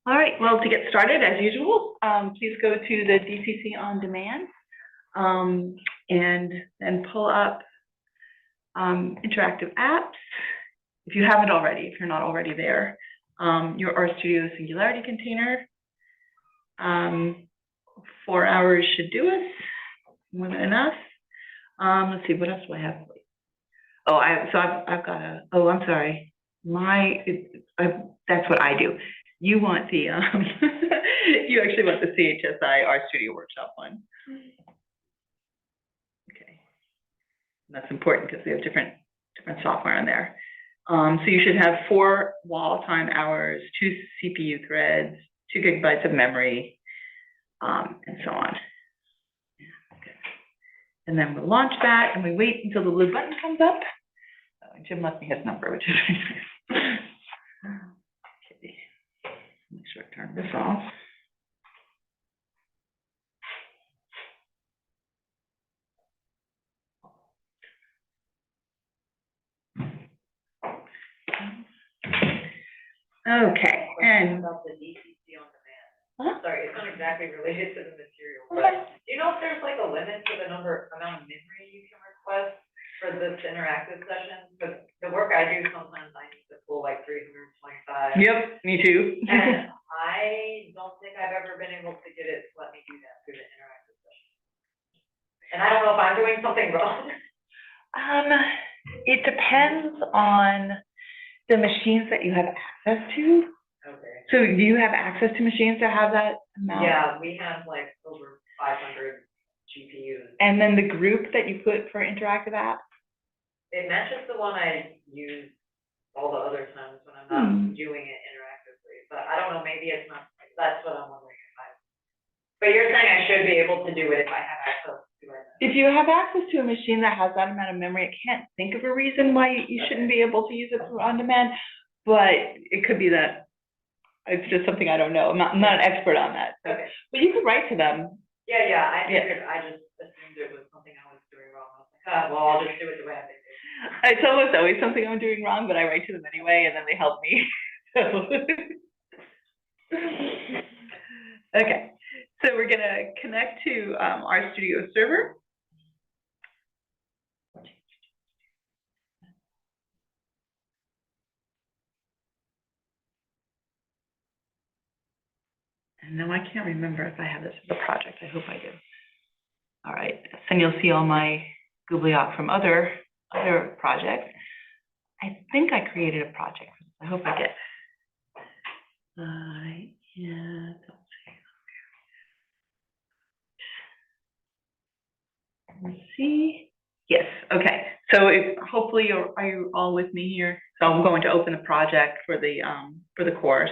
All right, well, to get started, as usual, please go to the DCC On Demand and then pull up interactive apps. If you haven't already, if you're not already there, your RStudio Singularity container. 4 hours should do us, more than enough. Let's see, what else do I have? Oh, I've got a, oh, I'm sorry. That's what I do. You want the, you actually want the CHSI RStudio Workshop one. Okay. And that's important because we have different software on there. So you should have 4 wall time hours, 2 CPU threads, 2 gigabytes of memory, and so on. Okay. And then we'll launch that and we wait until the blue button comes up. Jim left me his number, which is okay. Make sure I turn this off. Okay, and about the DCC on demand. Sorry, it's not exactly related to the material, but do you know if there's like a limit to the amount of memory you can request for this interactive session? Because the work I do, sometimes I need to pull like 325. Yep, me too. And I don't think I've ever been able to get it to let me do that through the interactive session. And I don't know if I'm doing something wrong. It depends on the machines that you have access to. Okay. So do you have access to machines that have that amount? Yeah, we have like over 500 GPUs. And then the group that you put for interactive apps? It matches the one I use all the other times when I'm not doing it interactively. But I don't know, maybe it's not, that's what I'm wondering if but you're saying I should be able to do it if I have access to it. If you have access to a machine that has that amount of memory, I can't think of a reason why you shouldn't be able to use it through on demand, but it could be that it's just something I don't know. I'm not an expert on that. So. Okay. But you could write to them. Yeah, I figured, I just assumed it was something I was doing wrong. I was like, well, I'll just do it the way I think it is. It's almost always something I'm doing wrong, but I write to them anyway, and then they help me. Okay. So we're going to connect to RStudio server. And now I can't remember if I have this as a project. I hope I do. All right. Then you'll see all my Googlioc from other projects. I think I created a project. I hope I did. Yeah. Let's see. Yes. Okay. So hopefully are you all with me here? So I'm going to open the project for the course.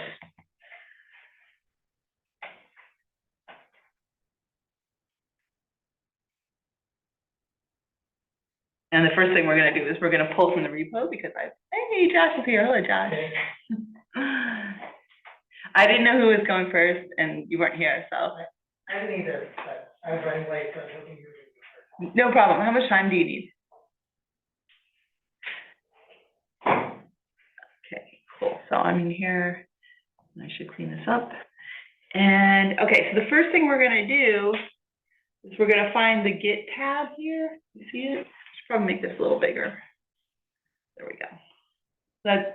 And the first thing we're going to do is we're going to pull from the repo because hey, Josh is here. Hello, Josh. I didn't know who was going first, and you weren't here, so. I didn't either, but I was running late, so I was hoping you were going to go first. No problem. How much time do you need? Okay, cool. So I'm in here. I should clean this up. And okay, so the first thing we're going to do is we're going to find the Git tab here. You see it? Should probably make this a little bigger. There we go.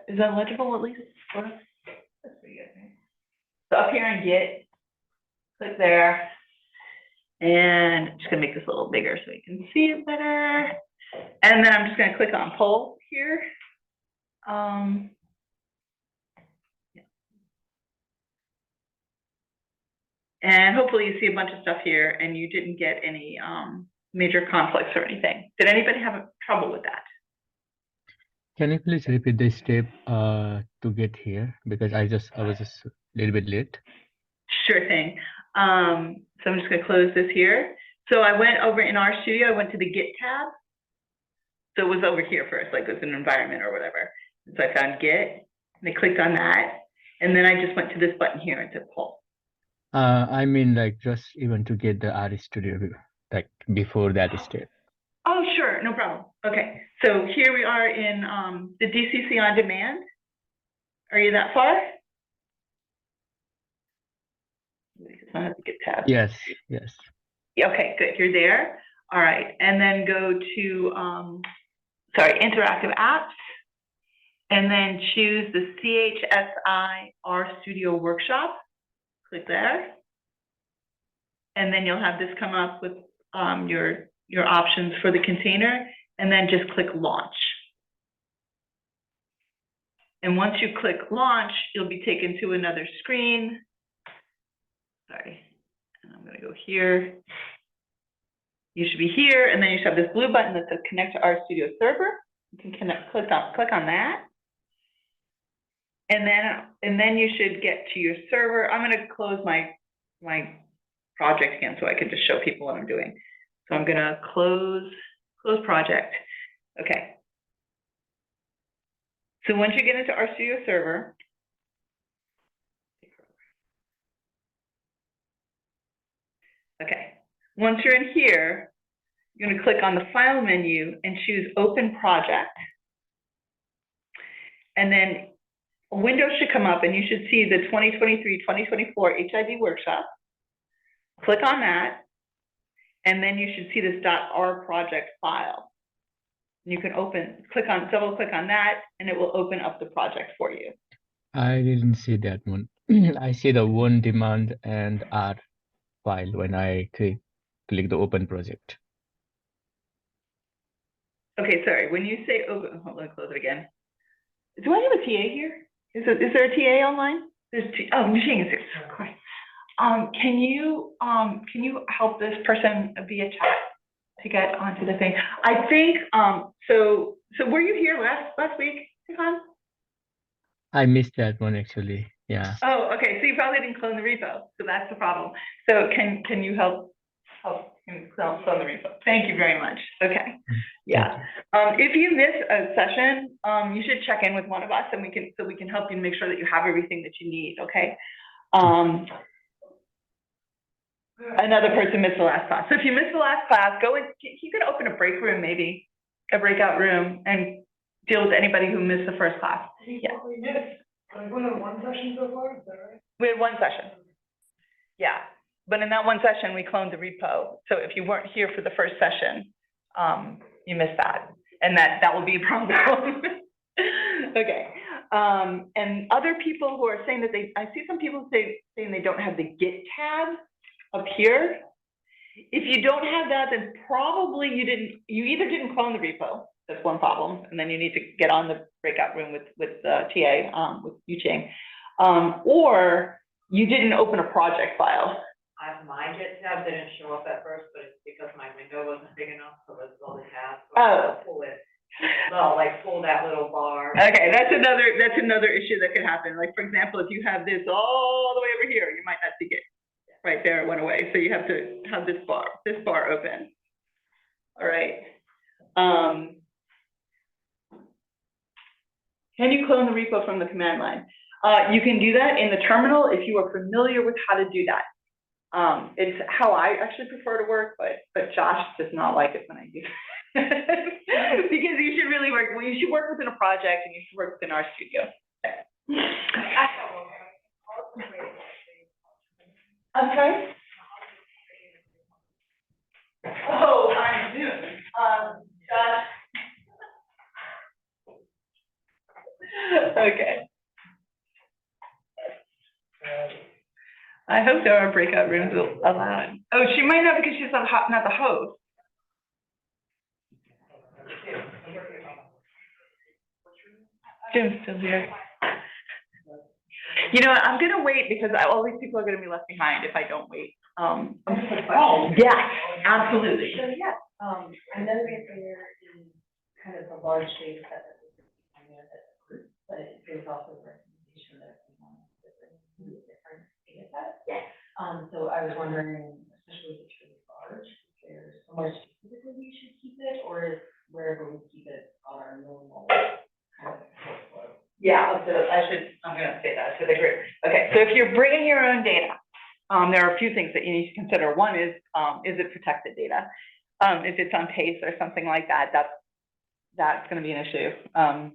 Is that legible at least? That's pretty good, right? So up here in Git, click there. And I'm just going to make this a little bigger so you can see it better. And then I'm just going to click on pull here. And hopefully you see a bunch of stuff here and you didn't get any major conflicts or anything. Did anybody have trouble with that? Can you please repeat the step to get here? Because I was just a little bit late. Sure thing. So I'm just going to close this here. So I went over in RStudio, I went to the Git tab. So it was over here first, like it was an environment or whatever. So I found Git, and I clicked on that. And then I just went to this button here and said pull. I mean, like just even to get the RStudio, like before that step. Oh, sure, no problem. Okay, so here we are in the DCC on demand. Are you that far? not have the Git tab. Yes, yes. Okay, good, you're there. All right, and then go to, sorry, interactive apps. And then choose the CHSI RStudio workshop. Click there. And then you'll have this come up with your options for the container, and then just click launch. And once you click launch, you'll be taken to another screen. Sorry, and I'm gonna go here. You should be here, and then you should have this blue button that says connect to RStudio server. You can click on that. And then you should get to your server. I'm gonna close my project again so I can just show people what I'm doing. So I'm gonna close project. Okay. So once you get into RStudio server, okay. Once you're in here, you're gonna click on the file menu and choose open project. And then a window should come up and you should see the 2023-2024 HID workshop. Click on that, and then you should see this .r project file. You can double click on that, and it will open up the project for you. I didn't see that one. I see the one demand and R file when I click the open project. Okay, sorry. When you say open, hold on, close it again. Do I have a TA here? Is there a TA online? Oh, machine is here. Of course. Can you help this person via chat to get onto the thing? I think so were you here last week, Stefan? I missed that one actually. Yeah. Oh, okay. So you probably didn't clone the repo, so that's the problem. So can you help clone the repo? Thank you very much. Okay. Yeah. If you miss a session, you should check in with one of us, and we can help you make sure that you have everything that you need. Okay. Another person missed the last class. So if you missed the last class, you could open a break room, maybe a breakout room, and deal with anybody who missed the first class. Yeah. We missed. We've been on one session so far, is that right? We had one session. Yeah. But in that one session, we cloned the repo. So if you weren't here for the first session, you missed that. And that will be a problem. Okay. And other people who are saying that I see some people saying they don't have the Git tab up here. If you don't have that, then probably you either didn't clone the repo. That's one problem. And then you need to get on the breakout room with TA, with Yuching. Or you didn't open a project file. My Git tab didn't show up at first, but it's because my window wasn't big enough to list all the tabs. So Oh. pull it. Well, like pull that little bar. Okay, that's another issue that could happen. Like, for example, if you have this all the way over here, you might not see it. Right there, it went away. So you have to have this bar open. All right. Can you clone the repo from the command line? You can do that in the terminal if you are familiar with how to do that. It's how I actually prefer to work, but Josh does not like it when I do that. Because you should really work, you should work within a project and you should work within RStudio. Okay. Oh, I do. Josh. Okay. I hope there are breakout rooms allowed. Oh, she might not because she's not the host. Jim's still here. You know, I'm gonna wait because all these people are gonna be left behind if I don't wait. Yeah, absolutely. So, yeah, I know that there is kind of a large data set that we can find as a group, but there's also a recommendation that we want to bring different data sets. Yes. So I was wondering, especially if it's really large, if there's somewhere specifically we should keep it, or is wherever we keep it on our normal kind of workflow? Yeah, I'm gonna say that to the group. Okay, so if you're bringing your own data, there are a few things that you need to consider. One is it protected data? If it's on PACE or something like that, that's gonna be an issue. I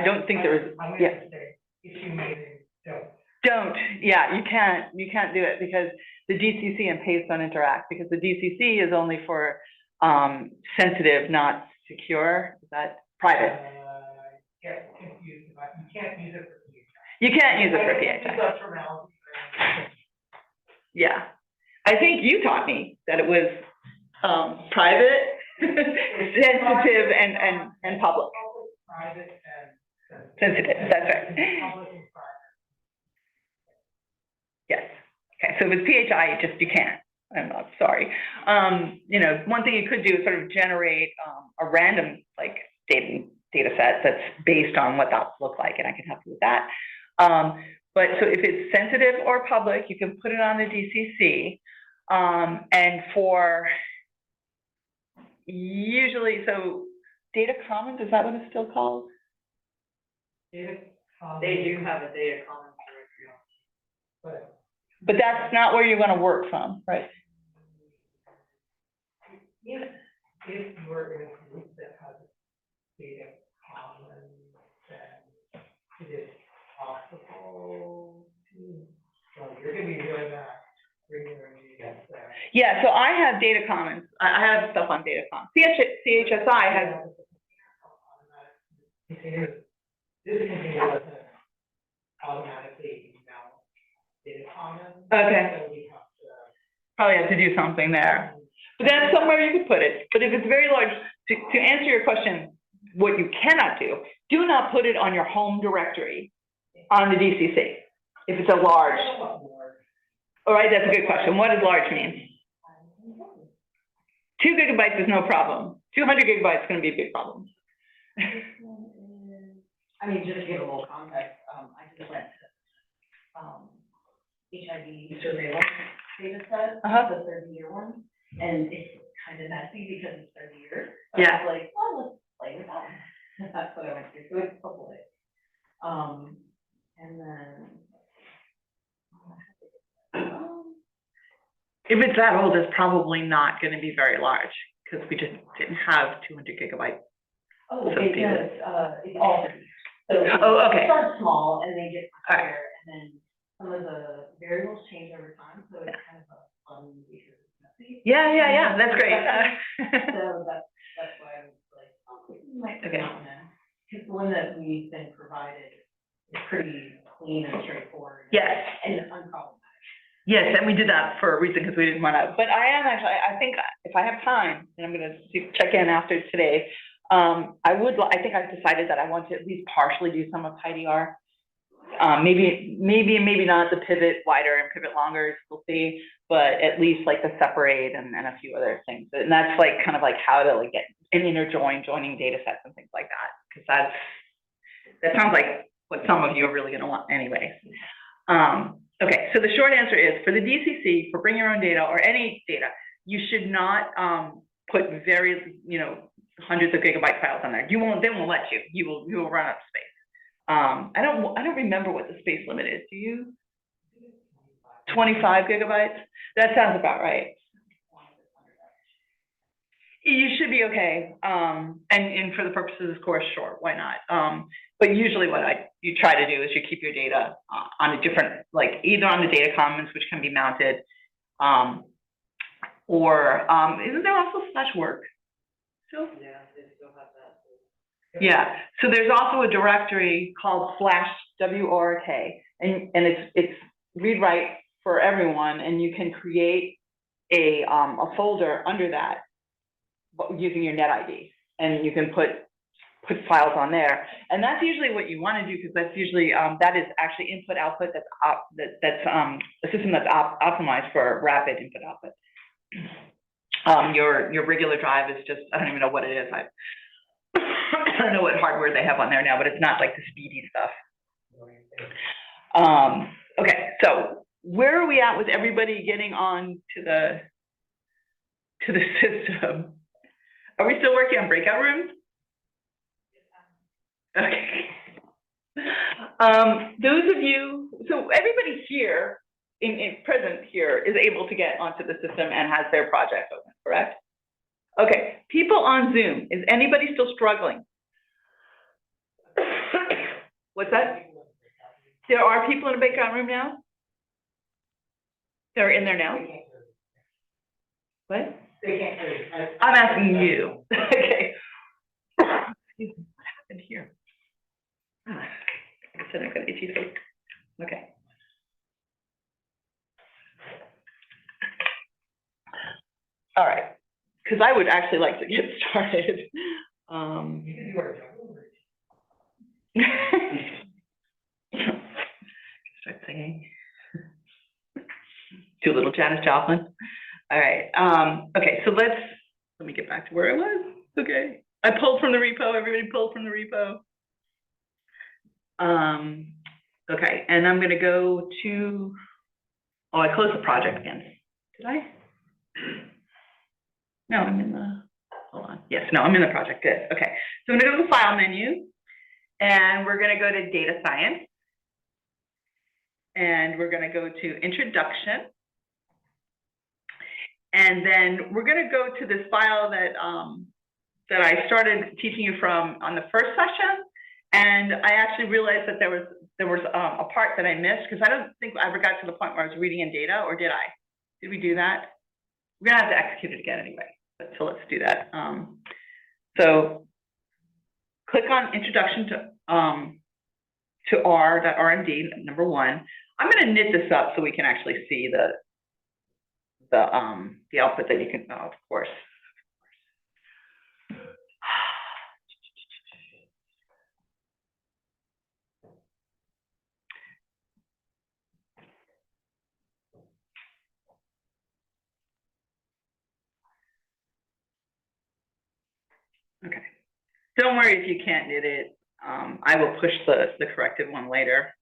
don't think there is, I'm yeah. gonna say, if you maybe don't. Don't, Yeah, you can't do it because the DCC and PACE don't interact, because the DCC is only for sensitive, not secure. Is that private? Get confused about, you can't use it for PHI. You can't use it for I think PHI. that's formality. Yeah. I think you taught me that it was private, sensitive, and public. Private and Sensitive, that's right. Public and private. Yes. Okay, so with PHI, you can't. I'm not sorry. You know, one thing you could do is sort of generate a random like data set that's based on what that look like, and I can help you with that. But so if it's sensitive or public, you can put it on the DCC. And for usually, so data commons, is that what it's still called? They do have a data commons directory. But that's not where you're going to work from, right? If you are in a group that has data commons, then it is possible to, so you're gonna be doing that, bringing your data there. Yeah, so I have data commons. I have stuff on data commons. CHSI has. This container doesn't automatically email data commons. Okay. So we have to. Probably have to do something there. But that's somewhere you could put it. But if it's very large, to answer your question, what you cannot do not put it on your home directory on the DCC. If it's a large. All right, that's a good question. What does large mean? 2 gigabytes is no problem. 200 gigabytes is going to be a big problem. I mean, just to give a little context, I just went to, HIV surveillance data set, the 30-year one, and it's kind of messy because it's 30 years. So Yeah. I was like, well, let's play with that. That's what I went through, so it's public. And then, If it's that old, it's probably not going to be very large because we just didn't have 200 gigabytes. oh, it does, it's all 30. So Oh, okay. it starts small and they get All right. higher, and then some of the variables change over time, so it's kind of a fun because it's messy. Yeah, that's great. So that's why I was like, oh, we might put Okay. that one in. Because the one that we've been provided is pretty clean and straightforward. Yes. And unproblematic. Yes, and we did that for a reason because we didn't want to. But I am actually, I think if I have time, and I'm going to check in after today, I think I've decided that I want to at least partially do some of TidyR. Maybe not the pivot wider and pivot longer, we'll see, but at least like the separate and a few other things. And that's like kind of like how to like get an inner joining data sets and things like that, because that sounds like what some of you are really going to want anyway. Okay, so the short answer is for the DCC, for bring your own data or any data, you should not put very, hundreds of gigabyte files on there. They won't let you. You will run out of space. I don't remember what the space limit is. Do you? 25 gigabytes? That sounds about right. You should be okay. And for the purposes of this course, sure, why not? But usually what you try to do is you keep your data on a different, like either on the data commons, which can be mounted, or isn't there also /work? Still? Yeah, they still have that. Yeah, so there's also a directory called /WORK, and it's read write for everyone, and you can create a folder under that using your NetID, and you can put files on there, and that's usually what you want to do, because that's usually that is actually input output that's a system that's optimized for rapid input output. Your regular drive is just, I don't even know what it is. I don't know what hardware they have on there now, but it's not like the speedy stuff. Okay, so where are we at with everybody getting on to the system? Are we still working on breakout rooms? Okay. Those of you, so everybody here, in present here, is able to get onto the system and has their project open, correct? Okay, people on Zoom, is anybody still struggling? What's that? There are people in a breakout room now? They're in there now? They can't do it. What? They can't do it. I'm asking you. Okay. Excuse me, what happened here? Ah, I said I got itchy face. Okay. All right, because I would actually like to get started. You can do our jungle bridge. Start singing. Do a little Janis Joplin. All right. Okay, so let me get back to where I was. Okay. I pulled from the repo. Everybody pulled from the repo. Okay, and I'm gonna go to, oh, I closed the project again. Did I? No, I'm in the, hold on. Yes, no, I'm in the project. Good. Okay. So I'm gonna go to the file menu and we're gonna go to data science. And we're gonna go to introduction. And then we're gonna go to this file that, that I started teaching you from on the first session. And I actually realized that there was a part that I missed because I don't think I ever got to the point where I was reading in data, or did I? Did we do that? We're gonna have to execute it again anyway, but so let's do that. So click on introduction to R.RMD, number 1. I'm gonna knit this up so we can actually see the output that you can, oh, of course. Okay. Don't worry if you can't knit it. I will push the corrected one later.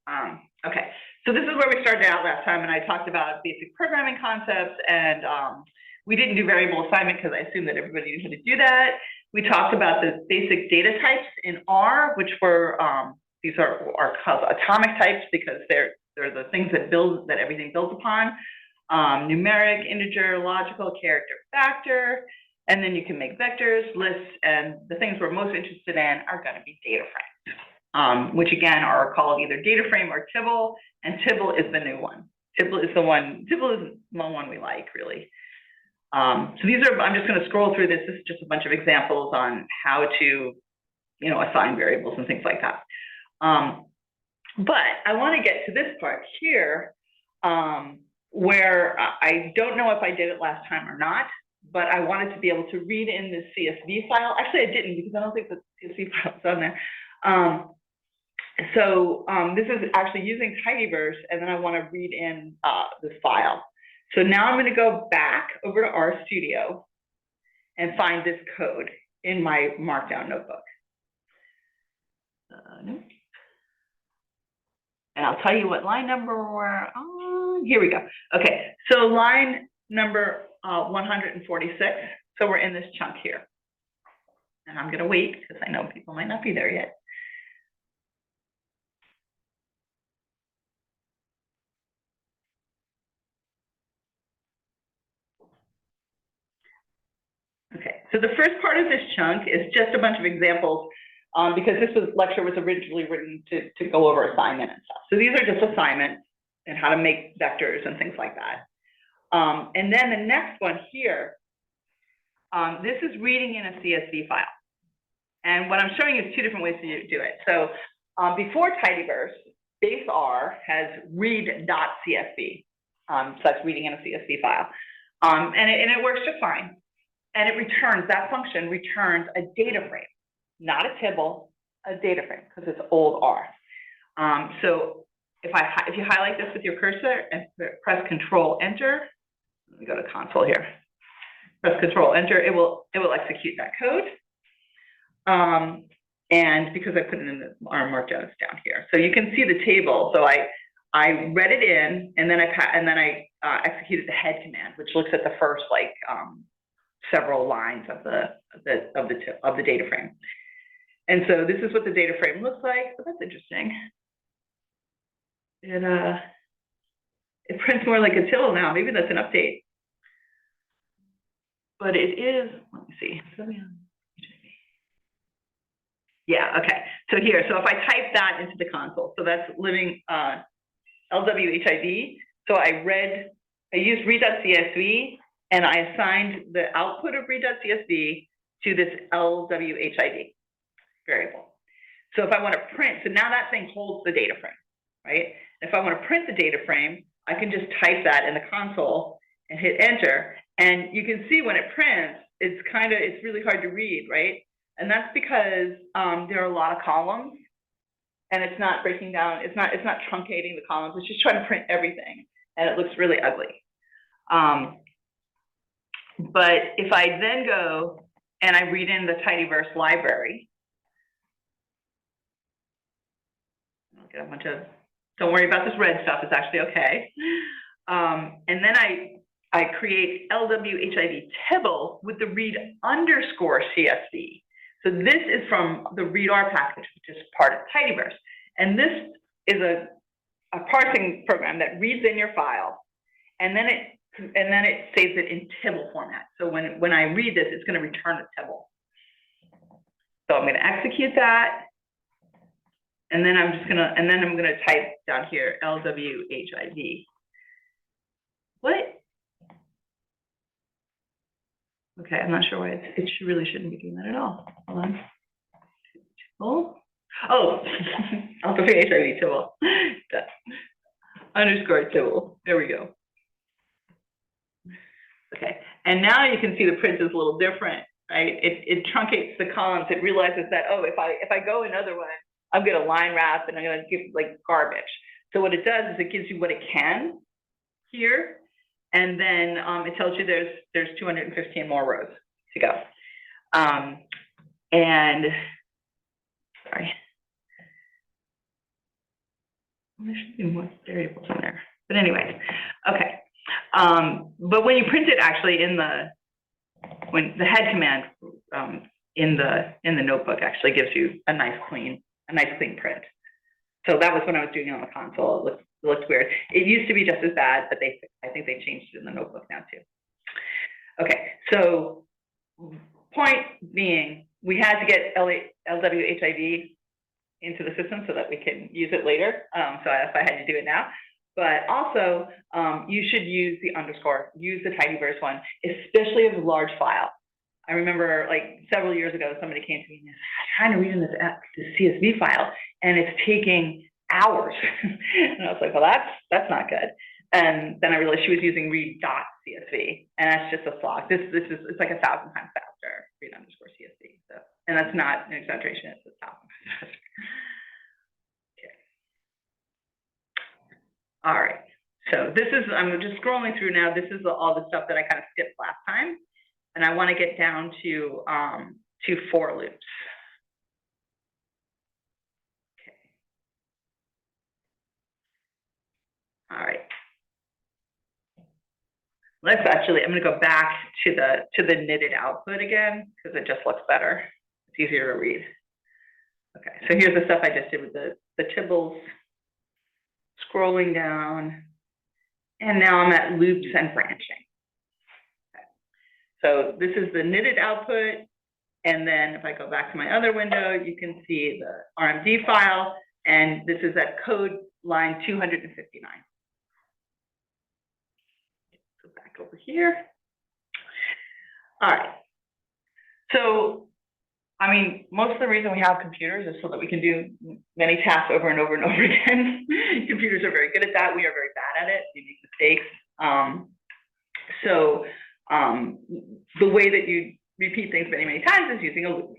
Okay, so this is where we started out last time, and I talked about basic programming concepts, and we didn't do variable assignment because I assumed that everybody knew how to do that. We talked about the basic data types in R, which were, these are called atomic types because they're the things that everything builds upon. Numeric, integer, logical, character, factor. And then you can make vectors, lists, and the things we're most interested in are going to be data frames, which again are called either data frame or Tibble, and Tibble is the new one. Tibble is the one we like, really. So these are, I'm just going to scroll through this. This is just a bunch of examples on how to, assign variables and things like that. But I want to get to this part here, where I don't know if I did it last time or not, but I wanted to be able to read in the CSV file. Actually, I didn't because I don't think the CSV file is on there. This is actually using tidyverse, and then I want to read in this file. So now I'm going to go back over to RStudio and find this code in my Markdown notebook. No. And I'll tell you what line number we're on. Here we go. Okay, so line number 146. So we're in this chunk here. And I'm going to wait because I know people might not be there yet. Okay, so the first part of this chunk is just a bunch of examples because this lecture was originally written to go over assignment and stuff. So these are just assignments and how to make vectors and things like that. And then the next one here, this is reading in a CSV file. And what I'm showing you is 2 different ways to do it. So before tidyverse, base R has read.csv. So that's reading in a CSV file. And it works just fine. And it returns, that function returns a data frame, not a Tibble, a data frame, because it's old R. So if you highlight this with your cursor and press Control Enter, let me go to console here. Press Control Enter, it will execute that code. And because I put it in our Markdown, it's down here, so you can see the table. So I read it in, and then I executed the head command, which looks at the first several lines of the data frame. And so this is what the data frame looks like. So that's interesting. It prints more like a Tibble now. Maybe that's an update. But it is, let me see. Yeah, okay. So here, so if I type that into the console, so that's living LWHID. So I read I used read.csv, and I assigned the output of read.csv to this LWHID variable. So if I want to print, so now that thing holds the data frame, right? If I want to print the data frame, I can just type that in the console and hit enter. And you can see when it prints, it's really hard to read, right? And that's because there are a lot of columns, and it's not breaking down, it's not truncating the columns, it's just trying to print everything, and it looks really ugly. But if I then go and I read in the Tidyverse library, I'll get a bunch of, don't worry about this red stuff, it's actually okay. And then I create LWHID tibble with the read_CSV. So this is from the readr package, which is part of Tidyverse. And this is a parsing program that reads in your file, and then it saves it in tibble format. So when I read this, it's going to return a tibble. So I'm going to execute that, and then I'm going to type down here LWHID. What? Okay, I'm not sure why it really shouldn't be doing that at all. Hold on. Oh, LWHID tibble. Underscore tibble. There we go. Okay, and now you can see the print is a little different, right? It truncates the columns. It realizes that, oh, if I go another one, I'm gonna line wrap and I'm gonna give like garbage. So what it does is it gives you what it can here, and then it tells you there's 215 more rows to go. And sorry, there should be more variables in there. But anyways, okay. But when you print it actually when the head command in the notebook actually gives you a nice clean print. So that was when I was doing it on the console. It looked weird. It used to be just as bad, but I think they changed it in the notebook now too. Okay, so point being, we had to get LWHID into the system so that we can use it later. So that's why I had to do it now. But also, you should use the underscore, use the Tidyverse one, especially if it's a large file. I remember like several years ago, somebody came to me and said, I'm trying to read in this CSV file, and it's taking hours. And I was like, well, that's not good. And then I realized she was using read.csv, and that's just a slog. It's like 1,000 times faster, read_CSV. So, and that's not an exaggeration, it's 1,000 times faster. All right, so this is, I'm just scrolling through now. This is all the stuff that I kind of skipped last time. And I want to get down to for loops. Okay. All right. Let's actually, I'm going to go back to the knitted output again, because it just looks better. It's easier to read. Okay, so here's the stuff I just did with the tibbles. Scrolling down, and now I'm at loops and branching. Okay. So this is the knitted output, and then if I go back to my other window, you can see the RMD file, and this is at code line 259. Go back over here. All right. So, I mean, most of the reason we have computers is so that we can do many tasks over and over and over again. Computers are very good at that. We are very bad at it. We make mistakes. So the way that you repeat things many, many times is using a loop.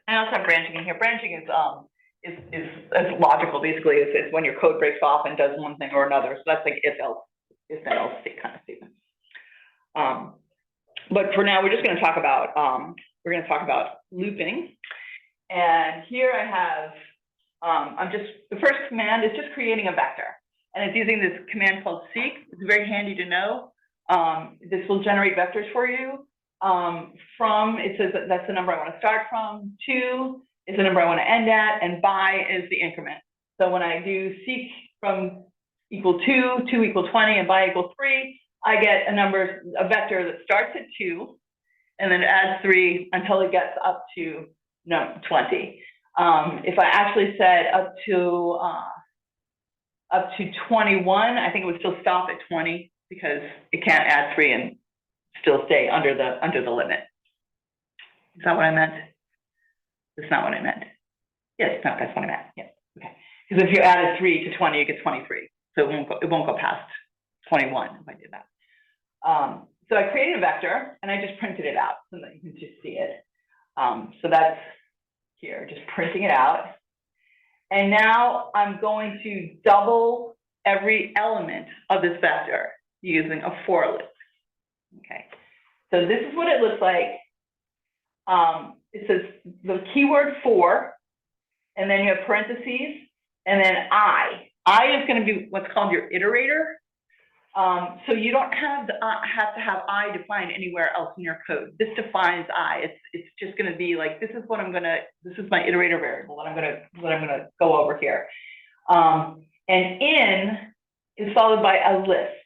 I also have branching in here. Branching is logical. Basically, it's when your code breaks off and does one thing or another. So that's like if else kind of statement. But for now, we're just going to talk about looping. And here I have the first command is just creating a vector, and it's using this command called seek. It's very handy to know. This will generate vectors for you. It says that that's the number I want to start from. 2 is the number I want to end at, and by is the increment. So when I do seek from equal 2, 2 equal 20, and by equal 3, I get a vector that starts at 2, and then adds 3 until it gets up to 20. If I actually said up up to 21. I think it would still stop at 20 because it can't add 3 and still stay under the limit. Is that what I meant? That's not what I meant. Yes, no, that's what I meant. Yeah, okay. Because if you added 3 to 20, you get 23. So it won't go past 21 if I did that. So I created a vector and I just printed it out so that you can just see it. So that's here, just printing it out. And now I'm going to double every element of this vector using a for loop. Okay, so this is what it looks like. It says the keyword for, and then you have parentheses, and then I. I is going to be what's called your iterator. So you don't have to have I defined anywhere else in your code. This defines I. It's just going to be like, this is my iterator variable that I'm gonna go over here. And in is followed by a list.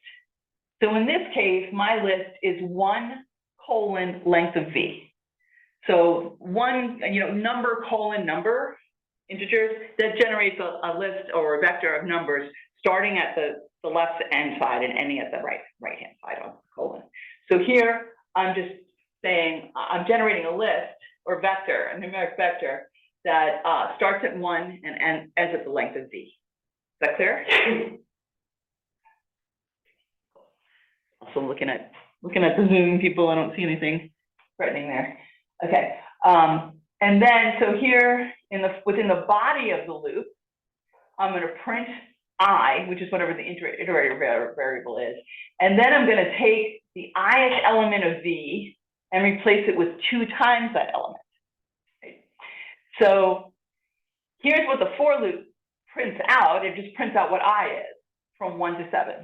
So in this case, my list is 1 colon length of v. So 1, number colon number integers that generates a list or a vector of numbers starting at the left hand side and ending at the right hand side on the colon. So here I'm just saying I'm generating a list or vector, a numeric vector that starts at 1 and ends at the length of v. Is that clear? Also looking at the Zoom people, I don't see anything threatening there. Okay, and then so here within the body of the loop, I'm going to print I, which is whatever the iterator variable is, and then I'm going to take the ith element of v and replace it with 2 times that element. Right? So here's what the for loop prints out. It just prints out what I is from 1 to 7.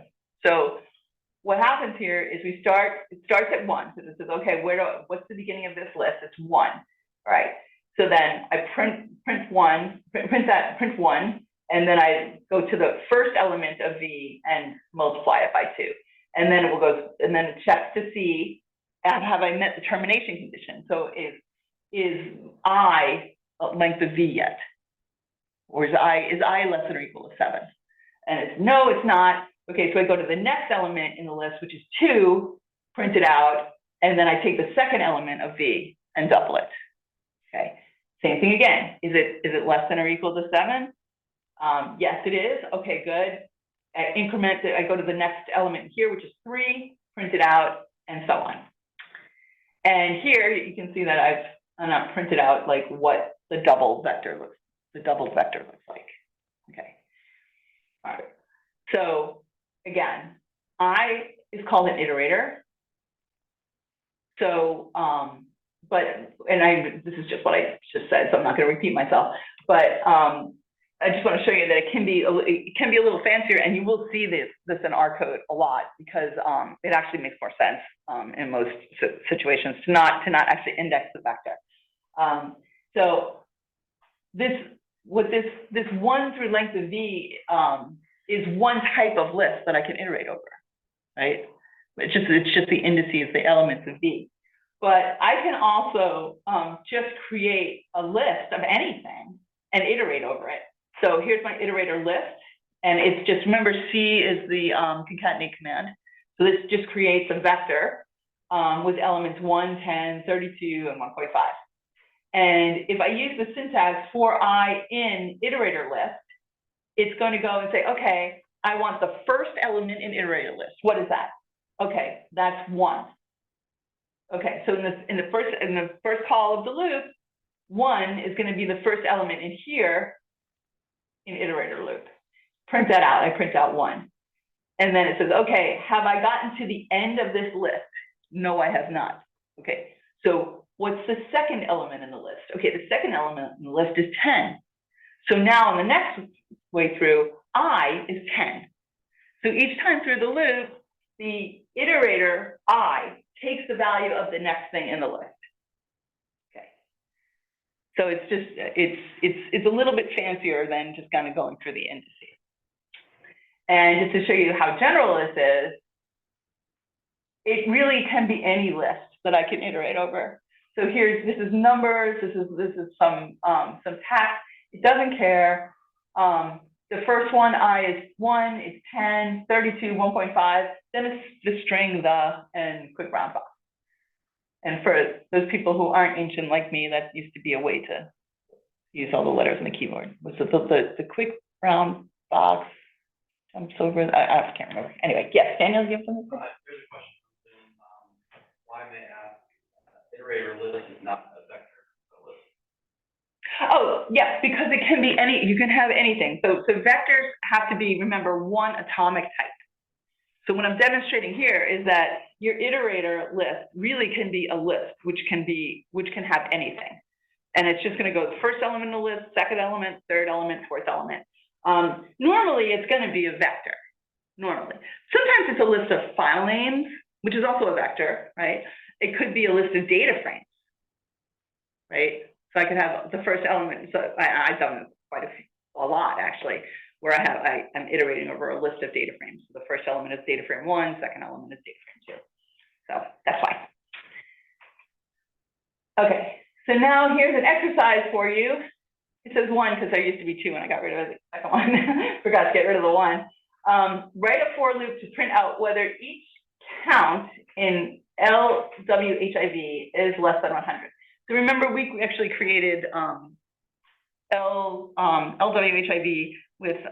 So what happens here is it starts at 1. So it says, okay, what's the beginning of this list? It's 1, right? So then I print 1, and then I go to the first element of v and multiply it by 2. And then it checks to see, have I met the termination condition? So is I length of v yet? Or is I less than or equal to 7? And it's no, it's not. Okay, so I go to the next element in the list, which is 2, print it out, and then I take the second element of v and double it. Okay, same thing again. Is it less than or equal to 7? Yes, it is. Okay, good. I increment it. I go to the next element here, which is 3, print it out, and so on. And here you can see that I've not printed out like what the double vector looks like. Okay. All right. So again, I is called an iterator. So, this is just what I just said, so I'm not going to repeat myself. But I just want to show you that it can be a little fancier, and you will see this in our code a lot because it actually makes more sense in most situations to not actually index the vector. So this 1 through length of v is one type of list that I can iterate over, right? It's just the indices, the elements of v. But I can also just create a list of anything and iterate over it. So here's my iterator list, and it's just, remember, C is the concatenate command. So this just creates a vector with elements 1, 10, 32, and 1.5. And if I use the syntax for I in iterator list, it's going to go and say, okay, I want the first element in iterator list. What is that? Okay, that's 1. Okay, so in the first call of the loop, 1 is going to be the first element in here in iterator loop. Print that out. I print out 1. And then it says, okay, have I gotten to the end of this list? No, I have not. Okay, so what's the second element in the list? Okay, the second element in the list is 10. So now on the next way through, I is 10. So each time through the loop, the iterator I takes the value of the next thing in the list. Okay. So it's just, it's a little bit fancier than just kind of going through the indices. And just to show you how general this is, it really can be any list that I can iterate over. So this is numbers, this is some text. It doesn't care. the first one, I is 1, it's 10, 32, 1.5, then it's the string the and quick round box. And for those people who aren't ancient like me, that used to be a way to use all the letters on the keyboard. Was the quick round box jumps over, I can't remember. Anyway, yes, Daniel, you have something to say? There's a question. Why may ask, iterator list is not a vector list? Oh, yes, because it can be any, you can have anything. So vectors have to be, remember, one atomic type. So what I'm demonstrating here is that your iterator list really can be a list, which can have anything. And it's just going to go the first element in the list, second element, third element, fourth element. Normally, it's going to be a vector, normally. Sometimes it's a list of file names, which is also a vector, right? It could be a list of data frames, right? So I could have the first element, so I've done quite a lot, actually, where I'm iterating over a list of data frames. So the first element is data frame 1, second element is data frame 2. So that's why. Okay, so now here's an exercise for you. It says 1 because there used to be 2 and I got rid of the second one. Forgot to get rid of the 1. Write a for loop to print out whether each count in LWHIV is less than 100. So remember, we actually created LWHIV with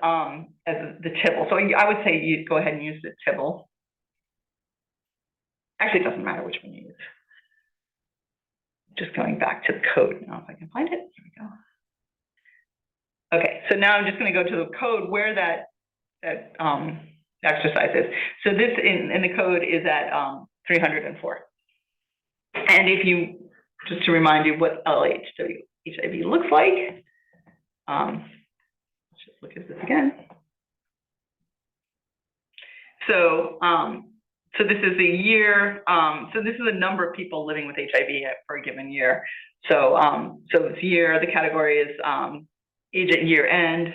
as the tibble. So I would say you go ahead and use the tibble. Actually, it doesn't matter which one you use. Just going back to the code now, if I can find it. There we go. Okay, so now I'm just going to go to the code where that exercise is. So this in the code is at 304. And if you, just to remind you what LHWHIV looks like, let's just look at this again. So, so this is a year. So this is the number of people living with HIV for a given year. So, so this year, the category is age at year end,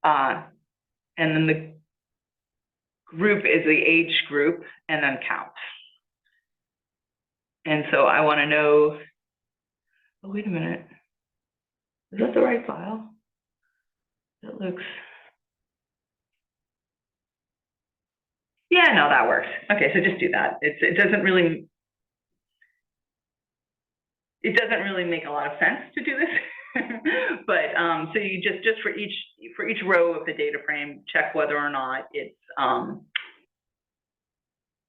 and then the group is the age group, and then count. And so I want to know, oh, wait a minute. Is that the right file? That looks, yeah, no, that works. Okay, so just do that. It doesn't really make a lot of sense to do this. But so you just for each row of the data frame, check whether or not it's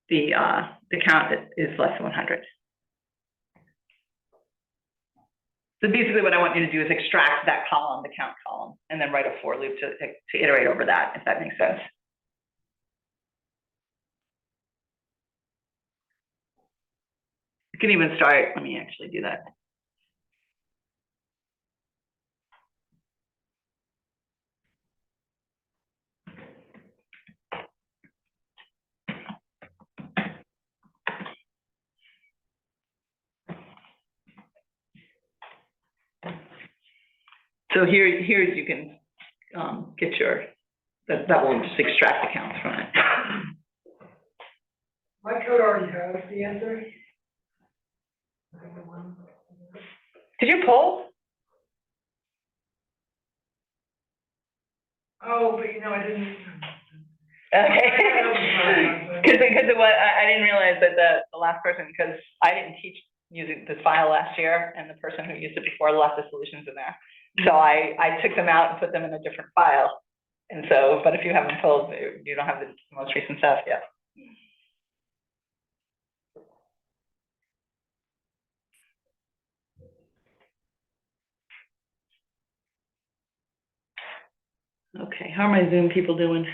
the count is less than 100. So basically what I want you to do is extract that column, the count column, and then write a for loop to iterate over that, if that makes sense. You can even start, let me actually do that. So here you can get your, that will just extract the counts from it. My code already has the answer. Did you pull? Oh, but you know, I didn't. Okay. Because it was, I didn't realize that the last person, because I didn't teach using this file last year, and the person who used it before left the solutions in there. So I took them out and put them in a different file. And so, but if you haven't pulled, you don't have the most recent stuff yet. Okay, how are my Zoom people doing?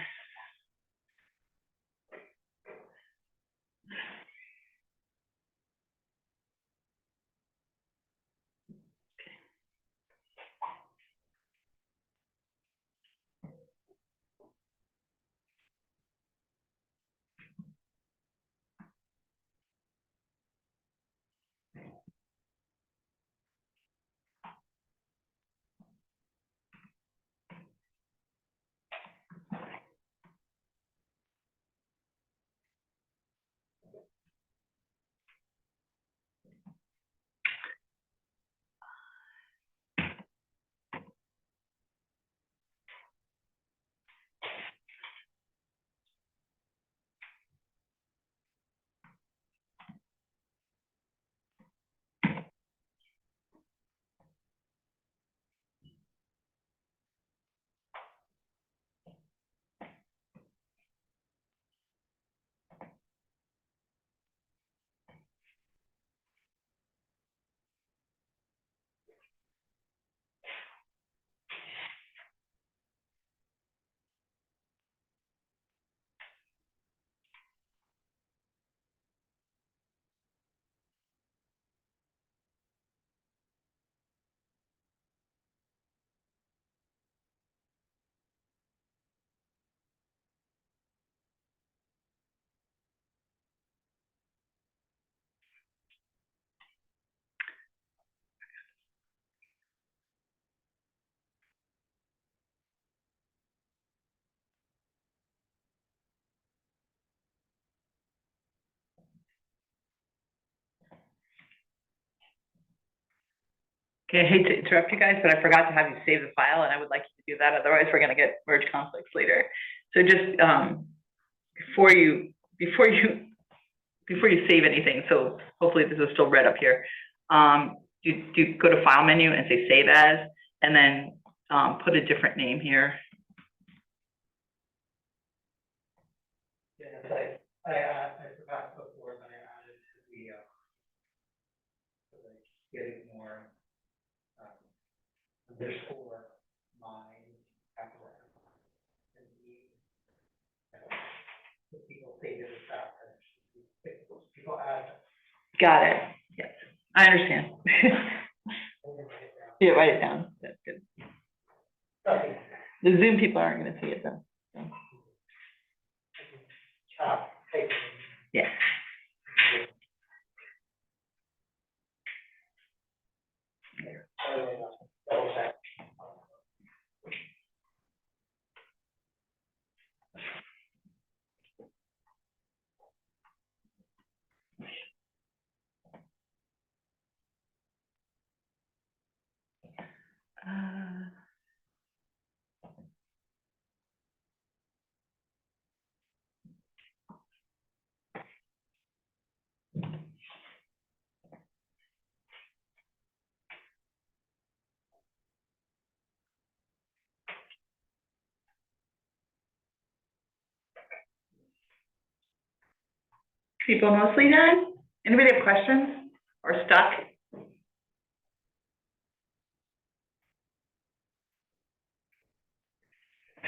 Okay, I hate to interrupt you guys, but I forgot to have you save the file, and I would like you to do that, otherwise we're gonna get merge conflicts later. So just, before you save anything, so hopefully this is still red up here, you go to File menu and say Save As, and then put a different name here. Yes, I forgot before, but I added to the, so like getting more, underscore mine, capital M, and E. So people say this is that, people add. Got it. Yes, I understand. and then write it down. Yeah, write it down. That's good. Okay. The Zoom people aren't gonna see it though. So. Chop, type. Yes. Double check. People mostly done? Anybody have questions or stuck?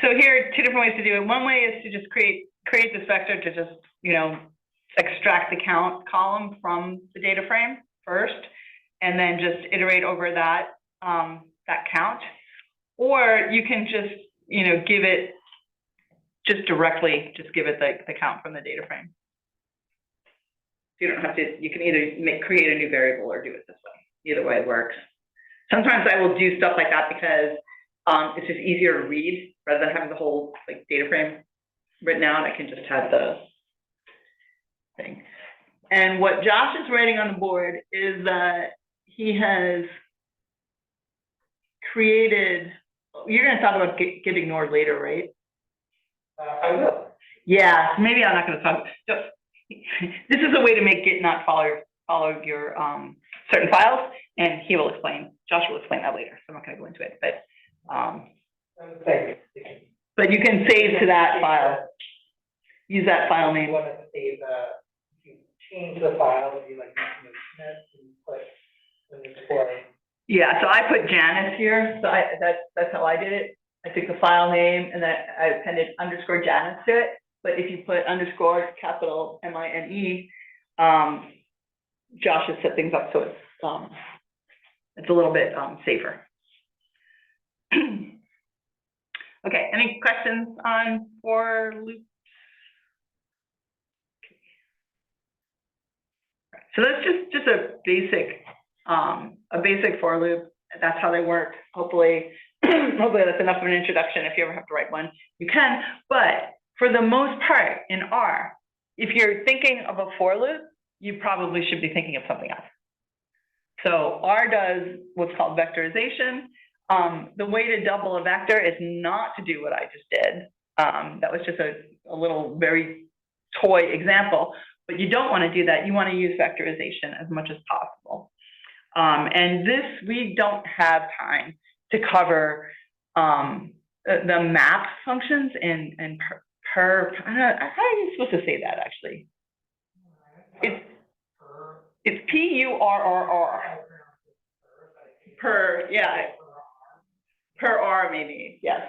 So here are two different ways to do it. One way is to just create this vector to just, extract the count column from the data frame first, and then just iterate over that, that count. Or you can just, give it just directly, give it the count from the data frame. You don't have to, you can either create a new variable or do it this way. Either way works. Sometimes I will do stuff like that because it's just easier to read rather than having the whole data frame written out. I can just have the thing. And what Josh is writing on the board is that he has created, you're going to talk about get ignored later, right? I will. Yeah, maybe I'm not going to talk. So, this is a way to make Git not follow your certain files, and he will explain. Josh will explain that later. So I'm not going to go into it, but you can save to that file. Use that file name. You want to save if you change the file, you like and put underscore. Yeah, so I put Janice here. So that's how I did it. I took the file name and then I appended underscore Janice to it. But if you put underscore capital MINE, Josh has set things up so it's a little bit safer. Okay, any questions on for loops? So that's just a basic for loop. That's how they work. Hopefully that's enough of an introduction. If you ever have to write one, you can. But for the most part in R, if you're thinking of a for loop, you probably should be thinking of something else. So R does what's called vectorization. The way to double a vector is not to do what I just did. That was just a little very toy example, but you don't want to do that. You want to use vectorization as much as possible. And this, we don't have time to cover the map functions and per I don't know, how are you supposed to say that actually? It's P-U-R-R-R. Per, yeah. Per R maybe, yes.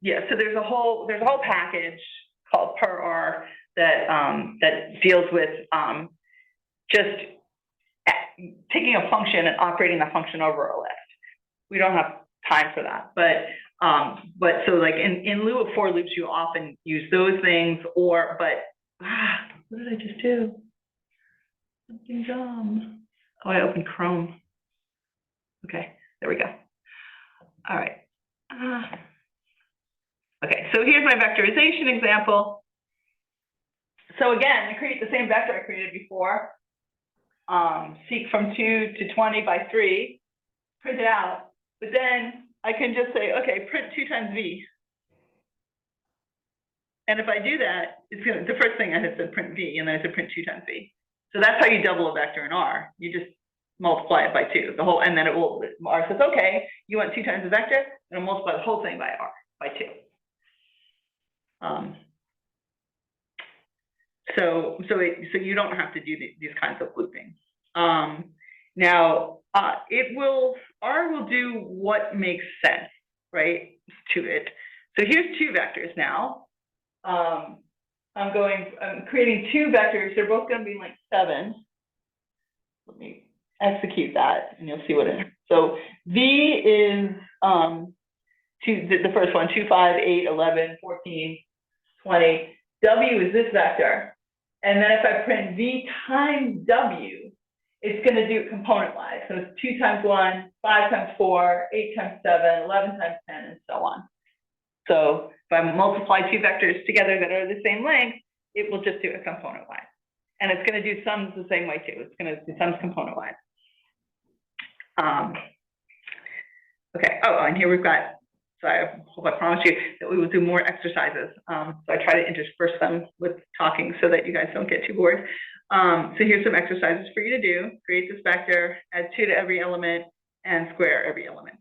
Yeah, so there's a whole package called per R that deals with just taking a function and operating that function over a list. We don't have time for that, but so like in lieu of for loops, you often use those things, what did I just do? Something dumb. Oh, I opened Chrome. Okay, there we go. All right. Okay, so here's my vectorization example. So again, I create the same vector I created before. Seek from 2 to 20 by 3. print it out, but then I can just say, okay, print 2 times v. And if I do that, it's gonna, the first thing I had said print v, and then I said print 2 times v. So that's how you double a vector in R. You just multiply it by 2, the whole, and then it will, R says, okay, you want 2 times the vector, and it'll multiply the whole thing by R, by 2. So you don't have to do these kinds of looping. Now, R will do what makes sense, right, to it. So here's 2 vectors now. I'm creating 2 vectors. They're both going to be like 7. Let me execute that, and you'll see what it is. So V is the first one, 2, 5, 8, 11, 14, 20. W is this vector. And then if I print V times W, it's going to do it component-wise. So it's 2 times 1, 5 times 4, 8 times 7, 11 times 10, and so on. So if I multiply 2 vectors together that are the same length, it will just do it component-wise. And it's going to do sums the same way too. It's going to do sums component-wise. Okay, oh, and here we've got, so I hope I promised you that we will do more exercises. So I try to intersperse them with talking so that you guys don't get too bored. So here's some exercises for you to do. Create this vector, add 2 to every element, and square every element.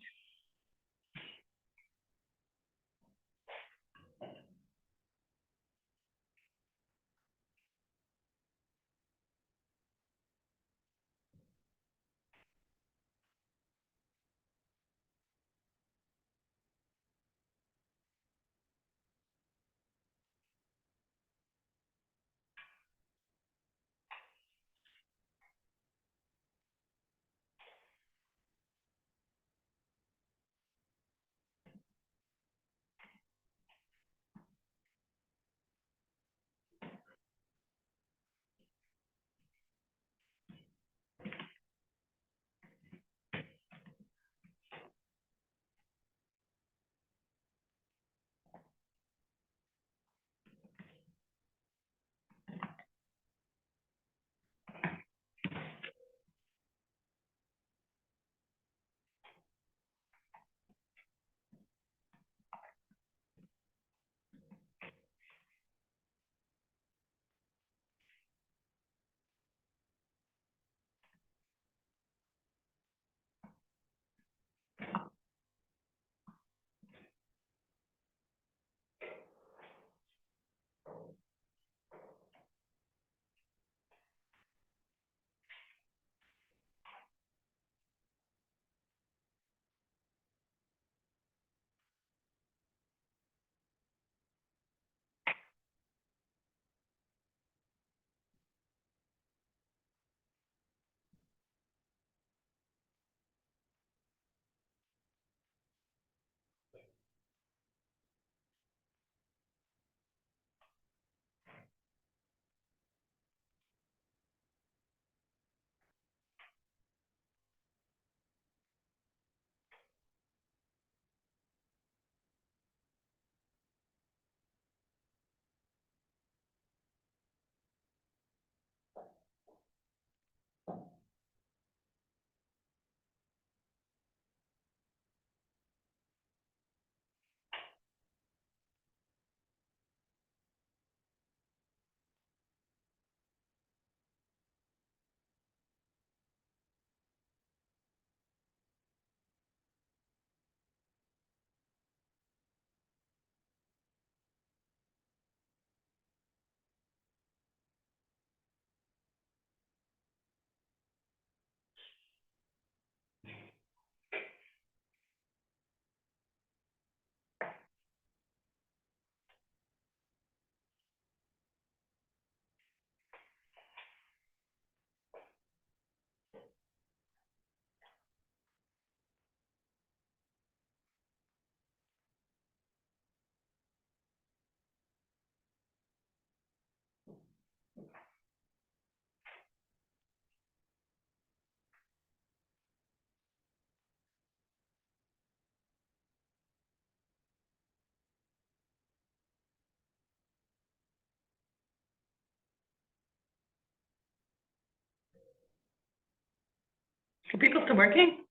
Are people still working?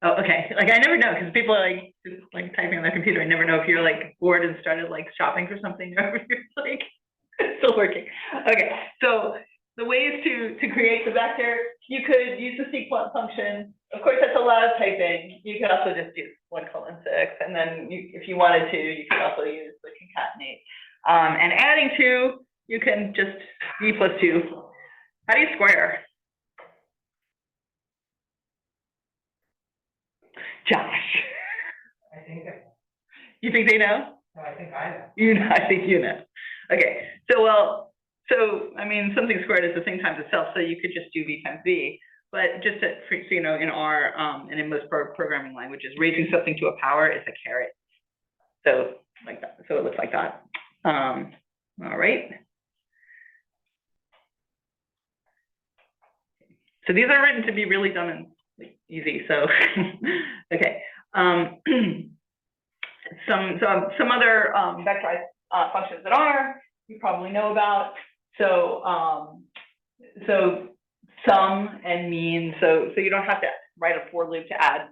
Oh, okay, like, I never know, because people are like, just like typing on their computer, I never know if you're like bored and started like shopping for something, or if you're like, still working. Okay, so the ways to create the vector, you could use the sequence function. Of course, that's a lot of typing. You could also just do 1:6, and then if you wanted to, you could also use the concatenate. And adding 2, you can just b plus 2. How do you square? Josh, I think, you think they know? no, I think I know. You know, I think you know. Okay, so I mean, something squared is the thing times itself, so you could just do v times v. But just so you know, in R and in most programming languages, raising something to a power is a caret. So like that. So it looks like that. All right. So these are written to be really dumb and easy. So okay. Some other vectorized functions that are you probably know about. So sum and mean. So you don't have to write a for loop to add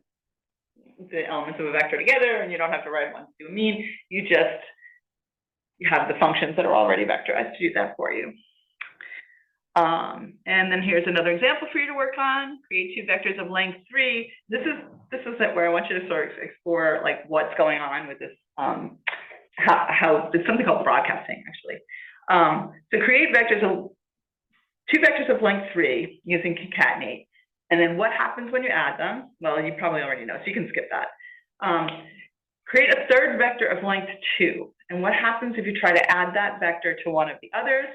the elements of a vector together, and you don't have to write one to do a mean. You have the functions that are already vectorized to do that for you. And then here's another example for you to work on. Create 2 vectors of length 3. This is where I want you to sort of explore like what's going on with this. How it's something called broadcasting actually. So create vectors of 2 vectors of length 3 using concatenate. And then what happens when you add them? Well, you probably already know, so you can skip that. Create a 3rd vector of length 2. And what happens if you try to add that vector to one of the others?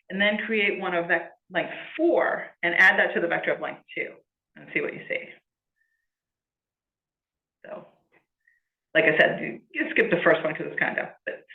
And then create one of length 4 and add that to the vector of length 2 and see what you see. So, like I said, you skip the first one because it's kind of, but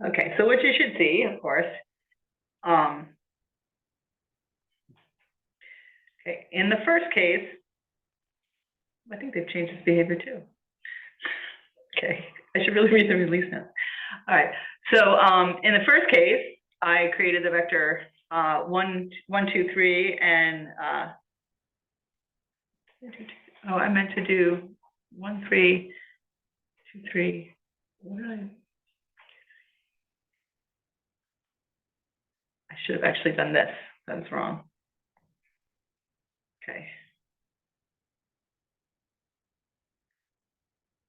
okay. So what you should see, of course, okay, in the first case, I think they've changed this behavior too. Okay, I should really read the release notes. All right, so in the first case, I created the vector 1, 2, 3, and oh, I meant to do 1, 3, 2, 3. What did I should have actually done this. That's wrong. Okay.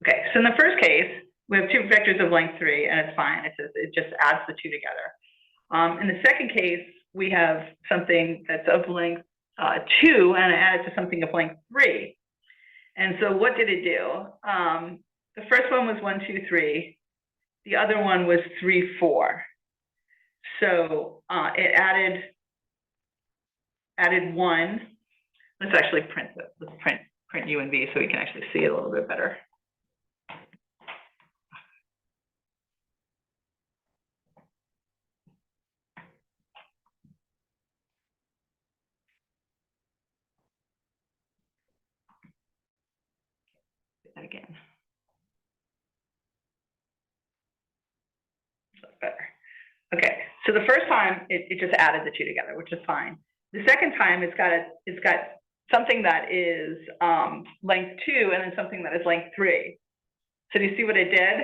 Okay, so in the first case, we have 2 vectors of length 3, and it's fine. It just adds the 2 together. In the second case, we have something that's of length 2, and it adds to something of length 3. And so what did it do? The first one was 1, 2, 3. The other one was 3, 4. So it added 1. Let's actually print it. Let's print U and V so we can actually see it a little bit better. That again. So the first time it just added the two together, which is fine. The second time it's got something that is length 2 and then something that is length 3. So do you see what it did?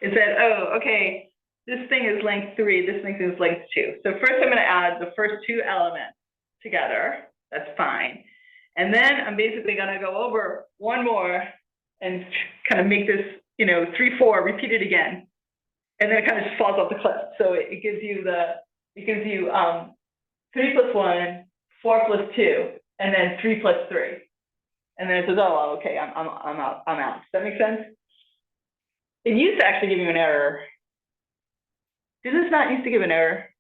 It said, oh, okay, this thing is length 3, this thing is length 2. So first I'm going to add the first 2 elements together. That's fine. And then I'm basically going to go over one more and kind of make this, 3, 4, repeat it again. And then it kind of just falls off the cliff. So it gives you 3 plus 1, 4 plus 2, and then 3 plus 3. And then it says, oh, okay, I'm out. Does that make sense? It used to actually give you an error. Did this not used to give an error?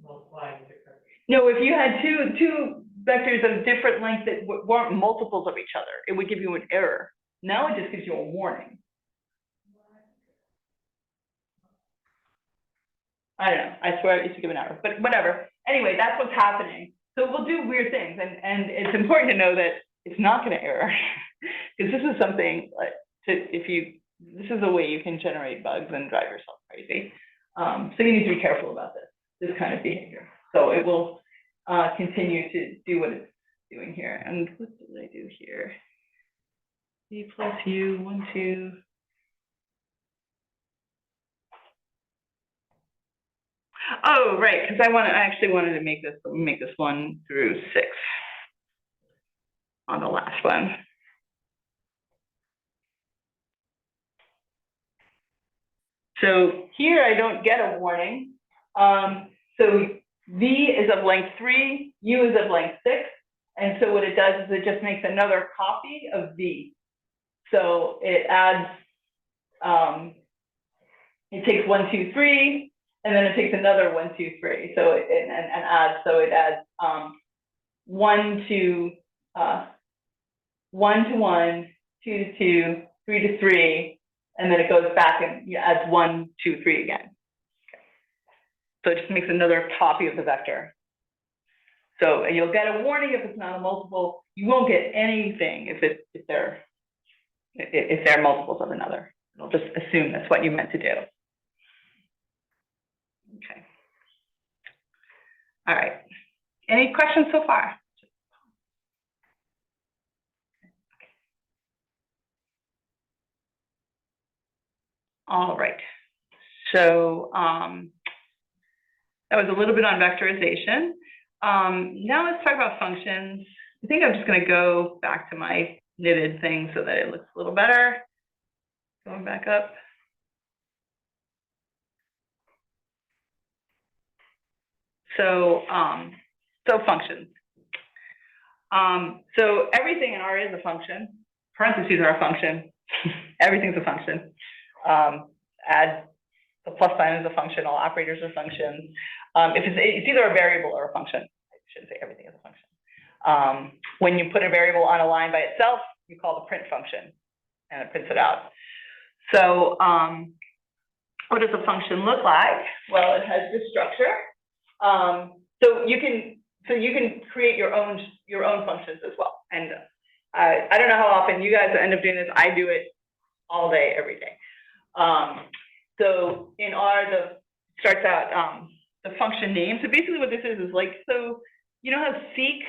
Multiplying different. No, if you had two vectors of different length that weren't multiples of each other, it would give you an error. Now it just gives you a warning. I don't know. I swear it used to give an error, but whatever. Anyway, that's what's happening. So we'll do weird things, and it's important to know that it's not going to error, because this is something this is a way you can generate bugs and drive yourself crazy. So you need to be careful about this kind of behavior. So it will continue to do what it's doing here. And what did I do here? V plus U, 1, 2. Oh, right, because I actually wanted to make this 1 through 6 on the last one. So here I don't get a warning. So V is of length 3, U is of length 6, and so what it does is it just makes another copy of V. So it adds, it takes 1, 2, 3, and then it takes another 1, 2, 3. So it adds. So it adds 1 to 1, 2 to 2, 3 to 3, and then it goes back and adds 1, 2, 3 again. Okay. So it just makes another copy of the vector. So you'll get a warning if it's not a multiple. You won't get anything if they're multiples of another. It'll just assume that's what you meant to do. Okay. All right. Any questions so far? All right. So that was a little bit on vectorization. Now let's talk about functions. I think I'm just going to go back to my knitted thing so that it looks a little better. Going back up. So, functions. So everything in R is a function. Parentheses are a function. Everything's a function. Add the plus sign is a function. All operators are functions. If it's either a variable or a function. I shouldn't say everything is a function. When you put a variable on a line by itself, you call the print function, and it prints it out. So what does a function look like? Well, it has this structure. So you can create your own functions as well. And I don't know how often you guys end up doing this. I do it all day, every day. So in R, starts out the function name. So basically what this is like, so you know how seek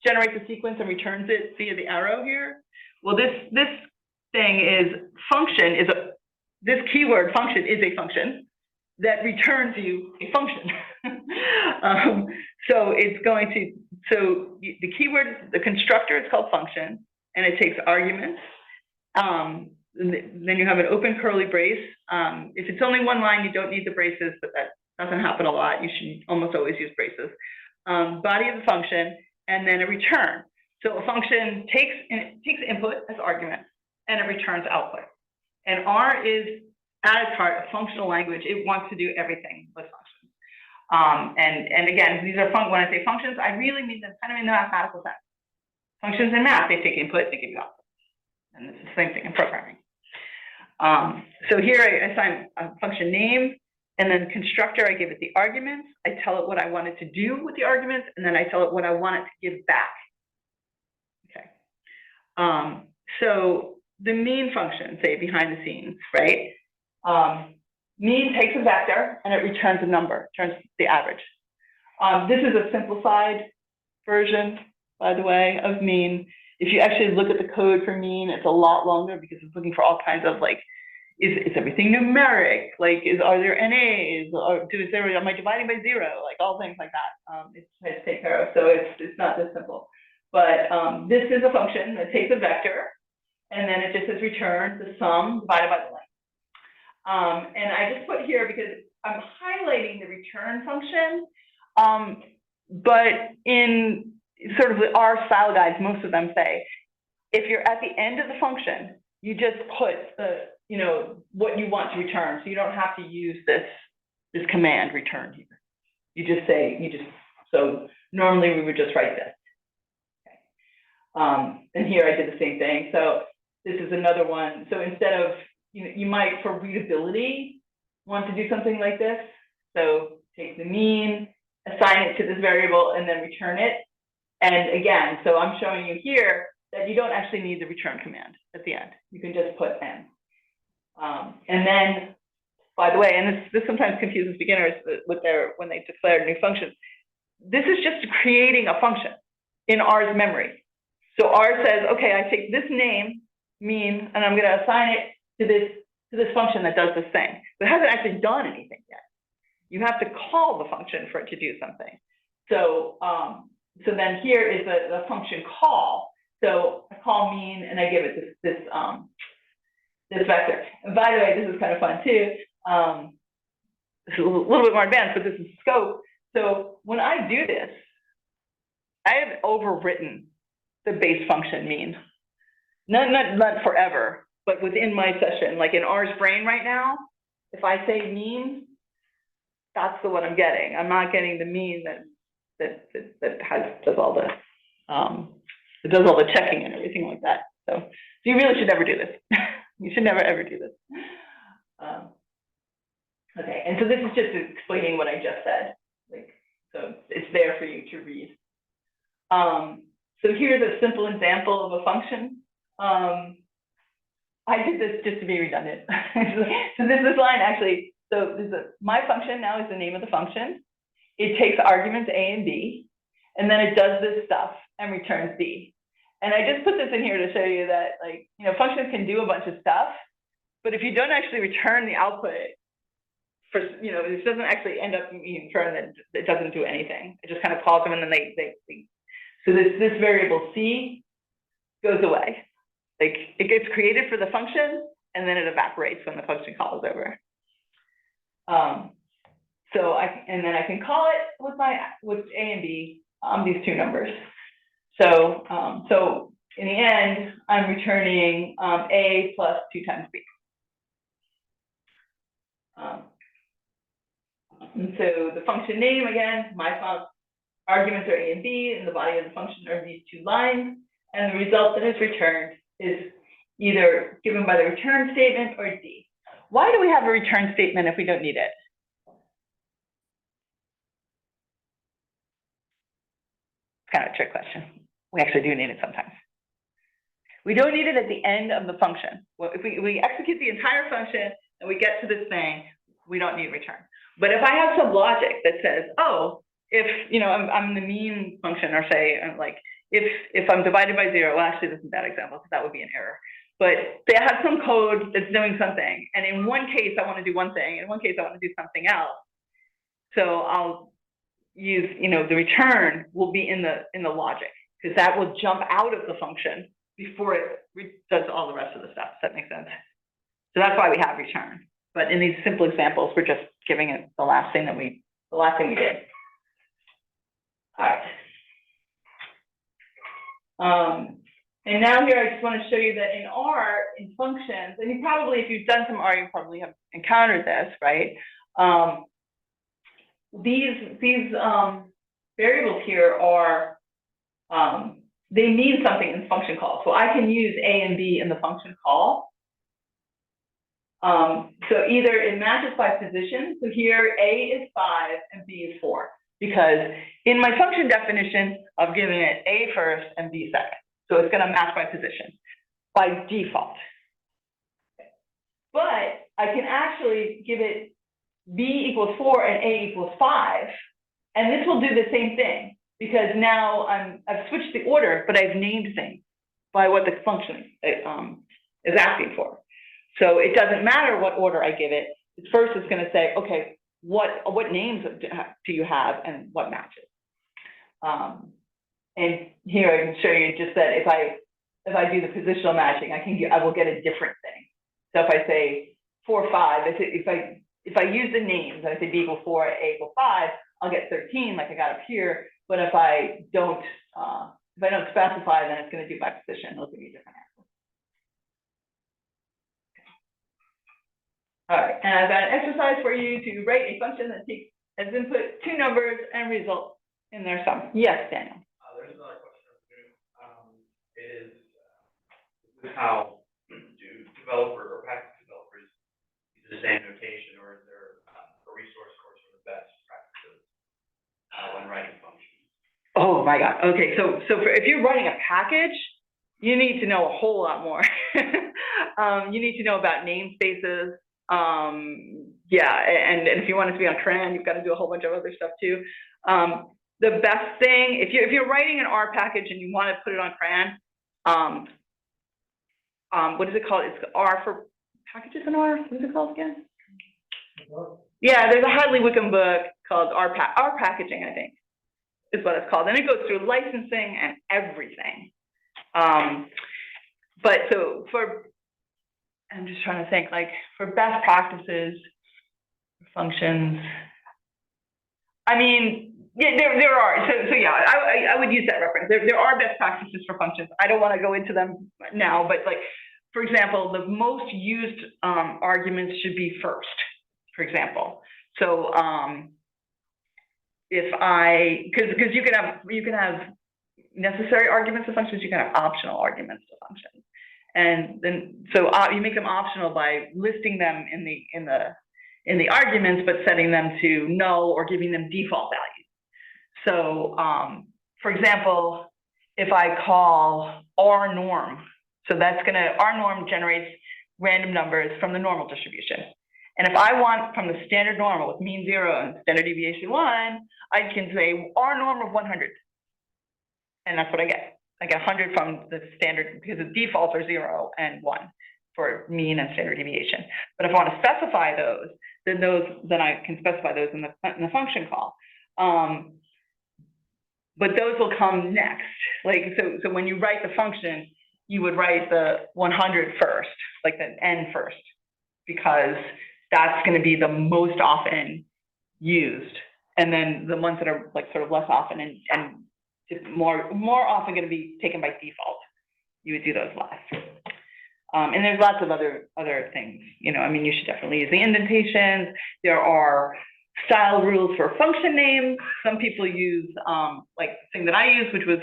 generates a sequence and returns it via the arrow here? Well, this thing is function this keyword function is a function that returns you a function. So it's going to, the keyword, the constructor is called function, and it takes arguments. Then you have an open curly brace. If it's only one line, you don't need the braces, but that doesn't happen a lot. You should almost always use braces. Body of the function, and then a return. So a function takes input as argument, and it returns output. And R is, at its heart, a functional language. It wants to do everything with functions. And again, these are when I say functions, I really mean them kind of in the mathematical sense. Functions in math, they take input, they give you output. And it's the same thing in programming. So here I assign a function name, and then constructor, I give it the arguments. I tell it what I want it to do with the arguments, and then I tell it what I want it to give back. Okay. So the main function, say behind the scenes, right? Mean takes a vector and it returns a number, returns the average. This is a simplified version, by the way, of mean. If you actually look at the code for mean, it's a lot longer because it's looking for all kinds of like, is everything numeric? Like, are there NAs? Or am I dividing by 0? Like all things like that. It's to take care of. So it's not this simple. But this is a function that takes a vector, and then it just says return the sum divided by the length. And I just put here because I'm highlighting the return function. But in sort of our style guides, most of them say, if you're at the end of the function, you just put the, you know, what you want to return. So you don't have to use this command return here. You just say, so normally we would just write this. Okay. And here I did the same thing. So this is another one. So instead of, you might, for readability, want to do something like this. So take the mean, assign it to this variable, and then return it. And again, so I'm showing you here that you don't actually need the return command at the end. You can just put n. And then, by the way, and this sometimes confuses beginners with when they declare new functions. This is just creating a function in R's memory. So R says, okay, I take this name, mean, and I'm going to assign it to this function that does this thing. But it hasn't actually done anything yet. You have to call the function for it to do something. So, so then here is the function call. So I call mean and I give it this vector. And by the way, this is kind of fun too. It's a little bit more advanced, but this is scope. So when I do this, I have overwritten the base function mean. Not forever, but within my session, like in R's brain right now, if I say mean, that's the one I'm getting. I'm not getting the mean that does all the checking and everything like that. So you really should never do this. You should never ever do this. Okay, and so this is just explaining what I just said. Like, so it's there for you to read. So here's a simple example of a function. I did this just to be redundant. So this line actually, so my function now is the name of the function. It takes arguments A and B, and then it does this stuff and returns B. And I just put this in here to show you that, like, functions can do a bunch of stuff, but if you don't actually return the output, it doesn't actually end up being returned, that it doesn't do anything. It just kind of calls them, and then so this variable C goes away. Like, it gets created for the function, and then it evaporates when the function call is over. And then I can call it with A and B, these two numbers. So, so in the end, I'm returning A plus 2 times B. And so the function name, again, arguments are A and B, and the body of the function are these 2 lines, and the result that is returned is either given by the return statement or D. Why do we have a return statement if we don't need it? Kind of a trick question. We actually do need it sometimes. We don't need it at the end of the function. Well, if we execute the entire function and we get to this thing, we don't need return. But if I have some logic that says, oh, if I'm the mean function, or say like if I'm divided by 0, well, actually this is a bad example because that would be an error. But they have some code that's doing something, and in one case I want to do one thing, in one case I want to do something else. So I'll use, the return will be in the logic, because that will jump out of the function before it does all the rest of the stuff. Does that make sense? So that's why we have return. But in these simple examples, we're just giving it the last thing we did. All right. And now here I just want to show you that in R, in functions, and if you've done some R, you probably have encountered this, right? These variables here are, they mean something in function call. So I can use A and B in the function call. So either it matches by position. So here A is 5 and B is 4, because in my function definition, I've given it A first and B second. So it's going to match by position by default. But I can actually give it B equals 4 and A equals 5. And this will do the same thing, because now I've switched the order, but I've named things by what the function is asking for. So it doesn't matter what order I give it. First, it's going to say, okay, what names do you have and what matches? And here I can show you just that if I do the positional matching, I will get a different thing. So if I say 4, 5, if I use the names and I say B equals 4, A equals 5, I'll get 13 like I got up here. But if I don't specify, then it's going to do by position. It'll give you a different answer. All right, and I've got an exercise for you to write a function that takes as input 2 numbers and results in their sum. Yes, Daniel. There's another question. This is how do developers or package developers use the same notation, or is there a resource course for the best practices when writing functions? Oh my God. Okay, so if you're writing a package, you need to know a whole lot more. You need to know about namespaces. Yeah, and if you want it to be on CRAN, you've got to do a whole bunch of other stuff too. The best thing, if you're writing an R package and you want to put it on CRAN, what is it called? It's R for packages in R. What is it called again? Yeah, there's a Hadley Wickham book called R packaging, I think, is what it's called, and it goes through licensing and everything. But so I'm just trying to think, like, for best practices, functions. I mean, yeah, there are. So yeah, I would use that reference. There are best practices for functions. I don't want to go into them now, but like, for example, the most used arguments should be first, for example. So because you can have necessary arguments to functions, you can have optional arguments to functions. And then, so you make them optional by listing them in the arguments, but setting them to null or giving them default values. So, for example, if I call R norm, so R norm generates random numbers from the normal distribution. And if I want from the standard normal with mean 0 and standard deviation 1, I can say R norm of 100. And that's what I get. I get 100 from the standard, because the defaults are 0 and 1 for mean and standard deviation. But if I want to specify those, then I can specify those in the function call. But those will come next. Like, so when you write the function, you would write the 100 first, like the n first, because that's going to be the most often used. And then the ones that are like sort of less often and more often going to be taken by default, you would do those last. And there's lots of other things, I mean, you should definitely use the indentations. There are style rules for function names. Some people use, like the thing that I use, which was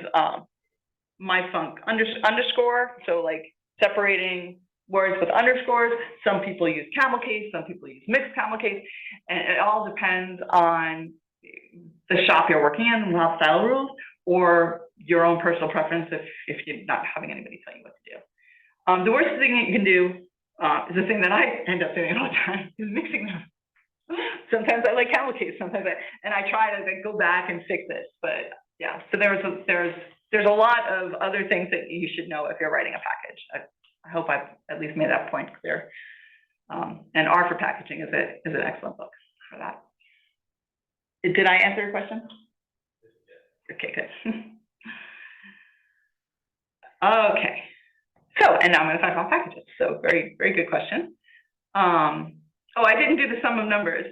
myfunc underscore. So like separating words with underscores. Some people use camel case, some people use mixed camel case. And it all depends on the shop you're working in and have style rules, or your own personal preference if you're not having anybody tell you what to do. The worst thing that you can do is the thing that I end up doing all the time, is mixing them. Sometimes I like camel case, sometimes and I try to go back and fix it. But yeah, so there's a lot of other things that you should know if you're writing a package. I hope I've at least made that point clear. And R for packaging is an excellent book for that. Did I answer your question? Okay, good. Okay. So, and now I'm going to talk about packages. So very, very good question. Oh, I didn't do the sum of numbers.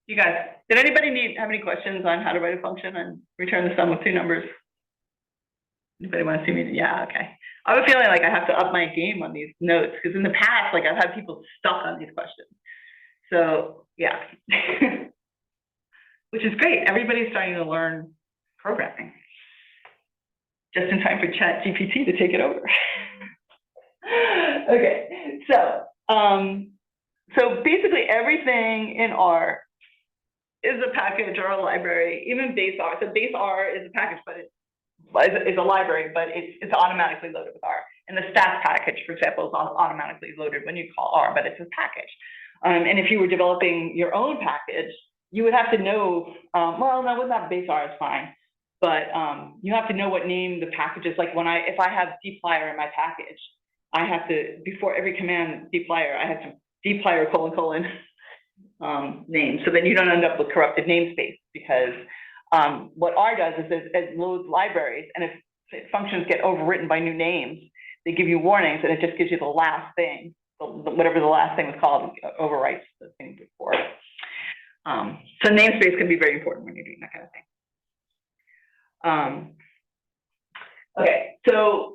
You guys, did anybody have any questions on how to write a function and return the sum of 2 numbers? Anybody want to see me? Yeah, okay. I have a feeling like I have to up my game on these notes, because in the past, like I've had people stuck on these questions. So yeah, which is great. Everybody's starting to learn programming. Just in time for ChatGPT to take it over. Okay, so basically everything in R is a package or a library, even base R. So base R is a package, but it's a library, but it's automatically loaded with R. And the stats package, for example, is automatically loaded when you call R, but it's a package. And if you were developing your own package, you would have to know, well, no, with that base R is fine, but you have to know what name the package is. Like if I have dplyr in my package, I have to, before every command dplyr, I have to dplyr : name, so then you don't end up with corrupted namespace, because what R does is it loads libraries, and if functions get overwritten by new names, they give you warnings, and it just gives you the last thing, whatever the last thing was called, overwrites the thing before. So namespace can be very important when you're doing that kind of thing. Okay, so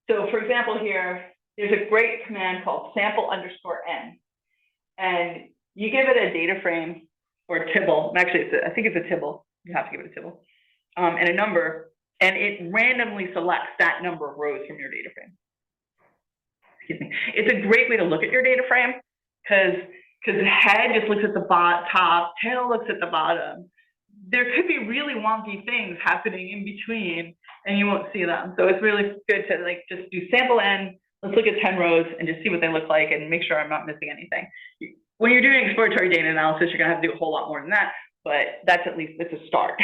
for example here, there's a great command called sample_n, and you give it a data frame or tibble. Actually, I think it's a tibble. You have to give it a tibble and a number, and it randomly selects that number of rows from your data frame. Excuse me. It's a great way to look at your data frame, because the head just looks at the top, tail looks at the bottom. There could be really wonky things happening in between, and you won't see them. So it's really good to like just do sample n. Let's look at 10 rows and just see what they look like and make sure I'm not missing anything. When you're doing exploratory data analysis, you're gonna have to do a whole lot more than that, but that's at least, it's a start.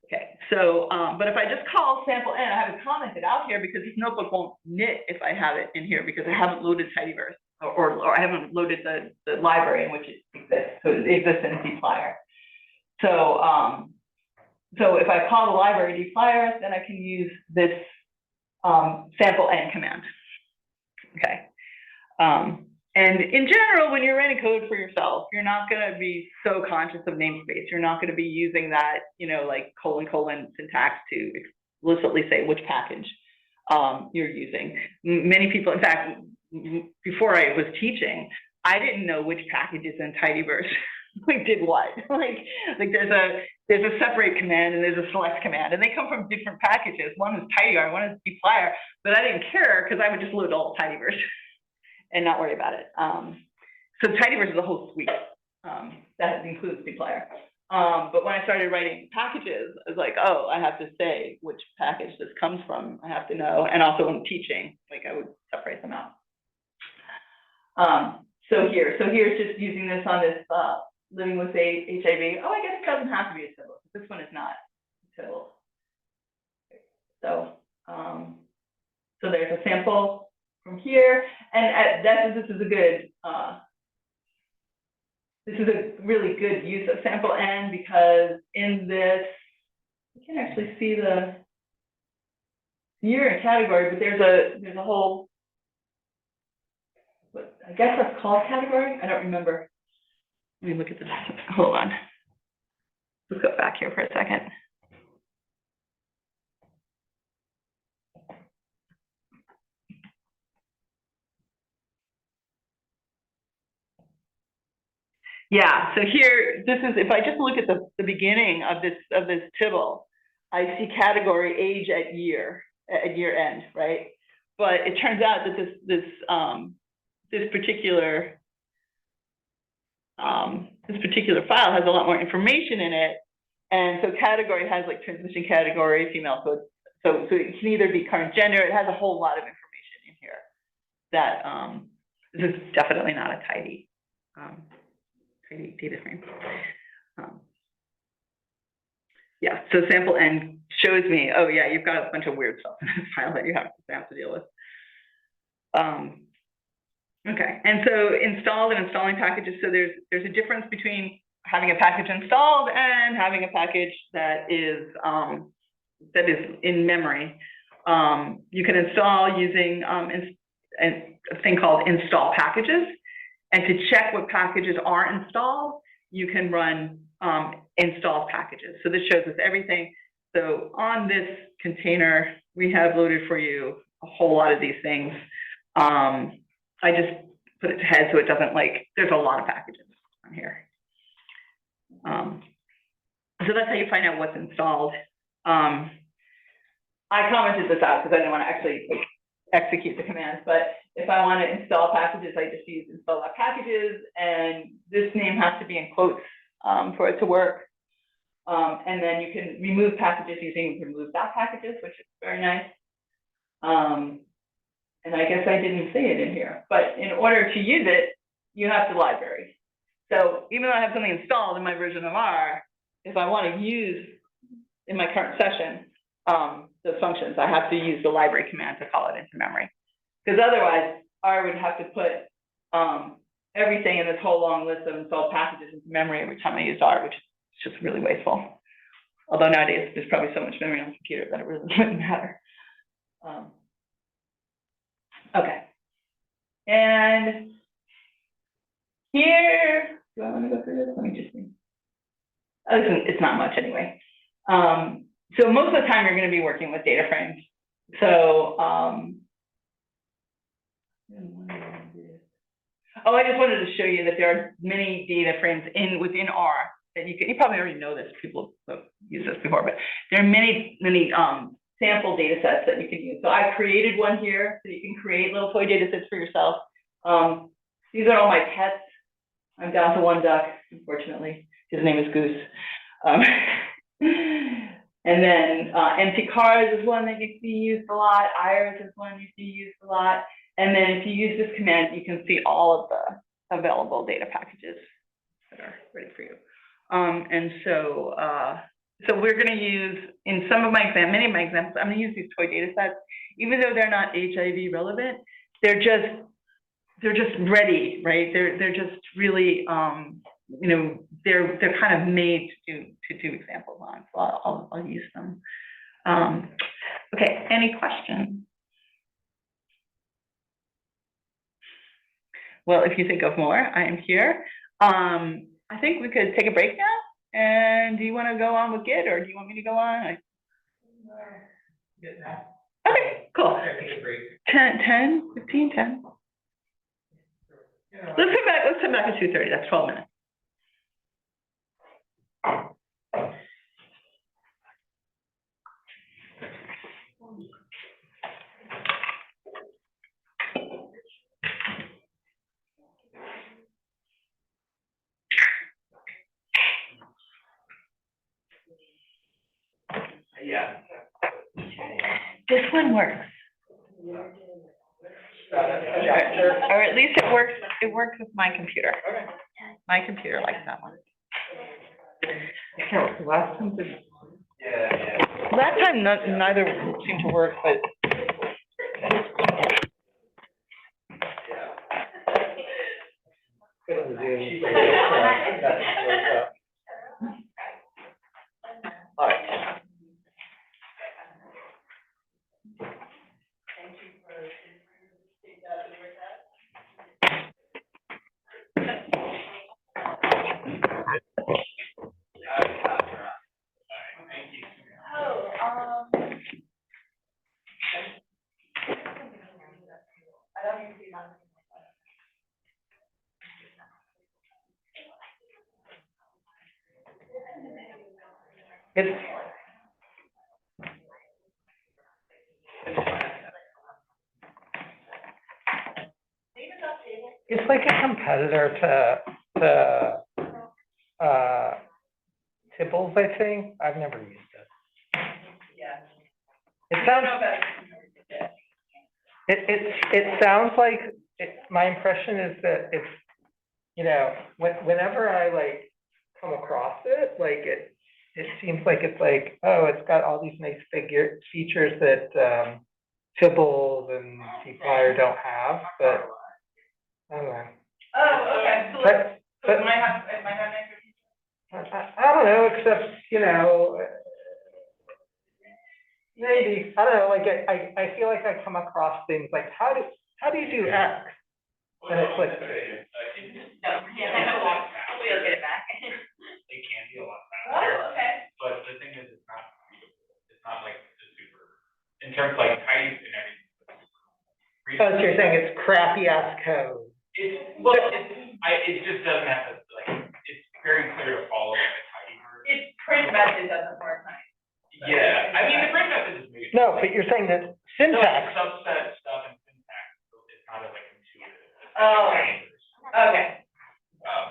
Okay, so, but if I just call sample n, I haven't commented out here because this notebook won't knit if I have it in here, because I haven't loaded tidyverse, or I haven't loaded the library in which it exists. So it exists in dplyr. So, so if I call the library dplyr, then I can use this sample n command. Okay. And in general, when you're writing code for yourself, you're not going to be so conscious of namespace. You're not going to be using that, you know, like : syntax to explicitly say which package you're using. Many people, in fact, before I was teaching, I didn't know which packages in tidyverse like did what. like there's a separate command and there's a select command, and they come from different packages. One is tidyr, one is dplyr, but I didn't care because I would just load all tidyverse and not worry about it. So tidyverse is a whole suite that includes dplyr. But when I started writing packages, I was like, oh, I have to say which package this comes from. I have to know. And also when teaching, like I would separate them out. So here's just using this on this living with HIV. Oh, I guess it doesn't have to be a tibble. This one is not a tibble. So, so there's a sample from here, and this is a good, this is a really good use of sample n, because in this, you can actually see the year and category, but there's a whole, what I guess that's called category. I don't remember. Let me look at this. Hold on. Let's go back here for a second. Yeah, so here, this is, if I just look at the beginning of this tibble, I see category age at year end, right? But it turns out that this particular file has a lot more information in it, and so category has like transmission category, female code, so it can either be current gender. It has a whole lot of information in here that this is definitely not a tidy data frame. Yeah, so sample n shows me, oh yeah, you've got a bunch of weird stuff in this file that you have to deal with. Okay, and so installed and installing packages. So there's a difference between having a package installed and having a package that is in memory. You can install using a thing called install packages, and to check what packages are installed, you can run install packages. So this shows us everything. So on this container, we have loaded for you a whole lot of these things. I just put it to head so it doesn't there's a lot of packages on here. So that's how you find out what's installed. I commented this out because I didn't want to actually execute the commands, but if I want to install packages, I just use install.packages, and this name has to be in quotes for it to work. And then you can remove packages using remove.packages, which is very nice. And I guess I didn't say it in here, but in order to use it, you have to library. So even though I have something installed in my version of R, if I want to use in my current session, those functions, I have to use the library command to call it into memory. Because otherwise, R would have to put everything in this whole long list of installed packages into memory every time I use R, which is just really wasteful. Although nowadays, there's probably so much memory on the computer that it really doesn't matter. Okay. And here, do I want to go through this? Let me just see. Oh, it's not much anyway. So most of the time, you're going to be working with data frames. So, oh, I just wanted to show you that there are many data frames within R that you probably already know this, people have used this before, but there are many sample data sets that you can use. So I created one here, so you can create little toy data sets for yourself. These are all my pets. I'm down to one duck, unfortunately. His name is Goose. And then empty cars is one that you can use a lot. Iris is one you can use a lot. And then if you use this command, you can see all of the available data packages that are ready for you. And so, so we're going to use, in some of my many of my examples, I'm going to use these toy data sets, even though they're not HIV relevant, they're just ready, right? They're just really, you know, they're kind of made to do examples on, so I'll use them. Okay, any questions? Well, if you think of more, I am here. I think we could take a break now. And do you want to go on with Git, or do you want me to go on? Good now. Okay, cool. Take a break. 10, 15, 10. Yeah. Let's come back at 2:30. That's 12 minutes. Yeah. This one works. Or at least it works with my computer. My computer likes that one. Okay, last time neither seemed to work, but all right. It's like a competitor to Tibbles, I think. I've never used it. Yeah. It sounds. It sounds like my impression is that it's, you know, whenever I like come across it, like it seems like it's like, oh, it's got all these nice features that Tibbles and cFlyer don't have, but I don't know. Oh, okay. So it might have nicer features. I don't know, except, you know, maybe, I don't know, like I feel like I come across things like, how do you do X? And it's like, Hopefully you'll get it back. It can be a lot faster. Oh, okay. But the thing is, it's not like the super, in terms of like type and everything. oh, so you're saying it's crappy ass code. It just doesn't have to, like, it's very clear to follow like a tidy version. Its print method doesn't work nice. Yeah, I mean, the print method is maybe. No, but you're saying that syntax. Subset stuff and syntax, it's not as like intuitive. Oh, okay.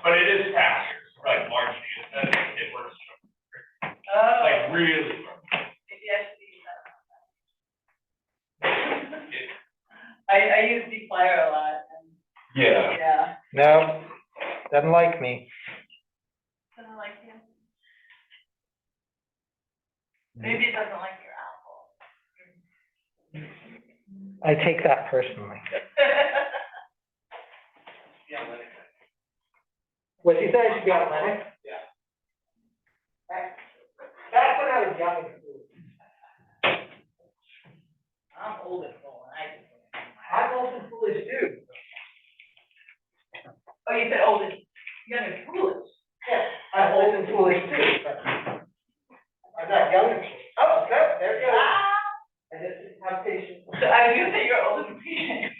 But it is faster, like large data sets, it works Oh. like really. Maybe I should use that. I use cFlyer a lot. Yeah. Yeah. No, Doesn't like me. Doesn't like you? Maybe it doesn't like your apple. I take that personally. What'd you say? I should be athletic? Yeah. Back when I was young and cool. I'm old and full, and I just. I'm old and foolish too. Oh, you said old and young and foolish. Yeah, I'm old and foolish too, but I'm not young and foolish. Oh, good, there you go. I just didn't have patience. So I was gonna say you're old and patient.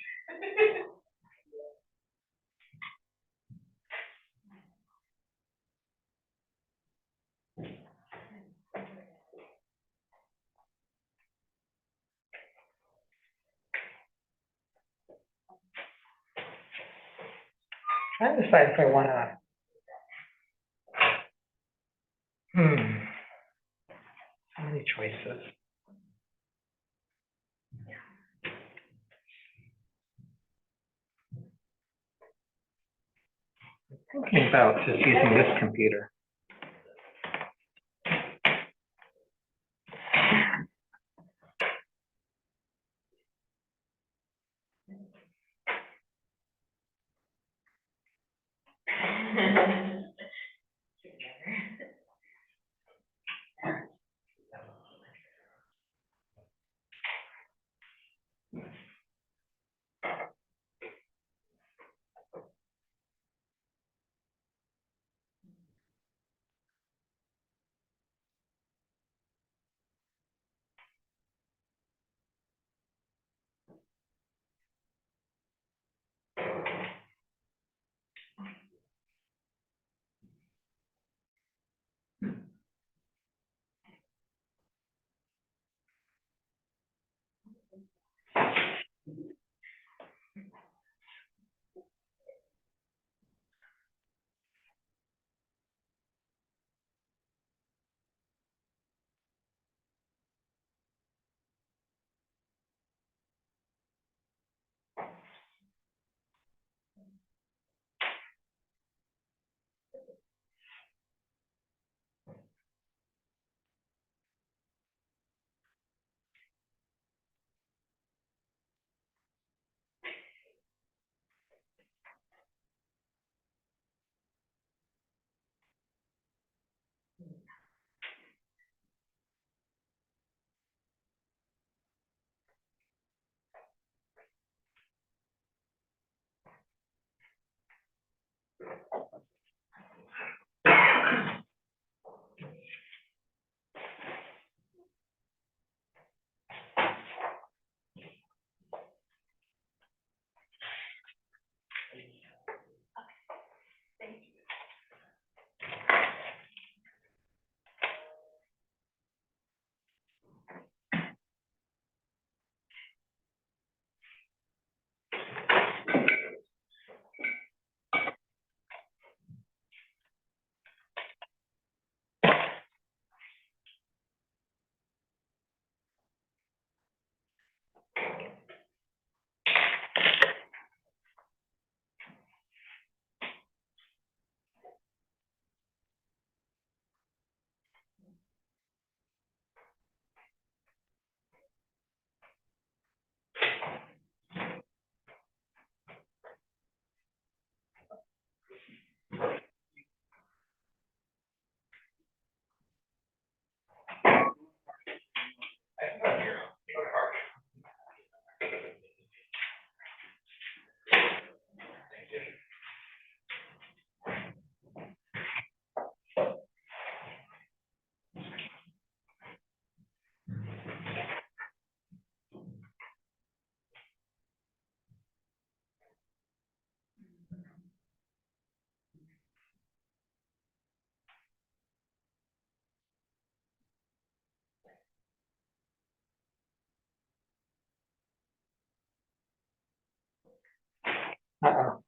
Trying to decide if I wanna. So many choices. Thinking about just using this computer. Uh-oh.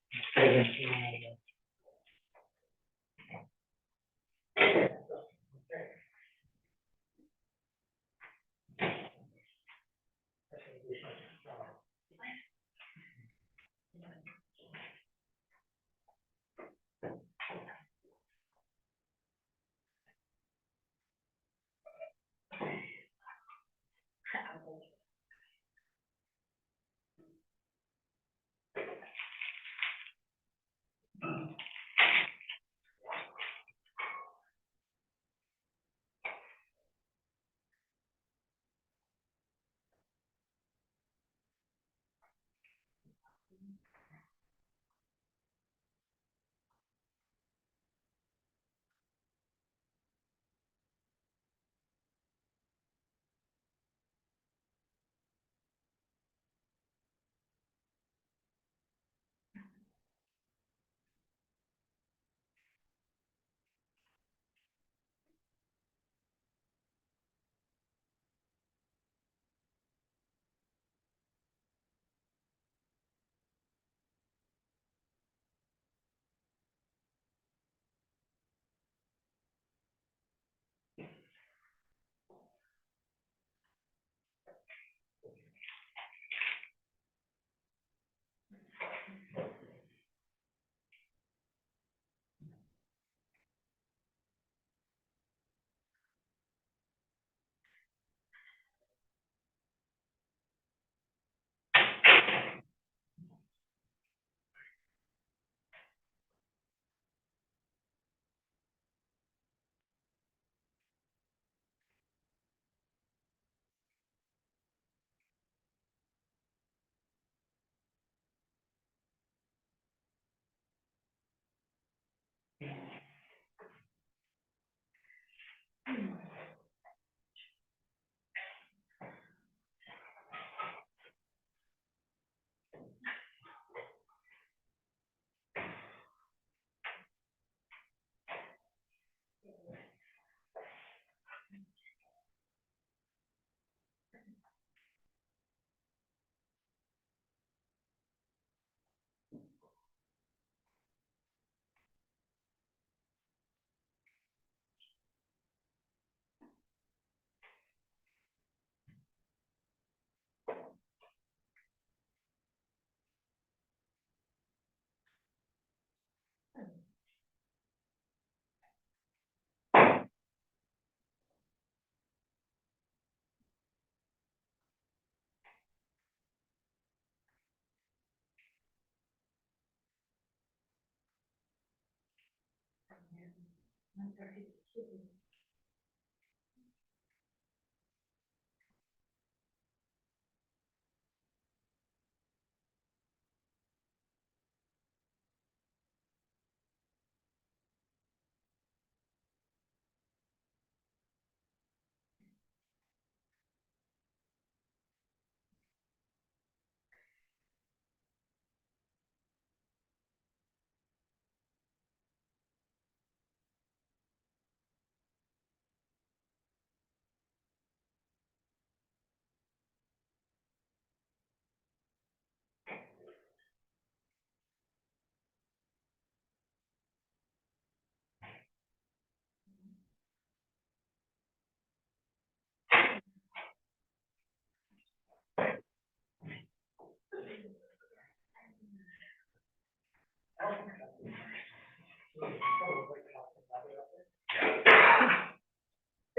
They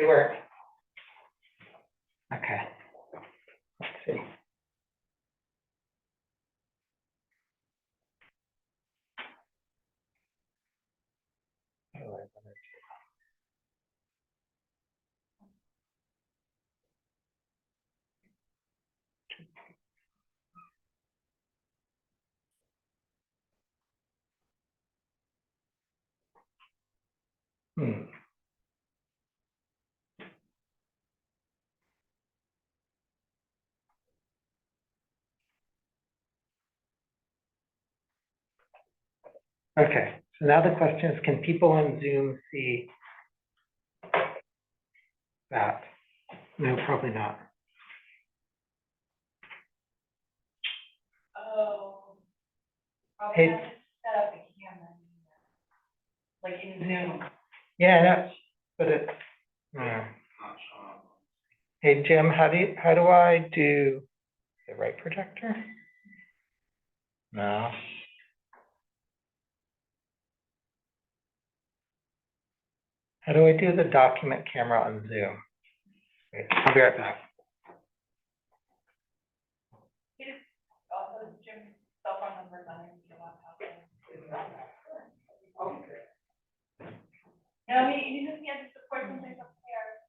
were. Okay. Let's see. Hmm. Okay, so now the question is, can people on Zoom see that? No, probably not. Oh. Hey. Probably have to set up a camera. Like in Zoom. Yeah, no, but it, hey, Jim, how do I do the right projector? No. How do I do the document camera on Zoom? Wait, I'll be right back. Also, Jim's cell phone number is on your laptop. No, I mean, you just have to support something up there.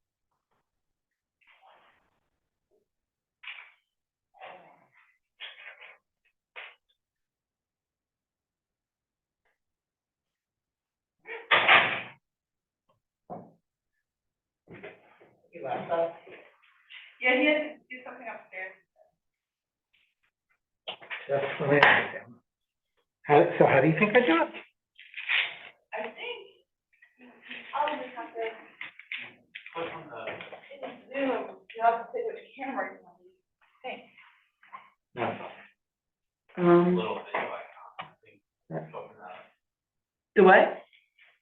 Yeah, he had to do something upstairs. Just let me understand. So how do you think I do it? I think I'll just have to, Click on the, in Zoom, you have to say which camera you want to use. Thanks. No. little video icon, I think, open that. The what?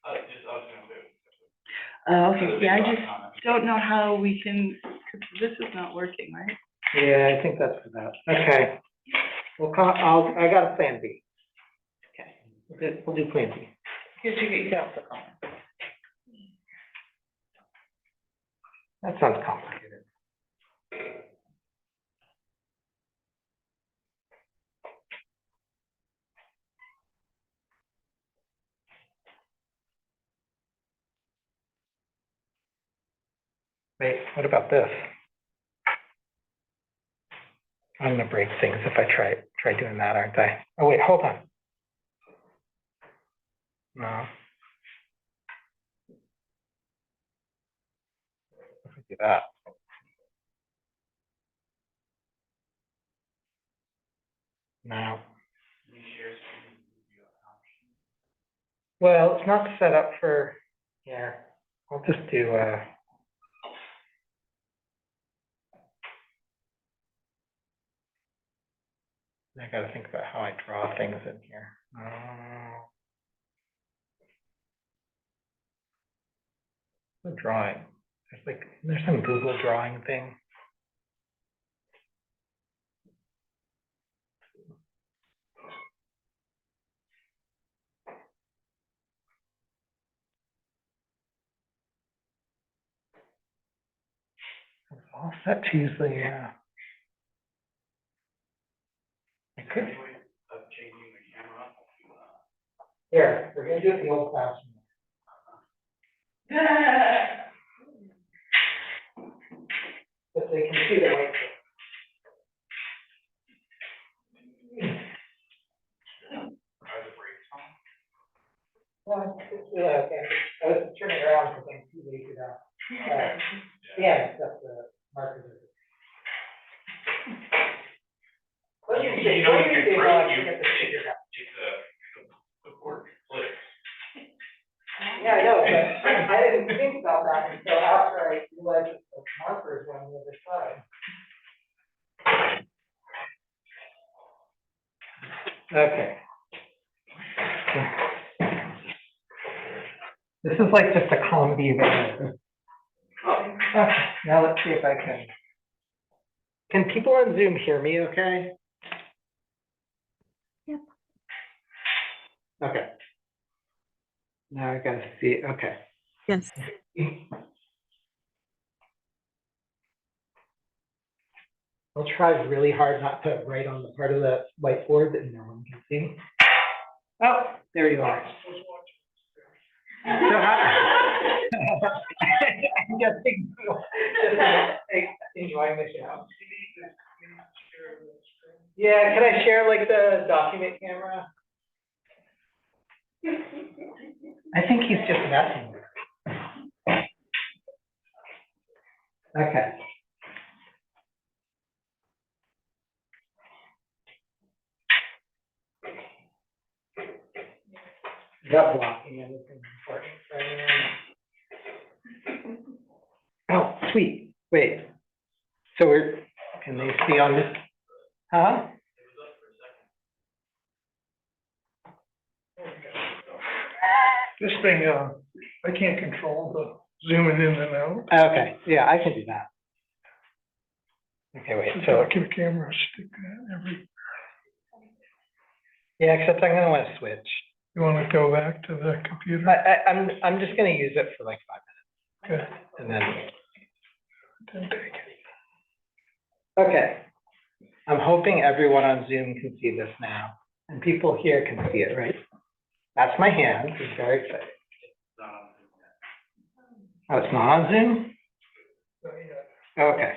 I was gonna do. Okay, yeah, I just don't know how we can, 'cause this is not working, right? Yeah, I think that's for that. Okay. We'll I got a plan B. Okay. We'll do plan B. Here's your yourself a comment. That sounds complicated. Wait, what about this? I'm gonna break things if I try doing that, aren't I? Oh, wait, hold on. No. do that. No. Can you share screen with you an option? Well, it's not set up for here. I'll just do I gotta think about how I draw things in here. The drawing. There's some Google drawing thing. It's all set to use the, I could, Of changing the camera to, here, we're gonna do it the old fashioned way. But they can see the white. are the brakes on? Well, okay. I was turning around because I'm too lazy now. Yeah, except the markers. What do you say? You know, What you do you can say break, about you, looking at the figure out? the cord clicks. Yeah, I know, but I didn't think about that until after I realized that the markers were on the other side. Okay. This is like just a comedy of errors. Okay, now let's see if I can. Can people on Zoom hear me okay? Yep. Okay. Now I gotta see, okay. Yes. I'll try really hard not to write on the part of the whiteboard that no one can see. Oh, there you are. So I'm just enjoying the show. Yeah, can I share like the document camera? I think he's just messing with it. Okay. Is that blocking anything important for anyone? Oh, sweet. Wait. So can they see on this? Huh? This thing, I can't control the zooming in and out. Okay, yeah, I can do that. Okay, wait, The so, document camera, stick that every, yeah, except I'm gonna wanna switch. you wanna go back to the computer? I'm just gonna use it for like 5 minutes, Okay, and then, then take it. okay. I'm hoping everyone on Zoom can see this now, and people here can see it, right? That's my hand, I'm very excited. Oh, it's not on Zoom? Okay,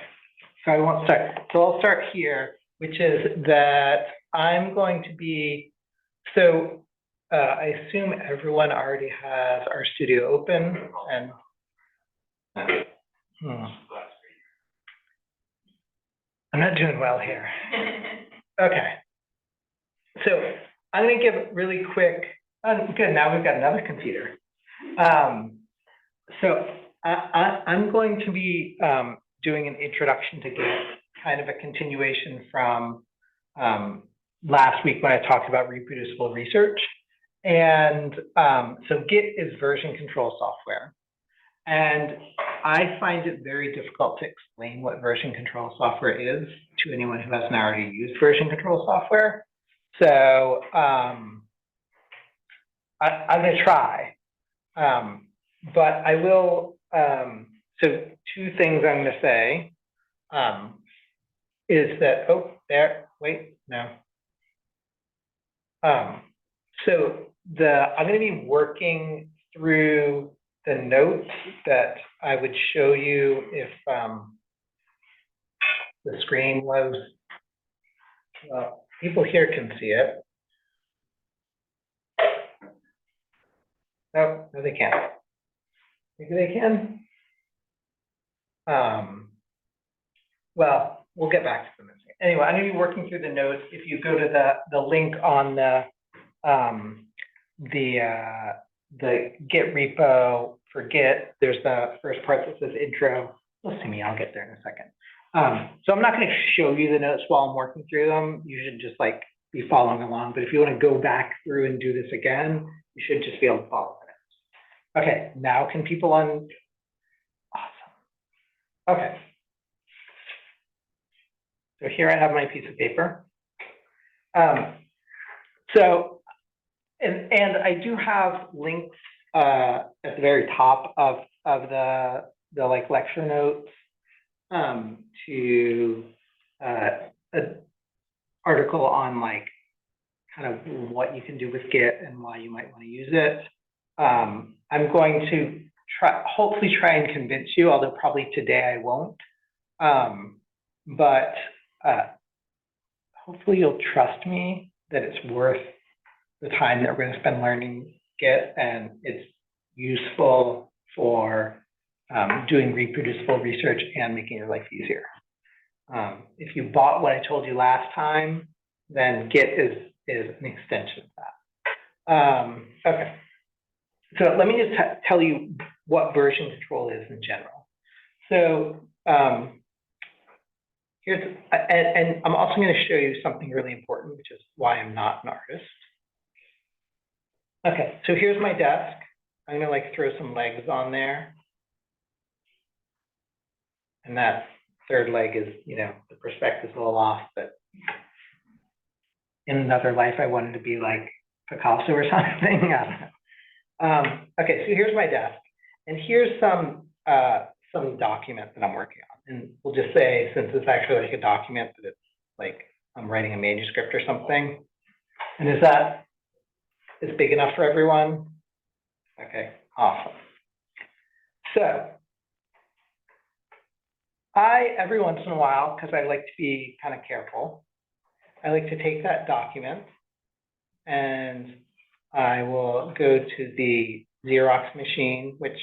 so I won't start. So I'll start here, which is that I'm going to be, so I assume everyone already has our studio open and. I'm not doing well here. Okay. So I'm gonna give a really quick, good, now we've got another computer. So I'm going to be doing an introduction to Git, kind of a continuation from last week when I talked about reproducible research. And so Git is version control software. And I find it very difficult to explain what version control software is to anyone who hasn't already used version control software. So I'm gonna try, but I will, so 2 things I'm gonna say is that, oh, there, wait, no. So I'm gonna be working through the notes that I would show you if the screen was, well, people here can see it. No, no, they can't. Maybe they can. Well, we'll get back to them in a second. Anyway, I'm gonna be working through the notes. If you go to the link on the Git repo for Git, there's the first part that says intro. Listen to me, I'll get there in a second. So I'm not gonna show you the notes while I'm working through them. You should just like be following along. But if you wanna go back through and do this again, you should just be able to follow the notes. Okay, now can people awesome. Okay. So here I have my piece of paper. So, and I do have links at the very top of the like lecture notes to an article on like kind of what you can do with Git and why you might want to use it. I'm going to hopefully try and convince you, although probably today I won't. But hopefully you'll trust me that it's worth the time that we're going to spend learning Git, and it's useful for doing reproducible research and making your life easier. If you bought what I told you last time, then Git is an extension of that. Okay, so let me just tell you what version control is in general. So here's, and I'm also going to show you something really important, which is why I'm not an artist. Okay, so here's my desk. I'm going to like throw some legs on there. And that third leg is, you know, the perspective's a little off, but in another life, I wanted to be like Picasso or something. I don't know. Okay, so here's my desk. And here's some document that I'm working on. And we'll just say, since it's actually like a document, that it's like I'm writing a manuscript or something. And is big enough for everyone? Okay, awesome. So every once in a while, because I like to be kind of careful, I like to take that document and I will go to the Xerox machine, which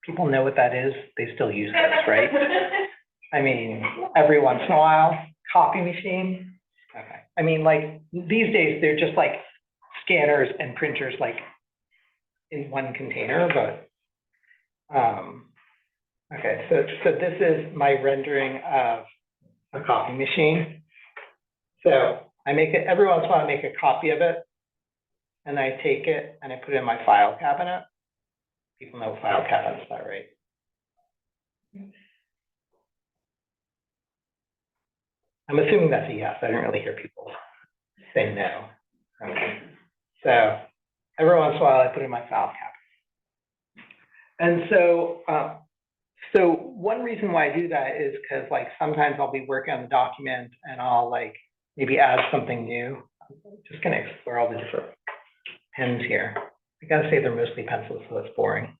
people know what that is. They still use this, right? I mean, every once in a while, copy machine. Okay. I mean, like these days, they're just like scanners and printers like in one container, but okay, so this is my rendering of a copy machine. So I make it, every once in a while I make a copy of it, and I take it and I put it in my file cabinet. People know file cabinets, that right? I'm assuming that's a yes. I didn't really hear people say no. Okay. So every once in a while I put it in my file cabinet. And so, so one reason why I do that is because like sometimes I'll be working on the document and I'll like maybe add something new. I'm just gonna explore all the different pens here. I gotta say they're mostly pencils, so it's boring.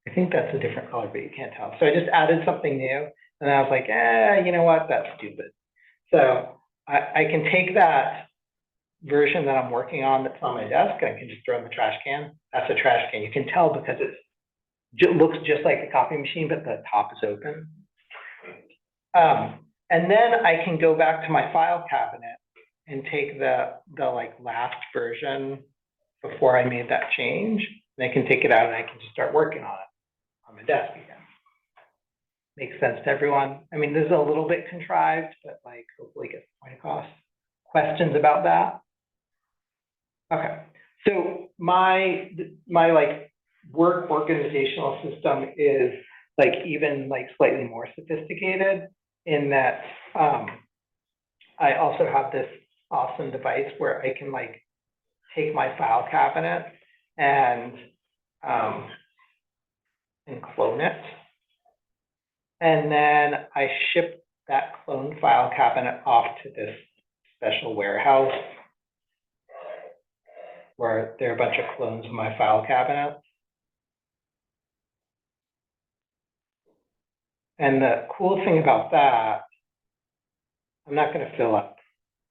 I think that's a different color, but you can't tell. So I just added something new and I was like, you know what, that's stupid. So I can take that version that I'm working on that's on my desk and I can just throw in the trash can. That's a trash can. You can tell because it looks just like the copy machine, but the top is open. And then I can go back to my file cabinet and take the like last version before I made that change. And I can take it out and I can just start working on it on my desk again. Makes sense to everyone. I mean, this is a little bit contrived, but like hopefully gets the point across. Questions about that? Okay, so my like work organizational system is like even like slightly more sophisticated in that I also have this awesome device where I can like take my file cabinet and clone it. And then I ship that cloned file cabinet off to this special warehouse where there are a bunch of clones of my file cabinet. And the cool thing about that, I'm not going to fill up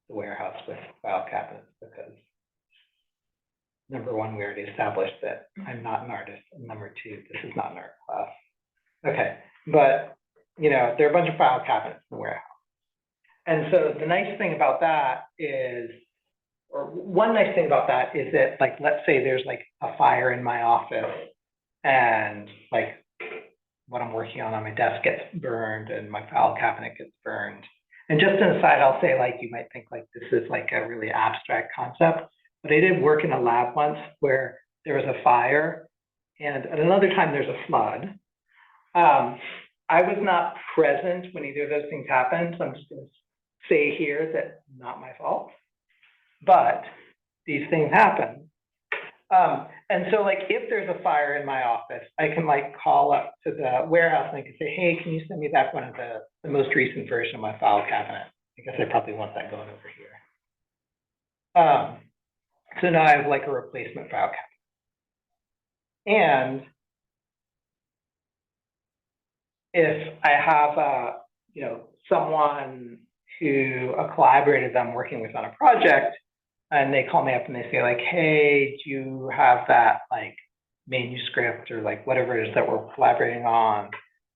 the warehouse with file cabinets because number one, we already established that I'm not an artist. And number two, this is not an art class. Okay, but, you know, there are a bunch of file cabinets in the warehouse. And so the nice thing about that is, or one nice thing about that is that, like, let's say there's like a fire in my office and like what I'm working on my desk gets burned and my file cabinet gets burned. And just an aside, I'll say, like, you might think like this is like a really abstract concept, but I did work in a lab once where there was a fire and at another time there's a flood. I was not present when either of those things happened, so I'm just gonna say here that not my fault, but these things happen. And so like, if there's a fire in my office, I can like call up to the warehouse and I can say, hey, can you send me back one of the most recent version of my file cabinet? I guess I probably want that going over here. So now I have like a replacement file cabinet. And if I have you know, someone who, a collaborator that I'm working with on a project, and they call me up and they say like, hey, do you have that like manuscript or like whatever it is that we're collaborating on?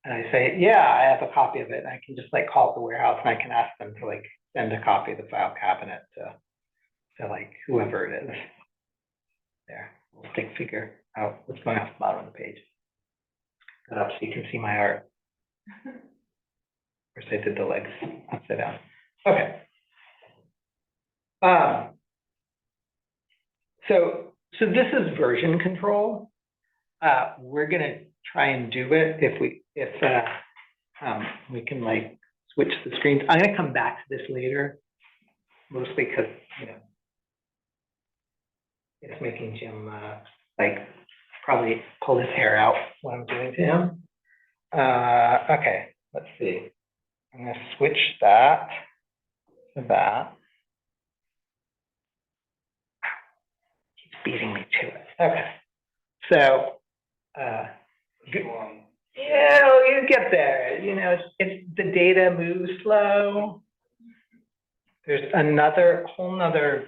And I say, yeah, I have a copy of it. And I can just like call the warehouse and I can ask them to like send a copy of the file cabinet to like whoever it is. There, we'll stick figure out what's going on at the bottom of the page. Put up so you can see my art. Of course, I did the legs upside down. Okay. So this is version control. We're gonna try and do it if we can like switch the screens. I'm gonna come back to this later, mostly because, you know, it's making Jim like probably pull his hair out what I'm doing to him. Okay, let's see. I'm gonna switch that to that. He's beating me to it. Okay. So, you get there. You know, it's the data moves slow. There's another whole nother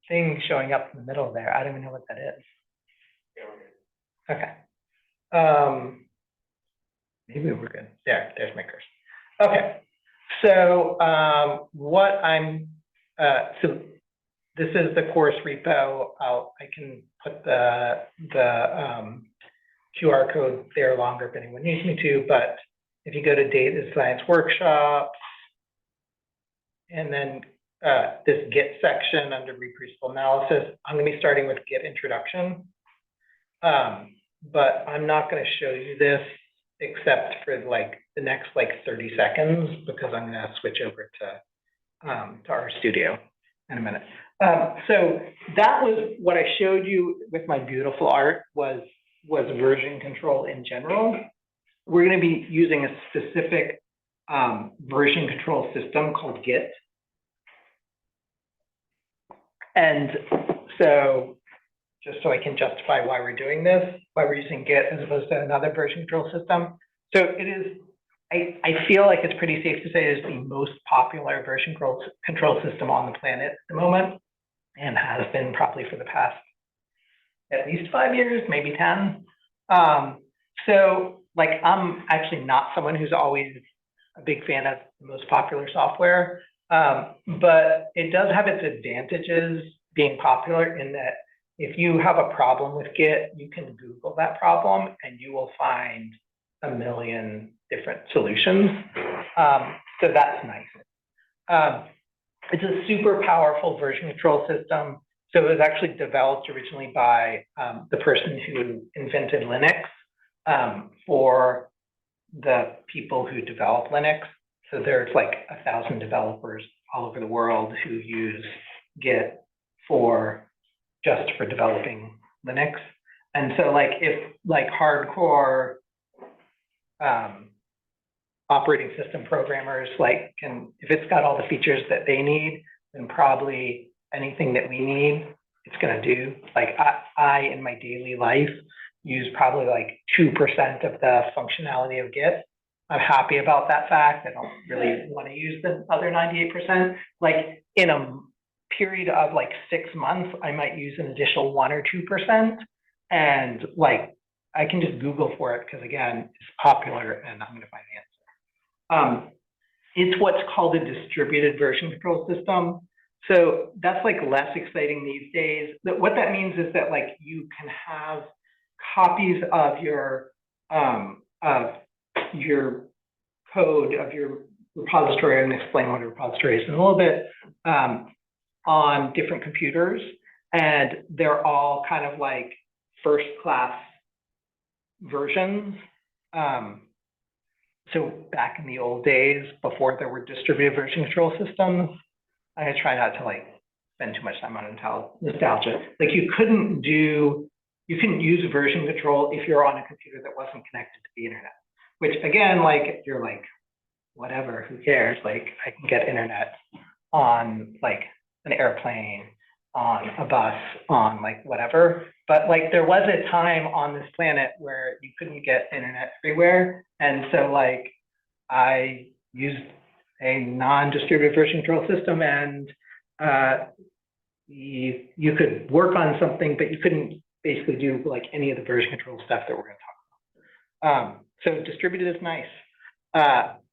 thing showing up in the middle there. I don't even know what that is. Okay. Maybe we're good. There's my cursor. Okay. So so this is the course repo. I can put the QR code there longer if anyone needs me to, but if you go to data science workshops, and then this Git section under reproducible analysis, I'm gonna be starting with Git introduction. But I'm not gonna show you this except for like the next like 30 seconds because I'm gonna switch over to our studio in a minute. So that was what I showed you with my beautiful art was version control in general. We're going to be using a specific version control system called Git. And so just so I can justify why we're doing this, why we're using Git as opposed to another version control system. So it is, I feel like it's pretty safe to say it is the most popular version control system on the planet at the moment, and has been probably for the past at least 5 years, maybe 10. So like, I'm actually not someone who's always a big fan of the most popular software, but it does have its advantages being popular in that if you have a problem with Git, you can Google that problem and you will find a million different solutions. So that's nice. It's a super powerful version control system. So it was actually developed originally by the person who invented Linux for the people who develop Linux. So there's like 1,000 developers all over the world who use Git just for developing Linux. And so like if like hardcore operating system programmers like if it's got all the features that they need, then probably anything that we need, it's gonna do. Like I in my daily life use probably like 2% of the functionality of Git. I'm happy about that fact. I don't really want to use the other 98%. Like in a period of like 6 months, I might use an additional 1 or 2%. And like I can just Google for it because again, it's popular and I'm gonna find the answer. It's what's called a distributed version control system. So that's like less exciting these days. What that means is that like you can have copies of your code, of your repository, and explain what a repository is in a little bit, on different computers. And they're all kind of like first class versions. So back in the old days, before there were distributed version control systems, I try not to like spend too much time on nostalgia. Like you couldn't use version control if you're on a computer that wasn't connected to the internet, which again, like you're like, whatever, who cares? Like I can get internet on like an airplane, on a bus, on like whatever. But like there was a time on this planet where you couldn't get internet everywhere. And so like I used a non-distributed version control system, and you could work on something, but you couldn't basically do like any of the version control stuff that we're going to talk about. So distributed is nice.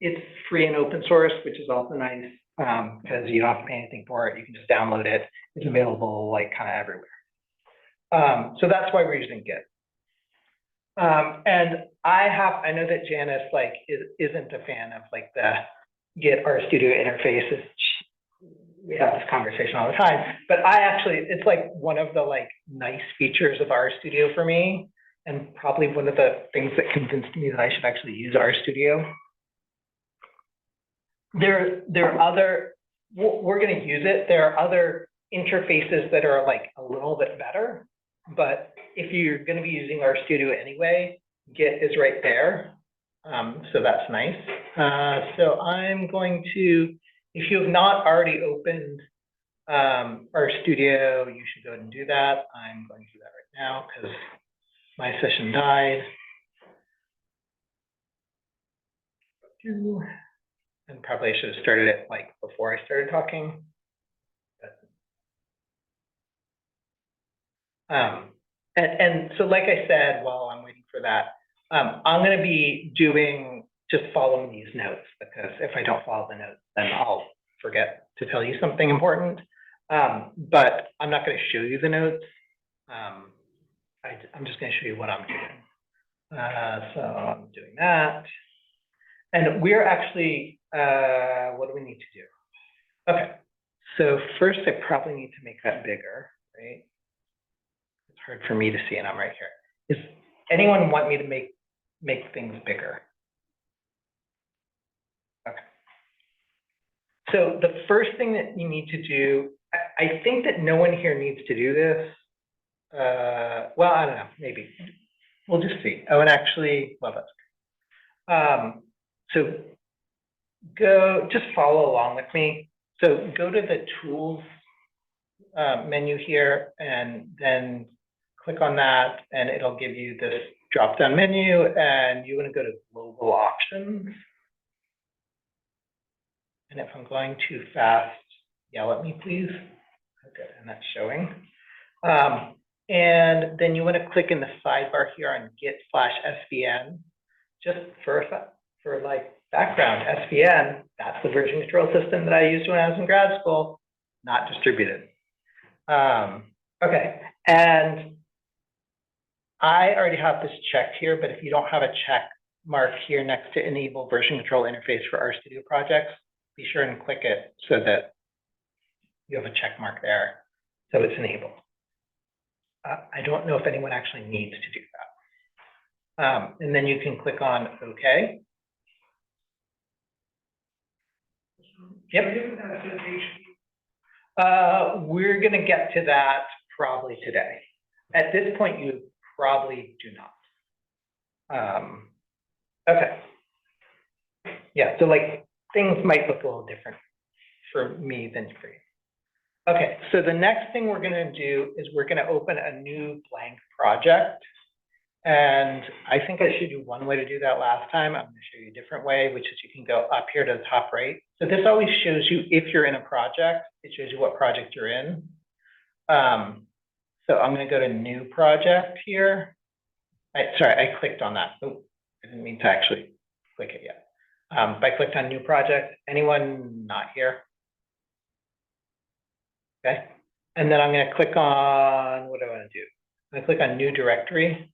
It's free and open source, which is also nice because you don't have to pay anything for it. You can just download it. It's available like kind of everywhere. So that's why we're using Git. And I know that Janice like isn't a fan of like the Git RStudio interfaces. We have this conversation all the time, but it's like one of the like nice features of RStudio for me, and probably one of the things that convinced me that I should actually use RStudio. There are other, we're going to use it. There are other interfaces that are like a little bit better, but if you're going to be using RStudio anyway, Git is right there. So that's nice. So I'm going to, if you have not already opened RStudio, you should go ahead and do that. I'm going to do that right now because my session died. And probably I should have started it like before I started talking. And so like I said, while I'm waiting for that, I'm going to be just following these notes, because if I don't follow the notes, then I'll forget to tell you something important. But I'm not going to show you the notes. I'm just going to show you what I'm doing. So I'm doing that. And we're actually, what do we need to do? Okay, so first I probably need to make that bigger, right? It's hard for me to see, and I'm right here. Does anyone want me to make things bigger? Okay. So the first thing that you need to do, I think that no one here needs to do this. Well, I don't know, maybe. We'll just see. Oh, and actually, well, that's good. So just follow along with me. So go to the tools menu here, and then click on that, and it'll give you this drop-down menu, and you want to go to global options. And if I'm going too fast, yell at me, please. Okay, and that's showing. And then you want to click in the sidebar here on git/svn. Just for like background, SVN, that's the version control system that I used when I was in grad school, not distributed. Okay, and I already have this checked here, but if you don't have a check mark here next to enable version control interface for RStudio projects, be sure and click it so that you have a check mark there, so it's enabled. I don't know if anyone actually needs to do that. And then you can click on OK. Yep. We're going to get to that probably today. At this point, you probably do not. Okay. Yeah, so like things might look a little different for me than for you. Okay, so the next thing we're going to do is we're going to open a new blank project. And I think I showed you one way to do that last time. I'm going to show you a different way, which is you can go up here to the top right. So this always shows you if you're in a project, it shows you what project you're in. So I'm going to go to new project here. sorry, I clicked on that. Oh, I didn't mean to actually click it yet. But I clicked on new project. Anyone not here? Okay. And then I'm going to click on, what do I want to do? I'm going to click on new directory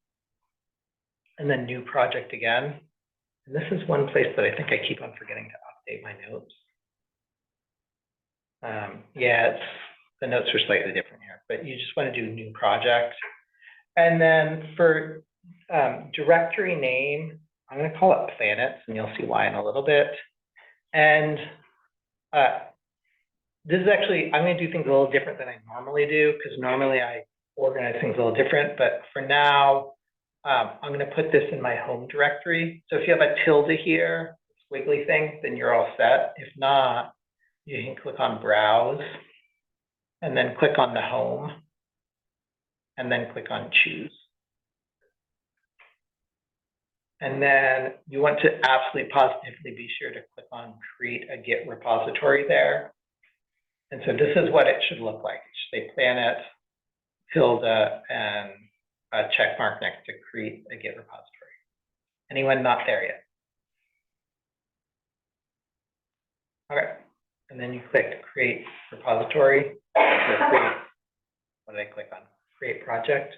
and then new project again. And this is one place that I think I keep on forgetting to update my notes. Yeah, the notes are slightly different here, but you just want to do new project. And then for directory name, I'm going to call it planets, and you'll see why in a little bit. And this is actually, I'm going to do things a little different than I normally do, because normally I organize things a little different. But for now, I'm going to put this in my home directory. So if you have a tilde here, squiggly thing, then you're all set. If not, you can click on browse and then click on the home and then click on choose. And then you want to absolutely positively be sure to click on create a Git repository there. And so this is what it should look like. It should say planet, tilde, and a check mark next to create a Git repository. Anyone not there yet? Okay. And then you click create repository, or create, what did I click on? Create project.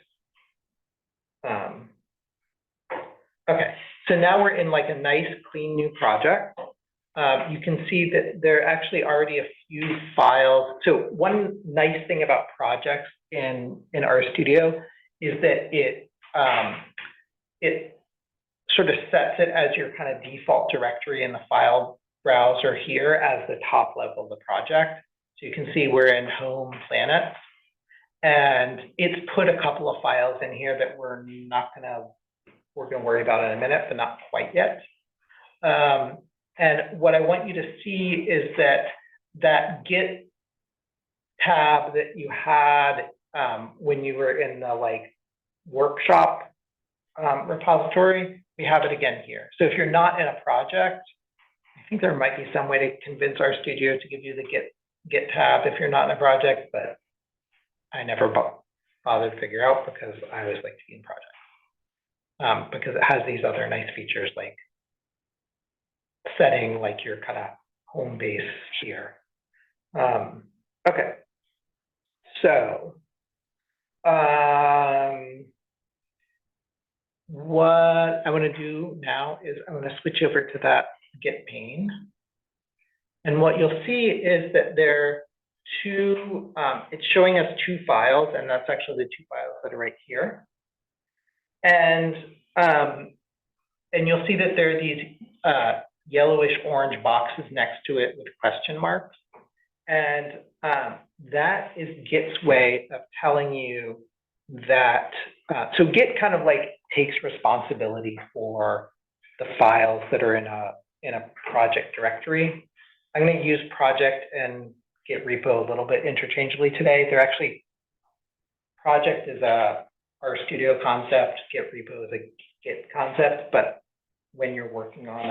Okay, so now we're in like a nice clean new project. You can see that there are actually already a few files. So one nice thing about projects in RStudio is that it sort of sets it as your kind of default directory in the file browser here as the top level of the project. So you can see we're in home planets, and it's put a couple of files in here that we're going to worry about in a minute, but not quite yet. And what I want you to see is that Git tab that you had when you were in the like workshop repository, we have it again here. So if you're not in a project, I think there might be some way to convince RStudio to give you the Git tab if you're not in a project, but I never bothered to figure out because I always like to be in projects. Because it has these other nice features like setting like your kind of home base here. Okay, so what I want to do now is I want to switch over to that Git pane. And what you'll see is that there are two, it's showing us two files, and that's actually the two files that are right here. And you'll see that there are these yellowish orange boxes next to it with question marks. And that is Git's way of telling you that, so Git kind of like takes responsibility for the files that are in a project directory. I'm going to use project and Git repo a little bit interchangeably today. They're actually, project is a RStudio concept, Git repo is a Git concept, but when you're working on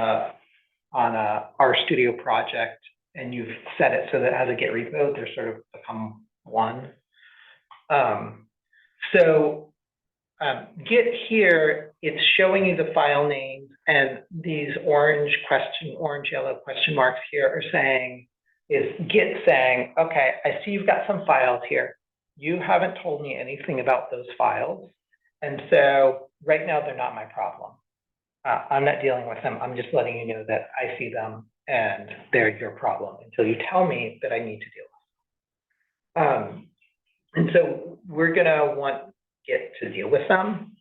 a RStudio project and you've set it so that it has a Git repo, they're sort of become one. Git here, it's showing you the file names, and these orange, yellow question marks here are saying, is Git saying, okay, I see you've got some files here. You haven't told me anything about those files. And so right now they're not my problem. I'm not dealing with them. I'm just letting you know that I see them and they're your problem until you tell me that I need to deal with them. And so we're gonna want Git to deal with them.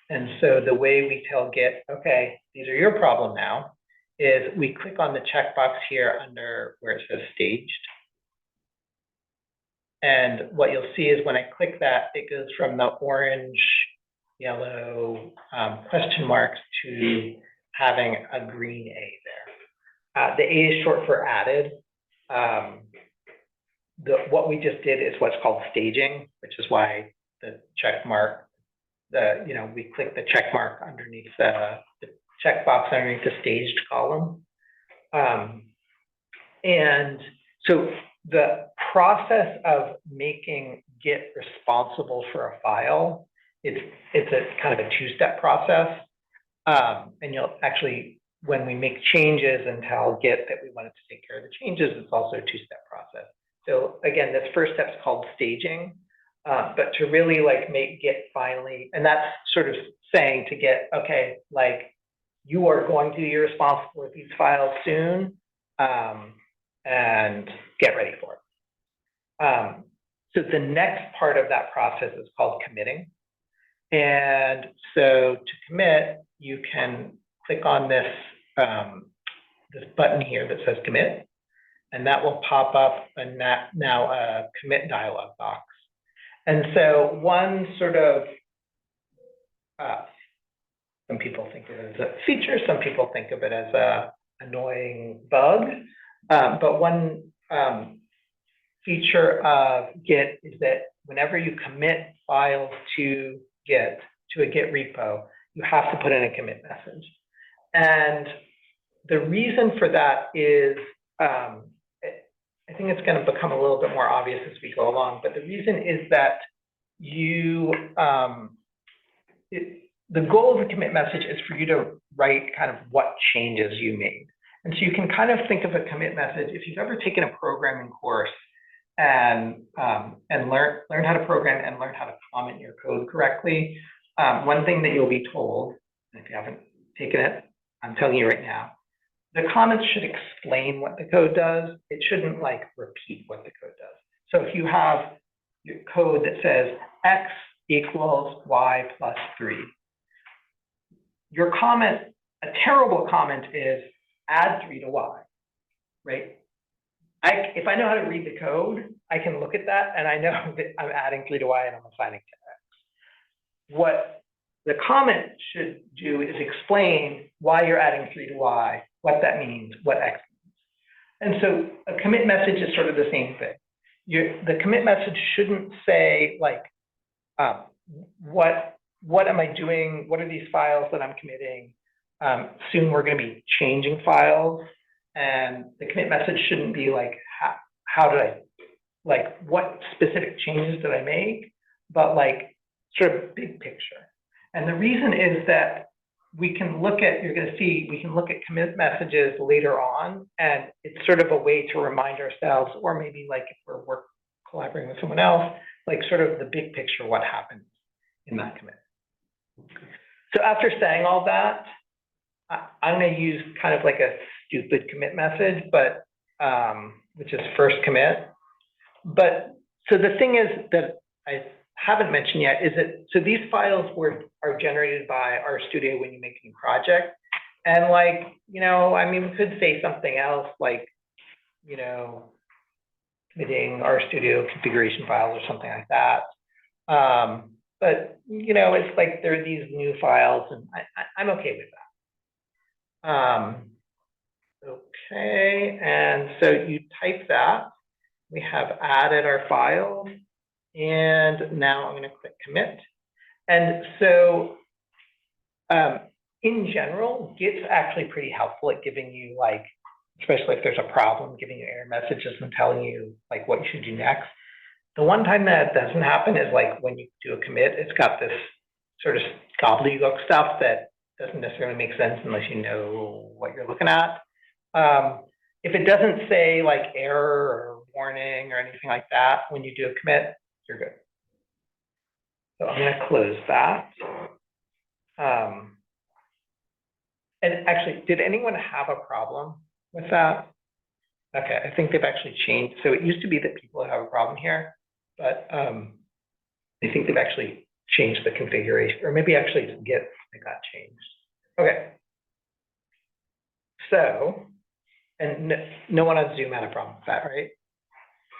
And so the way we tell Git, okay, these are your problem now, is we click on the checkbox here under where it says staged. And what you'll see is when I click that, it goes from the orange, yellow question marks to having a green A there. The A is short for added. What we just did is what's called staging, which is why the check mark, we click the check mark underneath the checkbox underneath the staged column. And so the process of making Git responsible for a file it's a kind of a two-step process. And you'll actually, when we make changes and tell Git that we wanted to take care of the changes, it's also a two-step process. So again, this first step is called staging, but to really like make Git finally, and that's sort of saying to Git, okay, like you are going to be responsible for these files soon, and get ready for it. So the next part of that process is called committing. And so to commit, you can click on this, this button here that says commit, and that will pop up now a commit dialog box. And so one sort of, some people think of it as a feature, some people think of it as a annoying bug, but one feature of Git is that whenever you commit files to Git, to a Git repo, you have to put in a commit message. And the reason for that is, I think it's going to become a little bit more obvious as we go along, but the reason is that you, the goal of the commit message is for you to write kind of what changes you made. And so you can kind of think of a commit message, if you've ever taken a programming course and learn how to program and learn how to comment your code correctly, one thing that you'll be told, if you haven't taken it, I'm telling you right now, the comments should explain what the code does. It shouldn't like repeat what the code does. So if you have your code that says X equals Y plus 3, your comment, a terrible comment is add 3 to Y, right? If I know how to read the code, I can look at that and I know that I'm adding 3 to Y and I'm assigning to X. What the comment should do is explain why you're adding 3 to Y, what that means, what X means. And so a commit message is sort of the same thing. The commit message shouldn't say like, what am I doing? What are these files that I'm committing? Soon we're going to be changing files. And the commit message shouldn't be like, how did I, like what specific changes did I make? But like sort of big picture. And the reason is that we can look at, you're going to see, we can look at commit messages later on, and it's sort of a way to remind ourselves, or maybe like if we're collaborating with someone else, like sort of the big picture, what happens in that commit. So after saying all that, I'm going to use kind of like a stupid commit message, but which is first commit. But so the thing is that I haven't mentioned yet is that, so these files are generated by RStudio when you make a new project. And like, you know, I mean, we could say something else like, you know, committing RStudio configuration files or something like that. But, you know, it's like there are these new files and I'm okay with that. Okay, and so you type that. We have added our file. And now I'm going to click commit. And so in general, Git's actually pretty helpful at giving you like, especially if there's a problem, giving you error messages and telling you like what you should do next. The one time that doesn't happen is like when you do a commit, it's got this sort of gobbledygook stuff that doesn't necessarily make sense unless you know what you're looking at. If it doesn't say like error or warning or anything like that, when you do a commit, you're good. So I'm going to close that. And actually, did anyone have a problem with that? Okay, I think they've actually changed. So it used to be that people have a problem here, but I think they've actually changed the configuration, or maybe actually it's Git that got changed. Okay. So, and no one on Zoom had a problem with that, right?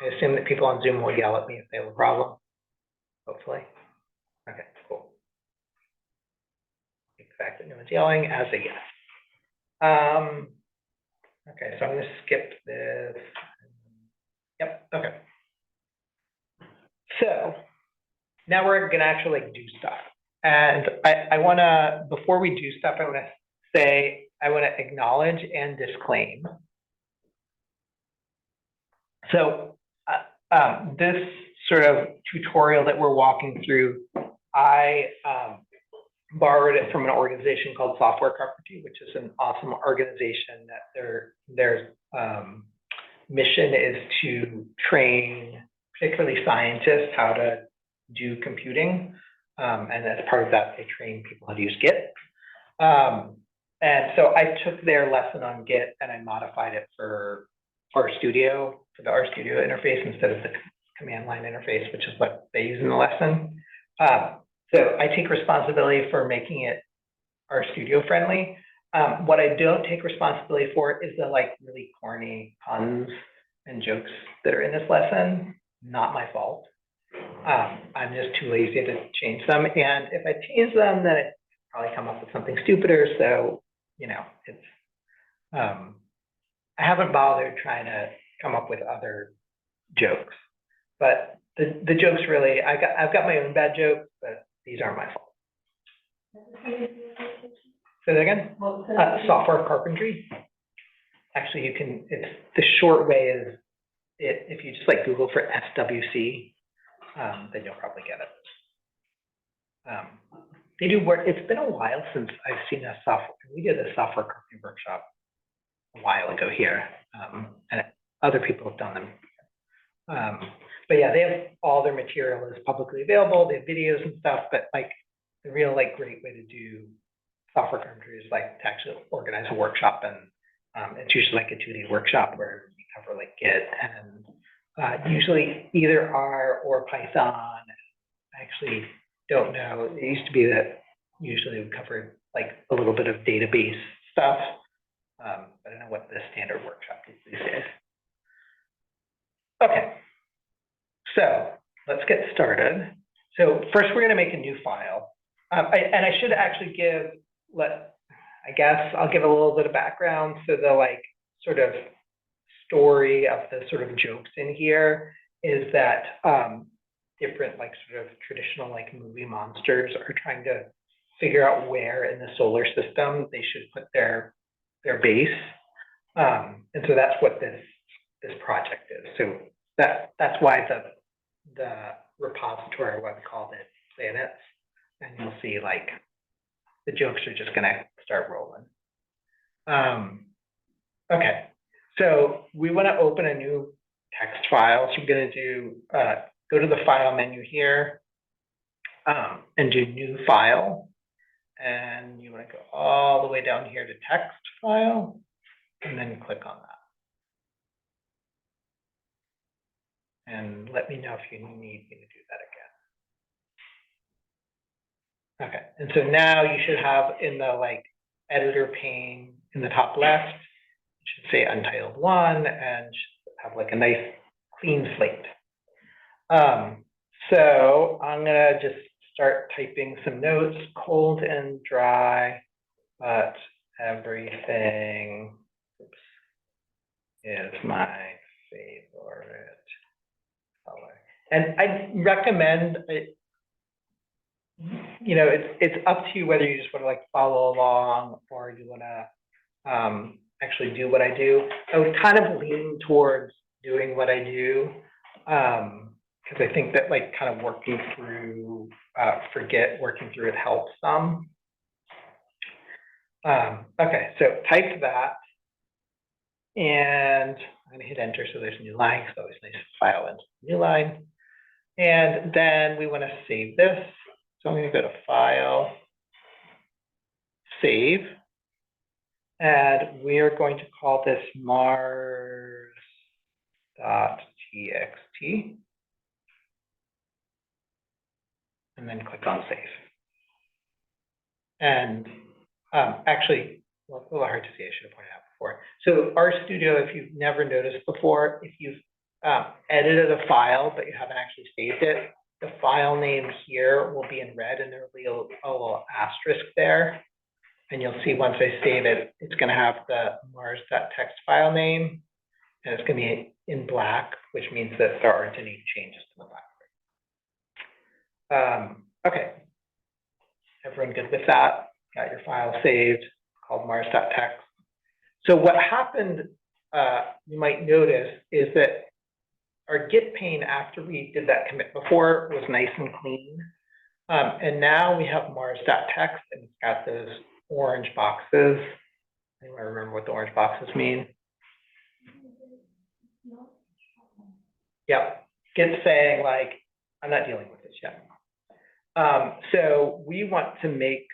I assume that people on Zoom will yell at me if they have a problem, hopefully. Okay, cool. Exactly, no one's yelling as a yes. Okay, so I'm going to skip this. Yep, okay. So now we're going to actually do stuff. And I want to, before we do stuff, I want to say, I want to acknowledge and disclaim. So this sort of tutorial that we're walking through I borrowed it from an organization called Software Carpentry, which is an awesome organization that their mission is to train particularly scientists how to do computing. And as part of that, they train people how to use Git. And so I took their lesson on Git and I modified it for RStudio, for the RStudio interface instead of the command line interface, which is what they use in the lesson. So I take responsibility for making it RStudio friendly. What I don't take responsibility for is the like really corny puns and jokes that are in this lesson. Not my fault. I'm just too lazy to change them. And if I change them, then it probably come up with something stupider. So, you know, it's, I haven't bothered trying to come up with other jokes, but the jokes really, I've got my own bad jokes, but these aren't my fault. Say that again? Software Carpentry. Actually, you can, it's the short way is if you just like Google for SWC, then you'll probably get it. They do work. It's been a while since I've seen a software. We did a software carpentry workshop a while ago here, and other people have done them. But yeah, they have all their material is publicly available. They have videos and stuff. But like the real like great way to do software carpentry is like to actually organize a workshop, and it's usually like a 2-day workshop where you cover like Git and usually either R or Python. I actually don't know. It used to be that usually we covered like a little bit of database stuff. I don't know what the standard workshop is these days. Okay, so let's get started. So first we're going to make a new file. And I should actually I guess I'll give a little bit of background. So the like sort of story of the sort of jokes in here is that different like sort of traditional like movie monsters are trying to figure out where in the solar system they should put their base. And so that's what this project is. So that's why the repository, what we called it, planets, and you'll see like the jokes are just gonna start rolling. Okay, so we want to open a new text file. So we're gonna do go to the file menu here and do new file, and you want to go all the way down here to text file, and then click on that. And let me know if you need me to do that again. Okay, and so now you should have in the like editor pane in the top left, it should say Untitled 1 and should have like a nice clean slate. So I'm gonna just start typing some notes, cold and dry, but everything is my favorite color. And I recommend it, you know, it's up to you whether you just want to like follow along or you want to actually do what I do. I would kind of lean towards doing what I do because I think that like kind of working through working through it helps some. Okay, so type that, and I'm going to hit enter so there's a new line. It's always nice to file into new line, and then we want to save this. So I'm going to go to File, Save, and we are going to call this mars.txt, and then click on Save. And actually, well, it's a little hard to see, I should have pointed out before. So RStudio, if you've never noticed before, if you've edited a file, but you haven't actually saved it, the file name here will be in red and there will be a little asterisk there. And you'll see once I save it, it's going to have the mars.txt file name, and it's going to be in black, which means that there aren't any changes to the background. Okay, everyone good with that? Got your file saved, called mars.txt. So what happened, you might notice, is that our Git pane after we did that commit before was nice and clean. And now we have Mars.txt, and it's got those orange boxes. Anyone remember what the orange boxes mean? Yep, Git's saying like, I'm not dealing with this yet. So we want to make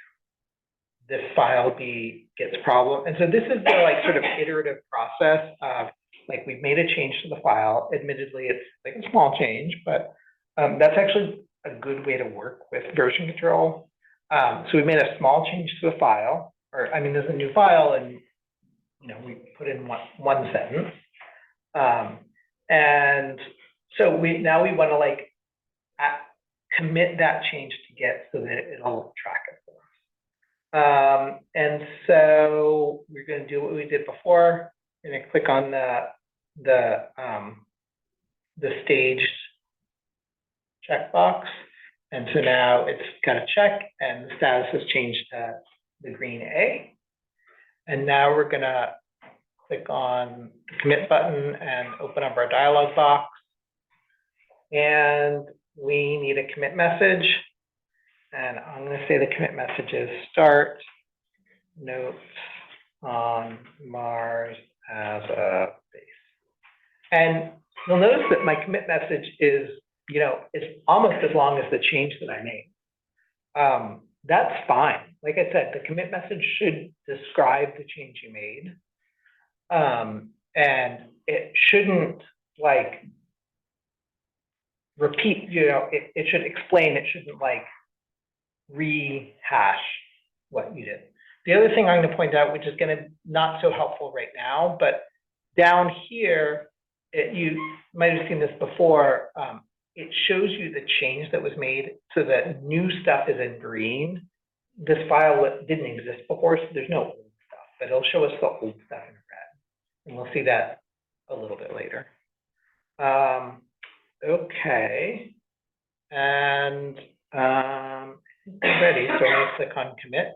this file be Git's problem. And so this is the like sort of iterative process of like, we've made a change to the file. Admittedly, it's like a small change, but that's actually a good way to work with version control. So we made a small change to the file, or I mean, there's a new file and, you know, we put in one sentence. And so now we want to like commit that change to Git so that it'll track it for us. And so we're going to do what we did before. We're going to click on the staged checkbox. And so now it's got a check and the status has changed to the green A. And now we're going to click on the commit button and open up our dialog box. And we need a commit message. And I'm going to say the commit message is start notes on Mars as a base. And you'll notice that my commit message is, you know, it's almost as long as the change that I made. That's fine. Like I said, the commit message should describe the change you made. And it shouldn't like repeat, you know, it should explain, it shouldn't like rehash what you did. The other thing I'm going to point out, which is going to not so helpful right now, but down here, you might have seen this before, it shows you the change that was made so that new stuff is in green. This file didn't exist before, so there's no old stuff, but it'll show us the old stuff in red. And we'll see that a little bit later. Okay, and I think we're ready, so I'm going to click on commit.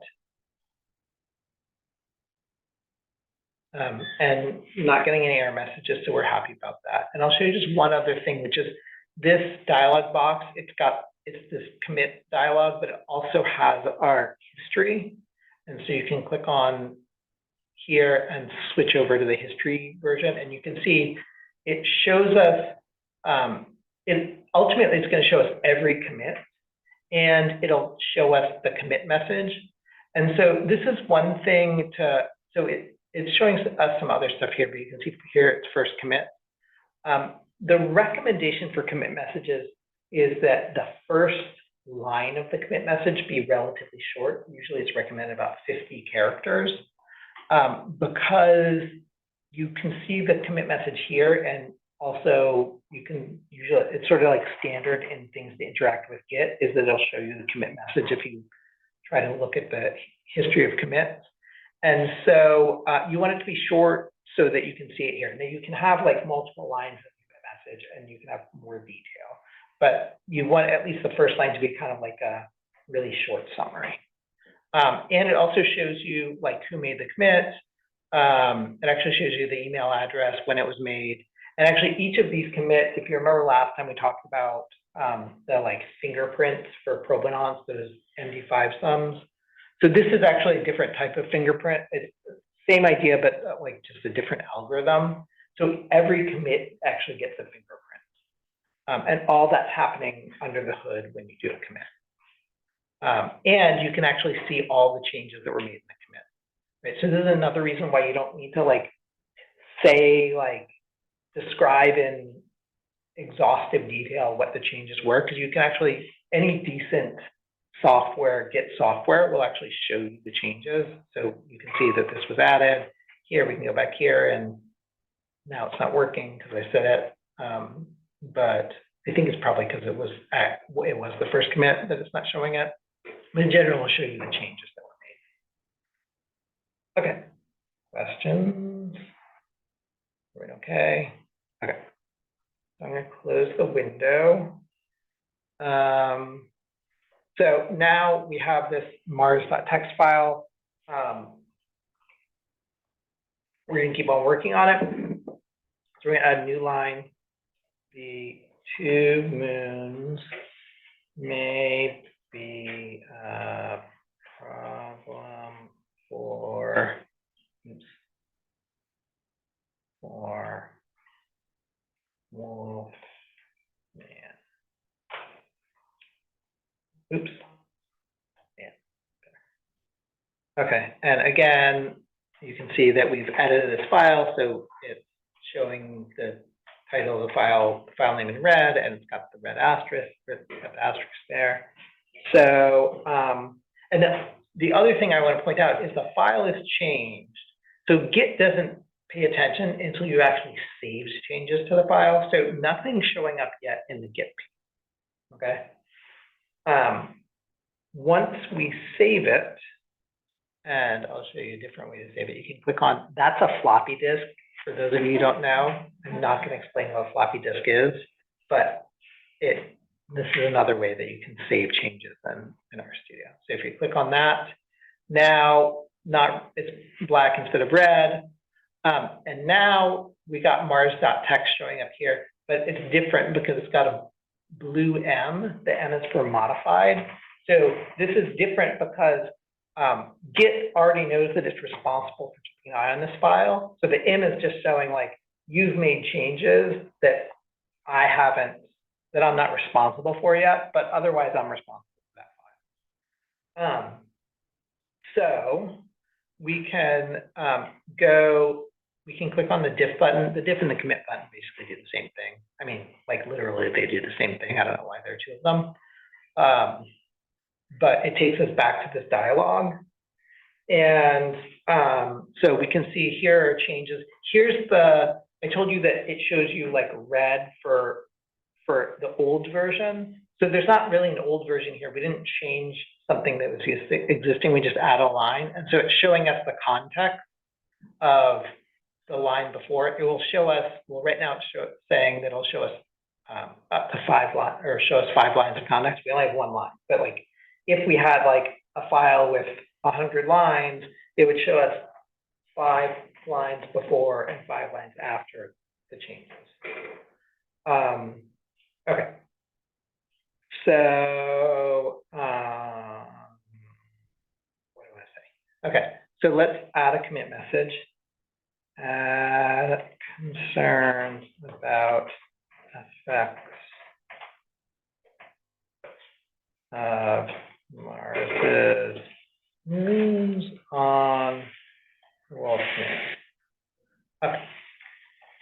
And not getting any error messages, so we're happy about that. And I'll show you just one other thing, which is this dialog box. It's this commit dialog, but it also has our history. And so you can click on here and switch over to the history version, and you can see it shows us, ultimately it's going to show us every commit, and it'll show us the commit message. And so this is one thing to, so it's showing us some other stuff here, but you can see here it's first commit. The recommendation for commit messages is that the first line of the commit message be relatively short. Usually it's recommended about 50 characters, because you can see the commit message here, and also you can usually, it's sort of like standard in things to interact with Git, is that it'll show you the commit message if you try to look at the history of commits. And so you want it to be short so that you can see it here. Now you can have like multiple lines of commit message and you can have more detail, but you want at least the first line to be kind of like a really short summary. And it also shows you like who made the commit. It actually shows you the email address, when it was made. And actually each of these commits, if you remember last time we talked about the like fingerprints for provenance, those MD5 sums. So this is actually a different type of fingerprint. It's the same idea, but like just a different algorithm. So every commit actually gets a fingerprint. And all that's happening under the hood when you do a commit. And you can actually see all the changes that were made in the commit. Right? So this is another reason why you don't need to like say, like describe in exhaustive detail what the changes were, because you can actually, any decent software, Git software, will actually show you the changes. So you can see that this was added. Here we can go back here, and now it's not working because I said it. But I think it's probably because it was the first commit that it's not showing it. But in general, it'll show you the changes that were made. Okay, questions? Right, okay. Okay, so I'm going to close the window. So now we have this mars.txt file. We're going to keep on working on it. So we're going to add a new line. The 2 moons made be a problem for, oops, for Wolf man. Oops. Yeah. Okay, and again, you can see that we've edited this file, so it's showing the title of the file name in red, and it's got the red asterisk, got the asterisk there. So, and the other thing I want to point out is the file is changed. So Git doesn't pay attention until you actually save changes to the file. So nothing's showing up yet in the Git page. Okay. Once we save it, and I'll show you a different way to save it. You can click on, that's a floppy disk. For those of you who don't know, I'm not going to explain what a floppy disk is, but this is another way that you can save changes in RStudio. So if you click on that, now it's black instead of red. And now we got Mars.txt showing up here, but it's different because it's got a blue M. The M is for modified. So this is different because Git already knows that it's responsible for keeping an eye on this file. So the M is just showing like, you've made changes that that I'm not responsible for yet, but otherwise I'm responsible for that file. So we can we can click on the diff button. The diff and the commit button basically do the same thing. I mean, like literally they do the same thing. I don't know why there are two of them. But it takes us back to this dialog. And so we can see here are changes. Here's I told you that it shows you like red for the old version. So there's not really an old version here. We didn't change something that was existing. We just add a line. And so it's showing us the context of the line before it. It will show us, well, right now it's saying that it'll show us up to 5 lines, or show us 5 lines of context. We only have 1 line. But like, if we had like a file with 100 lines, it would show us 5 lines before and 5 lines after the changes. Okay. So, what do I say? Okay, so let's add a commit message. Add concerns about effects of Mars's moves on Wolfman. Okay,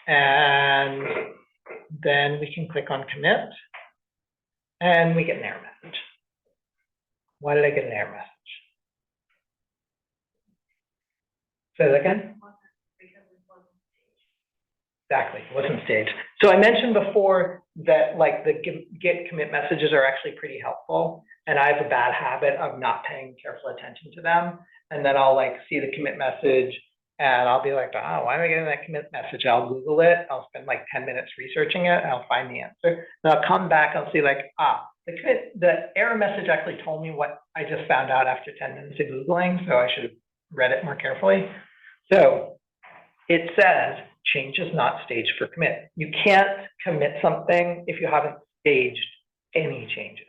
and then we can click on commit, and we get an error message. Why did I get an error message? Say that again? Exactly, it wasn't staged. So I mentioned before that like the Git commit messages are actually pretty helpful, and I have a bad habit of not paying careful attention to them. And then I'll like see the commit message and I'll be like, oh, why am I getting that commit message? I'll Google it. I'll spend like 10 minutes researching it and I'll find the answer. And I'll come back, I'll see like, the error message actually told me what I just found out after 10 minutes of Googling, so I should have read it more carefully. So it says, change is not staged for commit. You can't commit something if you haven't staged any changes.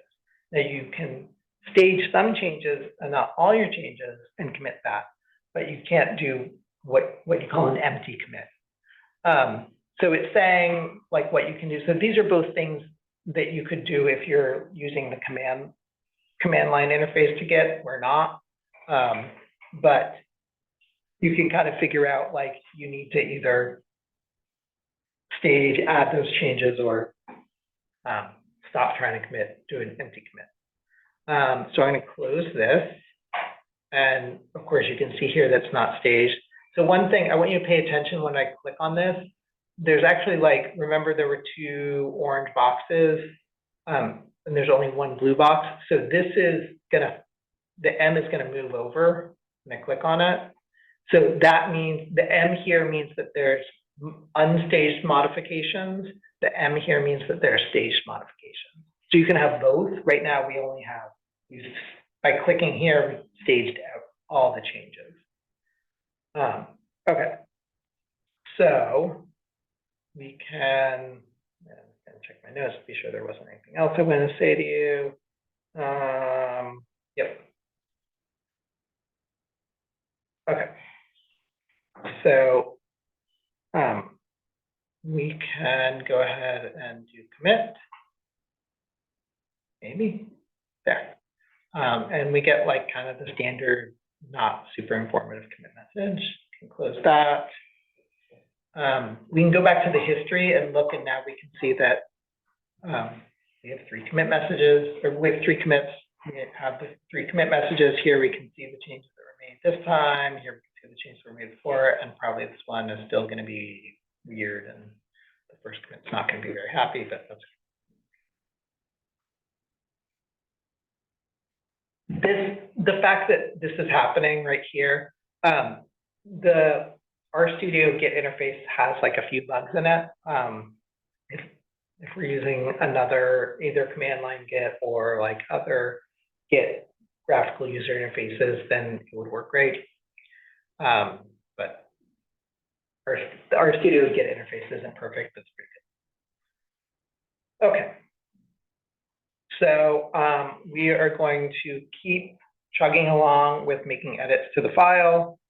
Now you can stage some changes and not all your changes and commit that, but you can't do what you call an empty commit. So it's saying like what you can do. So these are both things that you could do if you're using the command line interface to Git. We're not, but you can kind of figure out like you need to either stage, add those changes, or stop trying to commit, do an empty commit. So I'm going to close this. And of course, you can see here that's not staged. So one thing I want you to pay attention when I click on this, there's actually like, remember there were 2 orange boxes and there's only 1 blue box. So this is the M is gonna move over when I click on it. So that means the M here means that there's unstaged modifications. The M here means that there are staged modifications. So you can have both. Right now we only have, by clicking here, we staged out all the changes. Okay, so we can check my notes, be sure there wasn't anything else I want to say to you. Yep. Okay. So, we can go ahead and do commit. Maybe there. And we get like kind of the standard, not super informative commit message. Can close that. We can go back to the history and look, and now we can see that we have 3 commit messages, or we have 3 commits. We have the 3 commit messages here. We can see the changes that were made this time. Here we can see the changes that were made before, and probably this one is still going to be weird, and the first commit's not going to be very happy, but that's the fact that this is happening right here. The RStudio Git interface has like a few bugs in it. If we're using another either command line Git or like other Git graphical user interfaces, then it would work great. But the RStudio Git interface isn't perfect, but it's pretty good. Okay. So we are going to keep chugging along with making edits to the file.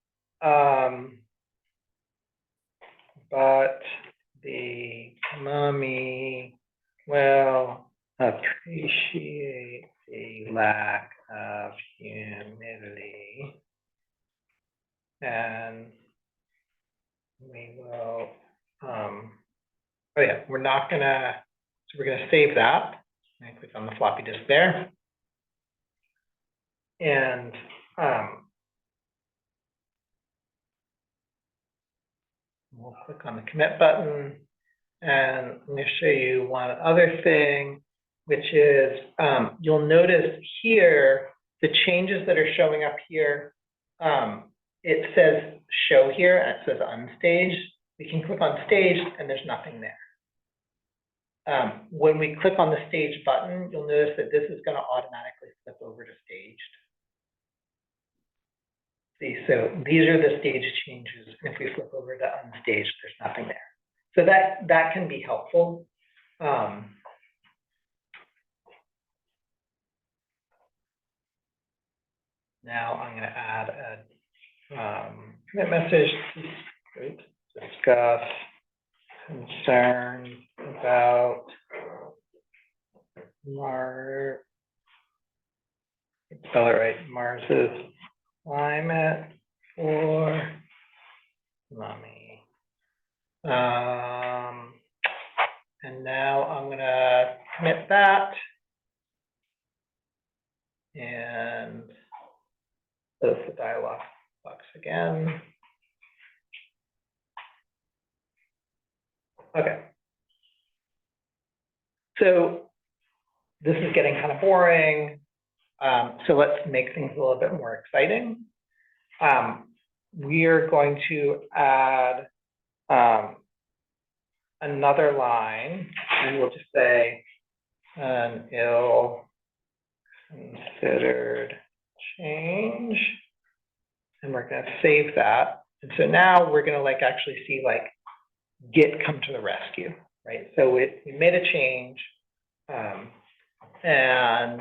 But the mommy will appreciate the lack of humility. And we will, oh yeah, we're not gonna, so we're gonna save that. And click on the floppy disk there. And we'll click on the commit button. And I'm going to show you one other thing, which is you'll notice here, the changes that are showing up here, it says show here and it says unstaged. We can click on staged and there's nothing there. When we click on the stage button, you'll notice that this is going to automatically flip over to staged. See, so these are the stage changes. And if we flip over to unstaged, there's nothing there. So that can be helpful. Now I'm going to add a commit message to discuss concerns about Mars. Spell it right. Mars's climate for mommy. And now I'm going to commit that. And close the dialog box again. Okay. So this is getting kind of boring. So let's make things a little bit more exciting. We are going to add another line, and we'll just say an ill-considered change, and we're going to save that. And so now we're going to like actually see like Git come to the rescue, right? So we made a change, and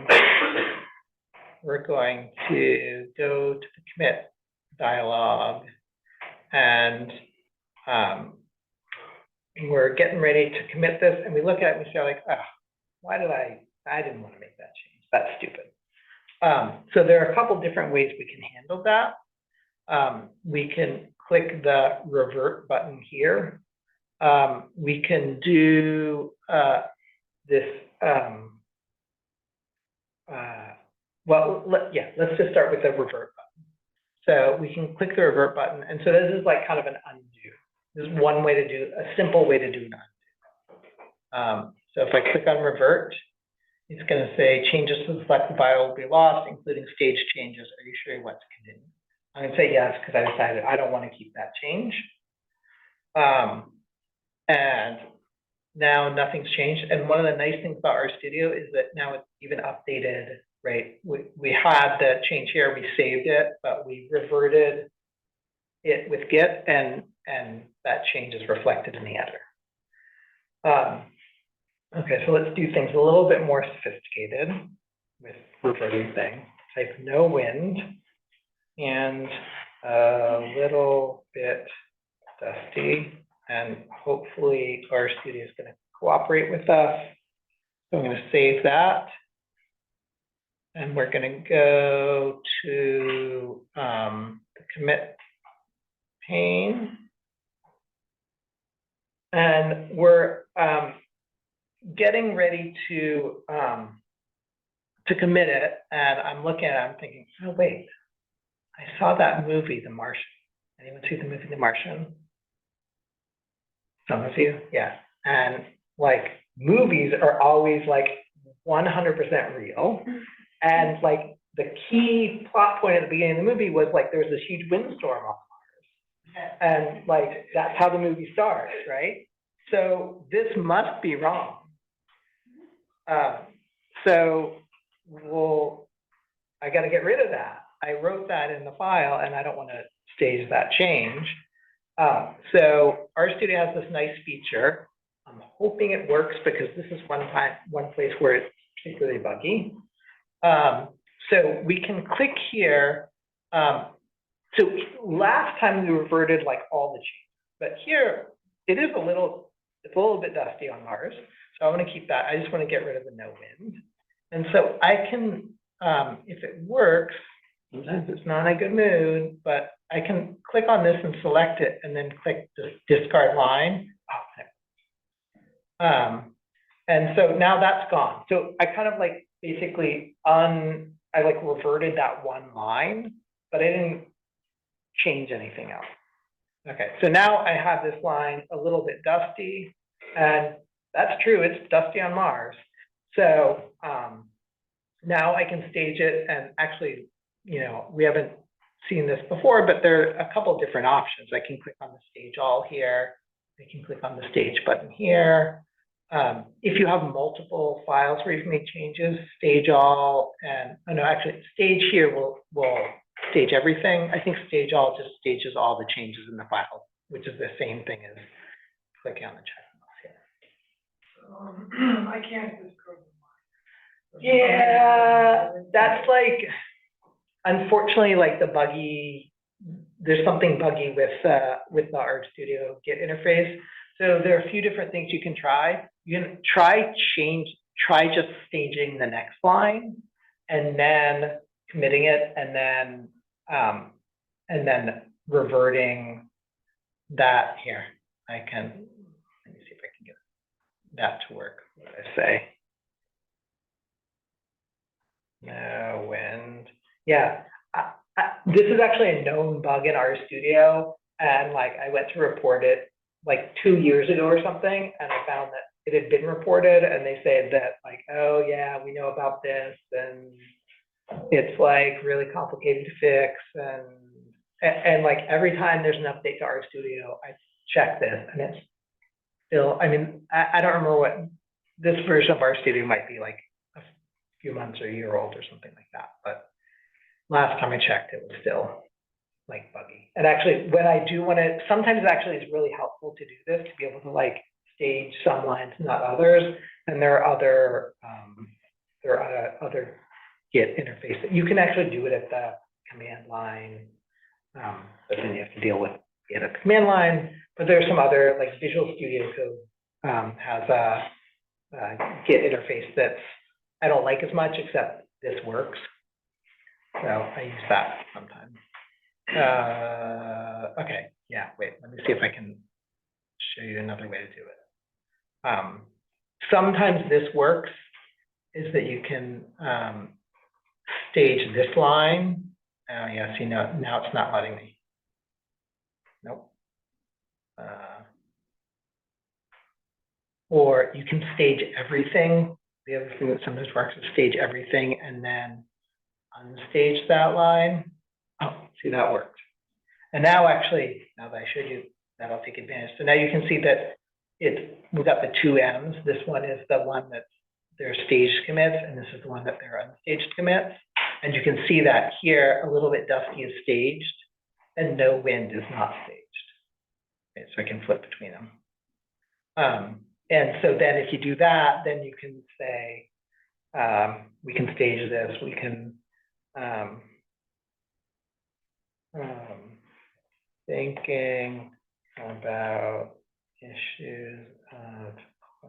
we're going to go to the commit dialog, and we're getting ready to commit this, and we look at it and we say like, oh, why did I didn't want to make that change. That's stupid. So there are a couple different ways we can handle that. We can click the revert button here. We can do this. Let's just start with the revert button. So we can click the revert button, and so this is like kind of an undo. This is one way to do, a simple way to do an undo. So if I click on revert, it's going to say changes to the selected file will be lost, including stage changes. Are you sure you want to continue? I'm going to say yes, because I decided I don't want to keep that change. And now nothing's changed. And one of the nice things about RStudio is that now it's even updated, right? We had the change here, we saved it, but we reverted it with Git, and that change is reflected in the editor. Okay, so let's do things a little bit more sophisticated. with reverting thing. Type no wind and a little bit dusty, and hopefully our studio is going to cooperate with us. So I'm going to save that. And we're going to go to the commit pane. And we're getting ready to commit it. And I'm looking at it, I'm thinking, oh, wait, I saw that movie, The Martian. Anyone see the movie, The Martian? Some of you? Yeah. And like movies are always like 100% real. And like the key plot point at the beginning of the movie was like there was this huge windstorm on Mars. And like that's how the movie starts, right? So this must be wrong. So I got to get rid of that. I wrote that in the file and I don't want to stage that change. So RStudio has this nice feature. I'm hoping it works because this is one place where it's particularly buggy. So we can click here. So last time we reverted like all the changes, but here it is it's a little bit dusty on Mars. So I want to keep that. I just want to get rid of the no wind. And so I can, if it works, sometimes it's not in a good mood, but I can click on this and select it and then click the discard line. And so now that's gone. So I kind of like basically I like reverted that one line, but I didn't change anything else. Okay, so now I have this line a little bit dusty, and that's true, it's dusty on Mars. So now I can stage it, and actually, you know, we haven't seen this before, but there are a couple of different options. I can click on the stage all here. I can click on the stage button here. If you have multiple files where you can make changes, stage all, and oh no, actually stage here will stage everything. I think stage all just stages all the changes in the file, which is the same thing as clicking on the check box here. I can't discard them. Yeah, that's like, unfortunately, like the buggy, there's something buggy with the RStudio Git interface. So there are a few different things you can try. You can try just staging the next line and then committing it and then reverting that here. Let me see if I can get that to work. What did I say? No wind. Yeah, this is actually a known bug in RStudio, and like I went to report it like 2 years ago or something, and I found that it had been reported, and they said that like, oh yeah, we know about this, and it's like really complicated to fix, and like every time there's an update to RStudio, I check this, and it's still, I mean, I don't remember what this version of RStudio might be like a few months or a year old or something like that, but last time I checked, it was still like buggy. And actually, when I do want to, sometimes it actually is really helpful to do this, to be able to like stage some lines, not others. And there are other Git interface that you can actually do it at the command line, but then you have to deal with it at the command line. But there's some other, like Visual Studio Code has a Git interface that's I don't like as much, except this works. So I use that sometimes. Okay, yeah, wait, let me see if I can show you another way to do it. Sometimes this works, is that you can stage this line. Oh yeah, see now it's not letting me. Nope. Or you can stage everything. The other thing that sometimes works is stage everything and then unstage that line. Oh, see, that worked. And now actually, now that I showed you, that'll take advantage. So now you can see that we've got the two M's. This one is the one that they're staged commits, and this is the one that they're unstaged commits. And you can see that here, a little bit dusty is staged, and no wind is not staged. Okay, so I can flip between them. And so then if you do that, then you can say, We can stage this, we can, thinking about issues of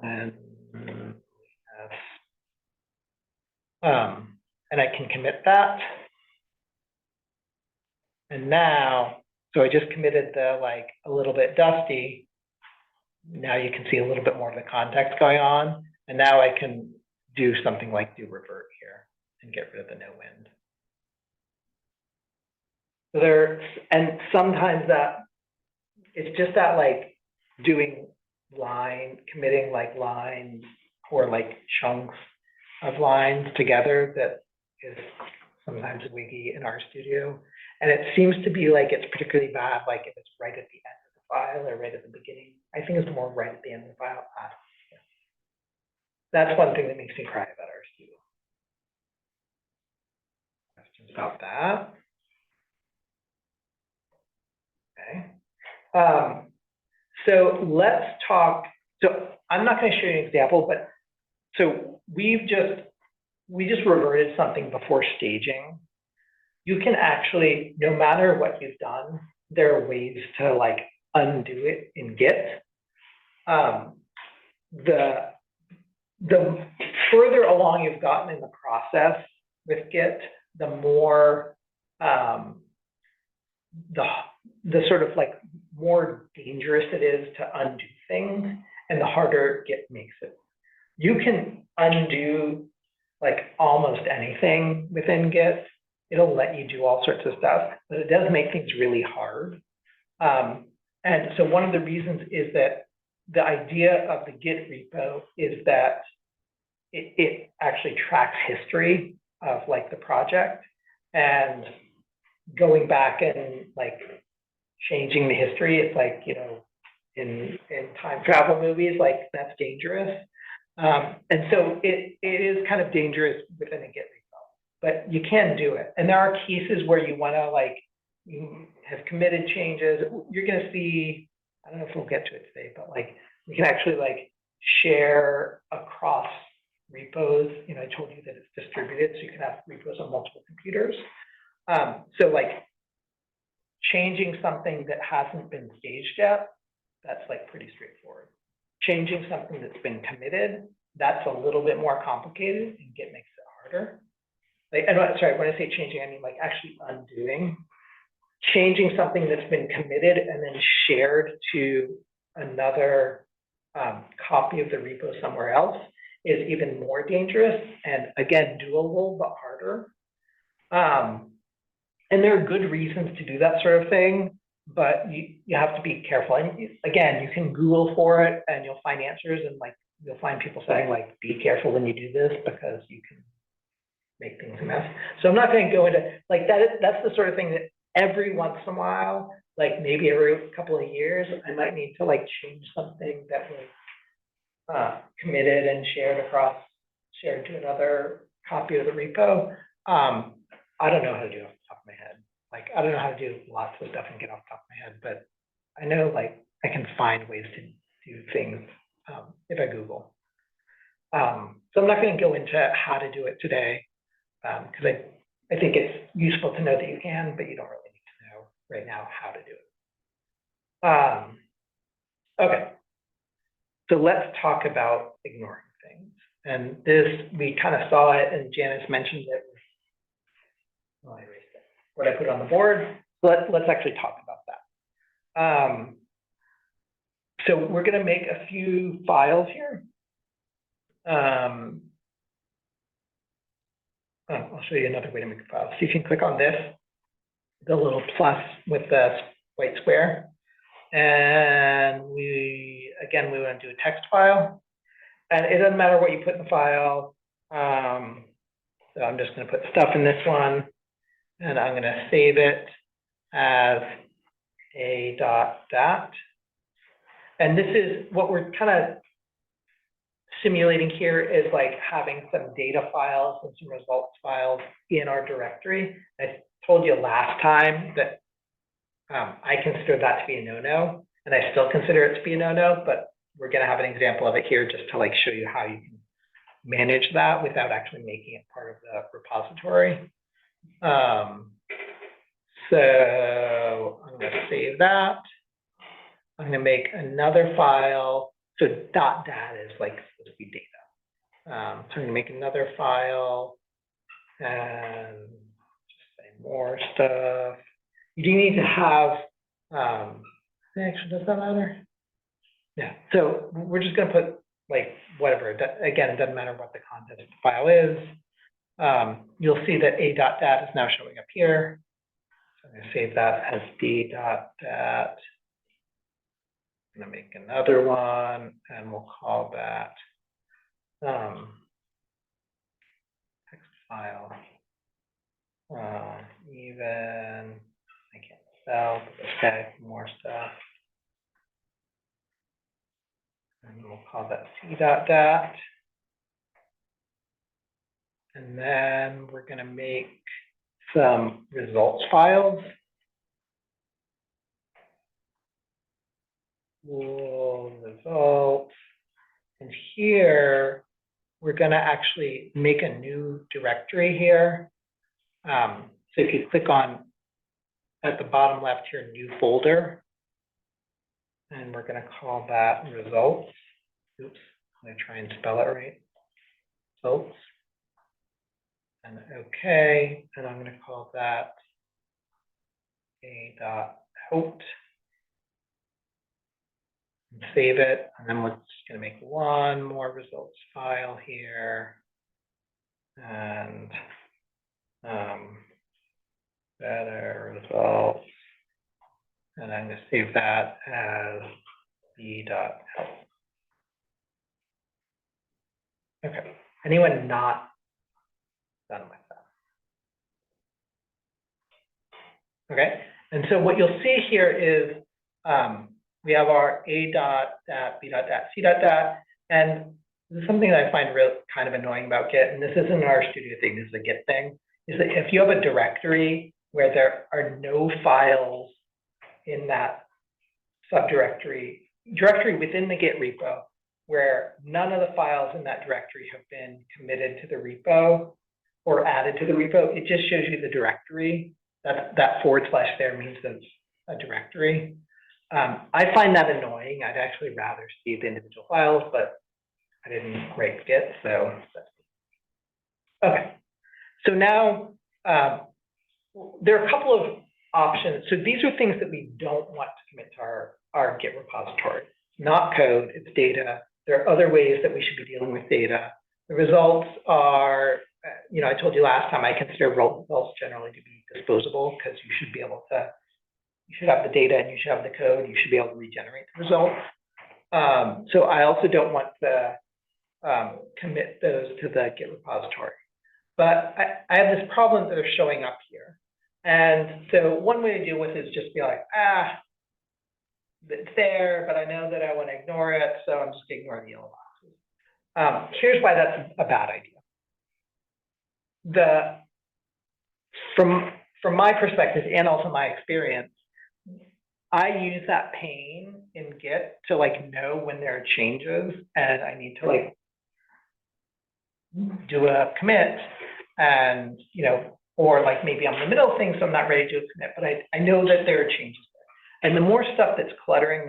cleanliness. And I can commit that. And now, so I just committed the like a little bit dusty. Now you can see a little bit more of the context going on. And now I can do something like do revert here and get rid of the no wind. So there, and sometimes that, it's just that like doing committing like lines or like chunks of lines together that is sometimes wiggy in RStudio. And it seems to be like it's particularly bad, like if it's right at the end of the file or right at the beginning. I think it's more right at the end of the file. Yeah. That's one thing that makes me cry about RStudio. Questions about that? Okay. So let's talk. So I'm not going to show you an example, but so we just reverted something before staging. You can actually, no matter what you've done, there are ways to like undo it in Git. The further along you've gotten in the process with Git, the more the sort of like more dangerous it is to undo things, and the harder Git makes it. You can undo like almost anything within Git. It'll let you do all sorts of stuff, but it does make things really hard. And so one of the reasons is that the idea of the Git repo is that it actually tracks history of like the project, and going back and like changing the history, it's like, you know, in time travel movies, like that's dangerous. And so it is kind of dangerous within a Git repo, but you can do it. And there are cases where you want to like, you have committed changes. You're going to see, I don't know if we'll get to it today, but like we can actually like share across repos. You know, I told you that it's distributed, so you can have repos on multiple computers. So like changing something that hasn't been staged yet, that's like pretty straightforward. Changing something that's been committed, that's a little bit more complicated, and Git makes it harder. Like, and sorry, when I say changing, I mean like actually undoing. Changing something that's been committed and then shared to another copy of the repo somewhere else is even more dangerous, and again, doable, but harder. And there are good reasons to do that sort of thing, but you have to be careful. And again, you can Google for it and you'll find answers, and like you'll find people saying like, be careful when you do this because you can make things a mess. So I'm not going to go into like that. That's the sort of thing that every once in a while, like maybe every couple of years, I might need to like change something that was committed and shared to another copy of the repo. I don't know how to do it off the top of my head. Like, I don't know how to do lots of stuff and get off the top of my head, but I know like I can find ways to do things if I Google. So I'm not going to go into how to do it today because I think it's useful to know that you can, but you don't really need to know right now how to do it. Okay, so let's talk about ignoring things. And this, we kind of saw it, and Janice mentioned it. Oh, I erased it. What I put on the board. Let's actually talk about that. So we're going to make a few files here. I'll show you another way to make a file. So you can click on this, the little plus with the white square. And again, we want to do a text file. And it doesn't matter what you put in the file. So I'm just going to put stuff in this one, and I'm going to save it as a.dat. And this is what we're kind of simulating here, is like having some data files and some results files in our directory. I told you last time that I consider that to be a no-no, and I still consider it to be a no-no, but we're going to have an example of it here just to like show you how you can manage that without actually making it part of the repository. So I'm going to save that. I'm going to make another file. So .dat is like supposed to be data. So I'm going to make another file and just say more stuff. You do need to have, actually, does that matter? Yeah, so we're just going to put like whatever. Again, it doesn't matter what the content of the file is. You'll see that a.dat is now showing up here. So I'm going to save that as b.dat. I'm going to make another one, and we'll call that text file. Even, I can't spell, okay, more stuff. And we'll call that c.dat. And then we're going to make some results files. Results. And here, we're going to actually make a new directory here. So if you click on, at the bottom left here, new folder, and we're going to call that results. Oops, I'm going to try and spell it right. Results. And okay, and I'm going to call that a.out. And save it, and then we're just going to make one more results file here, and better results, and I'm going to save that as b.help. Okay, anyone not done with that? Okay, and so what you'll see here is we have our a.dat, b.dat, c.dat, and this is something that I find real kind of annoying about Git, and this isn't our studio thing, this is a Git thing, is that if you have a directory where there are no files in that subdirectory, directory within the Git repo, where none of the files in that directory have been committed to the repo or added to the repo, it just shows you the directory. That / there means that it's a directory. I find that annoying. I'd actually rather see the individual files, but I didn't write Git, so that's okay. So now there are a couple of options. So these are things that we don't want to commit to our Git repository. Not code, it's data. There are other ways that we should be dealing with data. The results are, I told you last time, I consider results generally to be disposable because you should be able to, you should have the data and you should have the code, you should be able to regenerate the results. So I also don't want to commit those to the Git repository. But I have this problem that are showing up here. And so one way to deal with it is just be like, it's there, but I know that I want to ignore it, so I'm just going to ignore the yellow boxes. Here's why that's a bad idea. From my perspective and also my experience, I use that pane in Git to know when there are changes and I need to do a commit, and or maybe I'm in the middle of things, so I'm not ready to do a commit, but I know that there are changes there. And the more stuff that's cluttering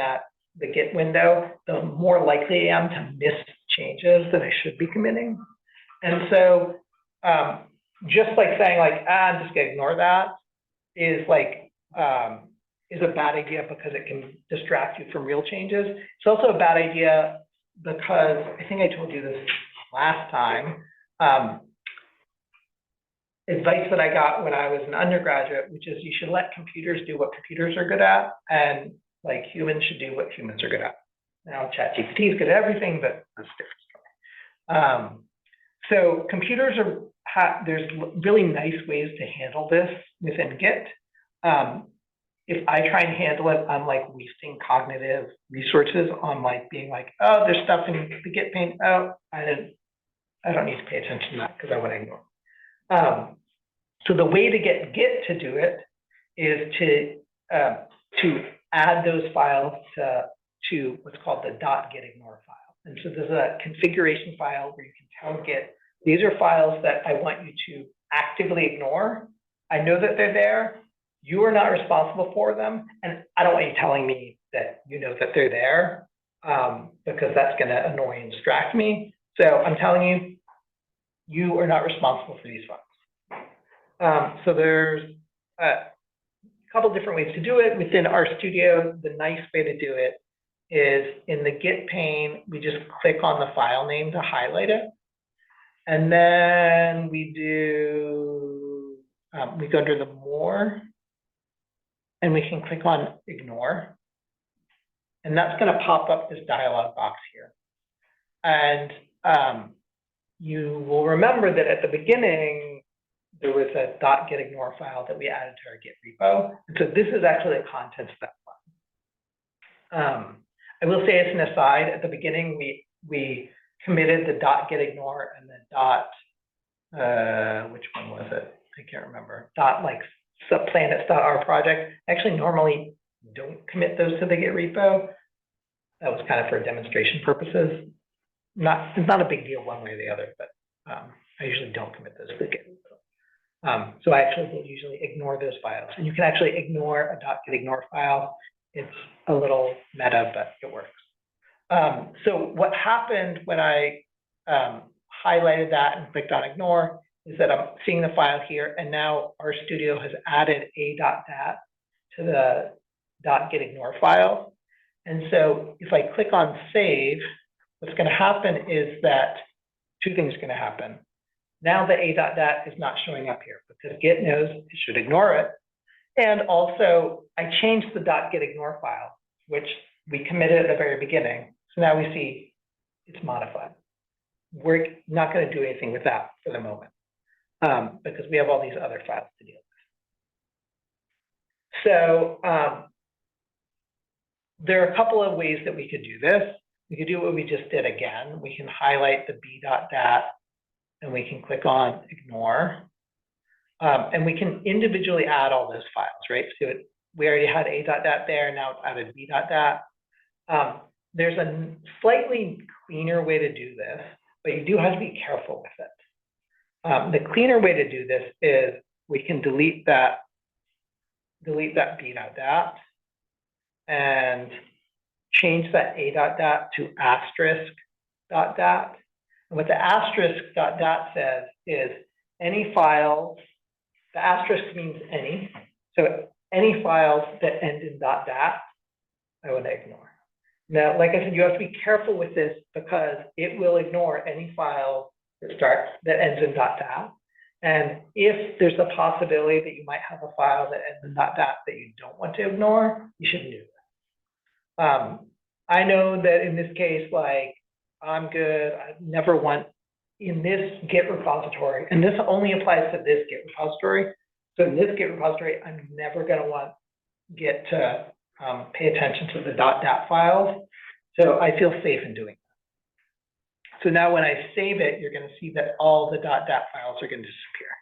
the Git window, the more likely I am to miss changes that I should be committing. And so just saying I'm just gonna ignore that is is a bad idea because it can distract you from real changes. It's also a bad idea because I think I told you this last time. Advice that I got when I was an undergraduate, which is you should let computers do what computers are good at, and humans should do what humans are good at. Now ChatGPT is good at everything, but that's a different story. So computers there's really nice ways to handle this within Git. If I try and handle it, I'm wasting cognitive resources on being oh, there's stuff in the Git pane. Oh, I don't need to pay attention to that because I want to ignore it. So the way to get Git to do it is to add those files to what's called the .gitignore file. And so there's a configuration file where you can tell Git, these are files that I want you to actively ignore. I know that they're there. You are not responsible for them. And I don't want you telling me that you know that they're there, because that's going to annoy and distract me. So I'm telling you, you are not responsible for these files. So there's a couple different ways to do it within RStudio. The nice way to do it is in the Git pane, we just click on the file name to highlight it. And then we go under the more, and we can click on ignore. And that's going to pop up this dialog box here. And you will remember that at the beginning, there was a .gitignore file that we added to our Git repo. And so this is actually the contents of that file. I will say as an aside, at the beginning, we committed the .gitignore and the which one was it? I can't remember. Like subplanets.r project. Actually, normally don't commit those to the Git repo. That was kind of for demonstration purposes. It's not a big deal one way or the other, but I usually don't commit those to the Git repo. So I actually will usually ignore those files. And you can actually ignore a .gitignore file. It's a little meta, but it works. So what happened when I highlighted that and clicked on ignore is that I'm seeing the file here, and now RStudio has added a.dat to the .gitignore file. And so if I click on save, what's going to happen is that two things are going to happen. Now the a.dat is not showing up here because Git knows it should ignore it. And also, I changed the .gitignore file, which we committed at the very beginning. So now we see it's modified. We're not going to do anything with that for the moment because we have all these other files to deal with. So there are a couple of ways that we could do this. We could do what we just did again. We can highlight the b.dat and we can click on ignore. And we can individually add all those files, right? So we already had a.dat there, now it's added b.dat. There's a slightly cleaner way to do this, but you do have to be careful with it. The cleaner way to do this is we can delete that b.dat and change that a.dat to asterisk.dat. And what the asterisk.dat says is any files, the asterisk means any, so any files that end in .dat, I would ignore. Now, like I said, you have to be careful with this because it will ignore any file that ends in .dat. And if there's a possibility that you might have a file that ends in .dat that you don't want to ignore, you shouldn't do that. I know that in this case, like, I'm good. I never want in this Git repository, and this only applies to this Git repository. So in this Git repository, I'm never going to want Git to pay attention to the .dat files. So I feel safe in doing that. So now when I save it, you're going to see that all the .dat files are going to disappear.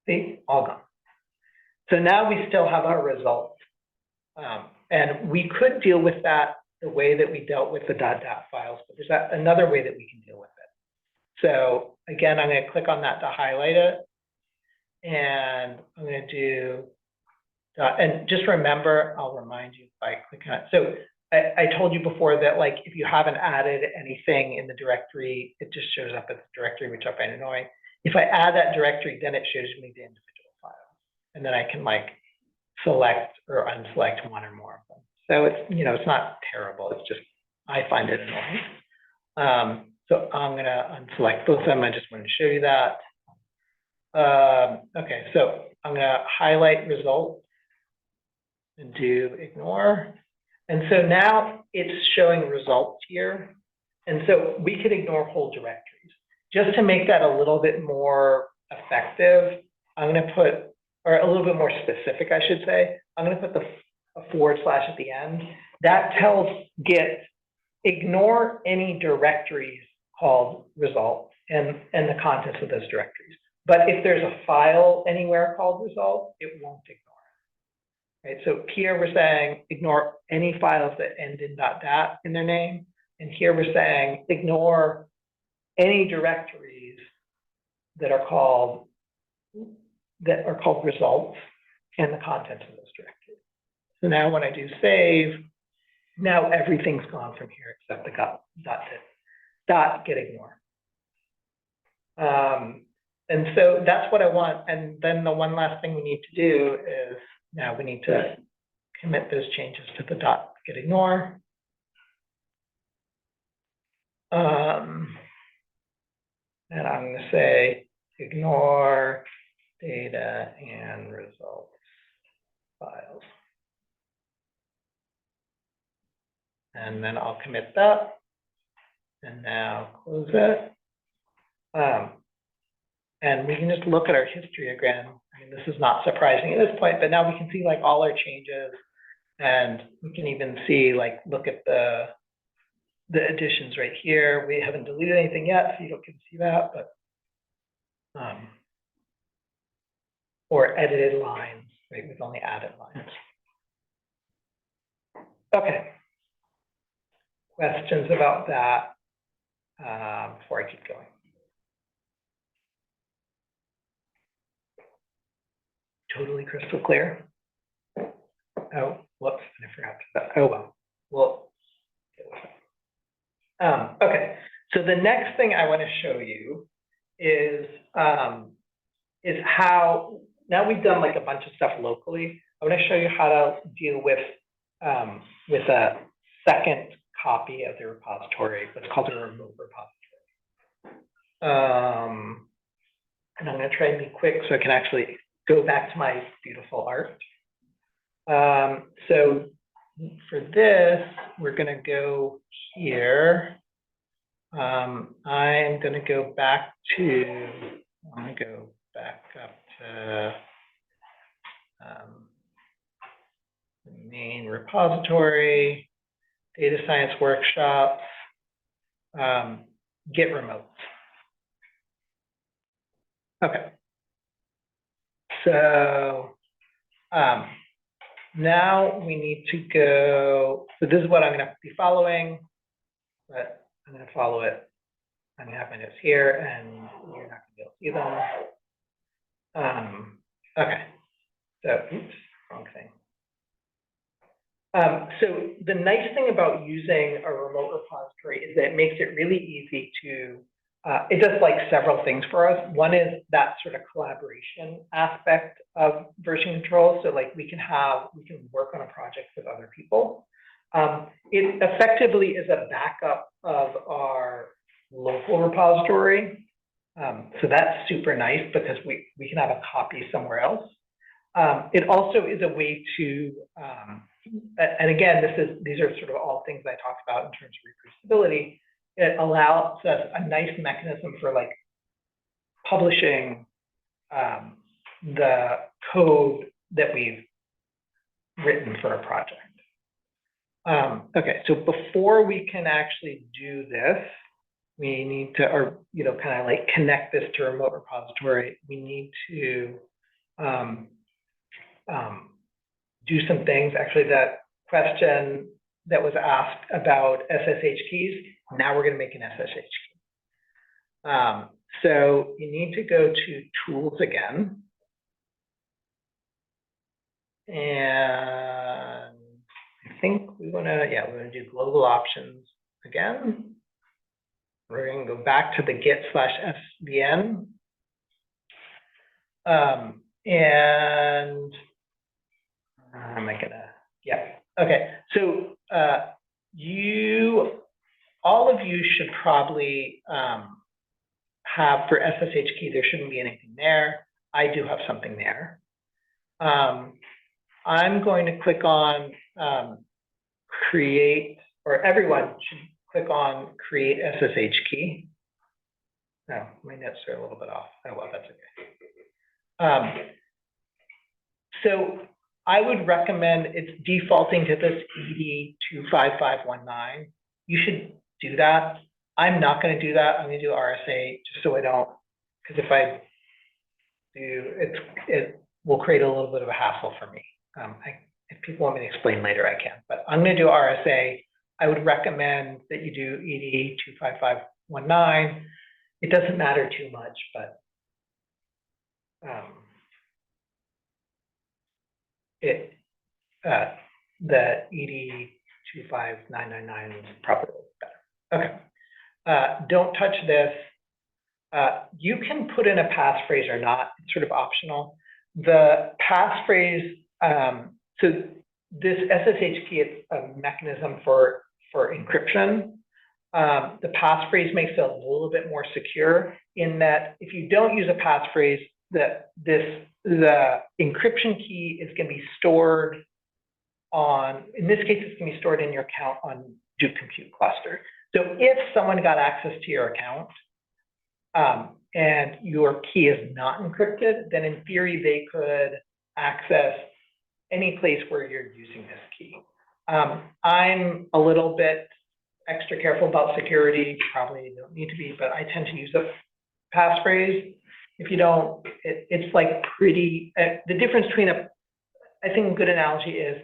See, all gone. So now we still have our results. And we could deal with that the way that we dealt with the .dat files, but there's another way that we can deal with it. So again, I'm going to click on that to highlight it. And I'm going to do, and just remember, I'll remind you by clicking on it. So I told you before that, like, if you haven't added anything in the directory, it just shows up as a directory, which I find annoying. If I add that directory, then it shows me the individual files. And then I can, like, select or unselect one or more of them. So it's, you know, it's not terrible. It's just, I find it annoying. So I'm going to unselect both of them. I just want to show you that. Okay, so I'm going to highlight results and do ignore. And so now it's showing results here. And so we could ignore whole directories. Just to make that a little bit more effective, I'm going to put, or a little bit more specific, I should say, I'm going to put a / at the end. That tells Git, ignore any directories called results and the contents of those directories. But if there's a file anywhere called results, it won't ignore right? So here we're saying ignore any files that end in .dat in their name. And here we're saying ignore any directories that are called results and the contents of those directories. So now when I do save, now everything's gone from here except the dot get ignore. And so that's what I want. And then the one last thing we need to do is now we need to commit those changes to the dot get ignore. And I'm going to say ignore data and results files. And then I'll commit that. And now close it. And we can just look at our history again. I mean, this is not surprising at this point, but now we can see like all our changes, and we can even see like, look at the additions right here. We haven't deleted anything yet, so you can see that, but or edited lines, right? We've only added lines. Okay. Questions about that before I keep going? Totally crystal clear. Oh, whoops, I forgot that. Oh, well. Okay, so the next thing I want to show you is how, now we've done like a bunch of stuff locally. I want to show you how to deal with a second copy of the repository, what's called a remote repository. And I'm going to try and be quick so I can actually go back to my beautiful art. So for this, we're going to go here. I'm going to go back to, I want to go back up to the main repository, data science workshops, Git remotes. Okay. So now we need to go, so this is what I'm going to be following, but I'm going to follow it. I'm going to have my notes here, and you're not going to be able to see them. Okay, so, oops, wrong thing. So the nice thing about using a remote repository is that it makes it really easy to, it does like several things for us. One is that sort of collaboration aspect of version control. So like we can work on a project with other people. It effectively is a backup of our local repository. So that's super nice because we can have a copy somewhere else. It also is a way to, and again, these are sort of all things I talked about in terms of reproducibility. It allows us a nice mechanism for like publishing the code that we've written for a project. Okay, so before we can actually do this, we need to, or kind of like connect this to a remote repository. We need to do some things. Actually, that question that was asked about SSH keys, now we're going to make an SSH key. So you need to go to tools again. And I think we want to, yeah, we're going to do global options again. We're going to go back to the git/svn. And am I gonna, yeah, okay. So all of you should probably have for SSH key, there shouldn't be anything there. I do have something there. I'm going to click on create, or everyone should click on create SSH key. No, my notes are a little bit off. Oh, well, that's okay. So I would recommend it's defaulting to this ED25519. You should do that. I'm not going to do that. I'm going to do RSA just so I don't, because if I do, it will create a little bit of a hassle for me. people want me to explain later, I can, but I'm gonna do RSA. I would recommend that you do ED 25519. It doesn't matter too much, but the ED 25999 is probably better. Okay. Don't touch this. You can put in a passphrase or not, it's sort of optional. The passphrase, so this SSH key is a mechanism for encryption. The passphrase makes it a little bit more secure in that if you don't use a passphrase, the encryption key is going to be stored on, in this case, it's going to be stored in your account on Duke Compute Cluster. So if someone got access to your account and your key is not encrypted, then in theory, they could access any place where you're using this key. I'm a little bit extra careful about security, probably don't need to be, but I tend to use a passphrase. If you don't, it's like pretty, the difference between I think a good analogy is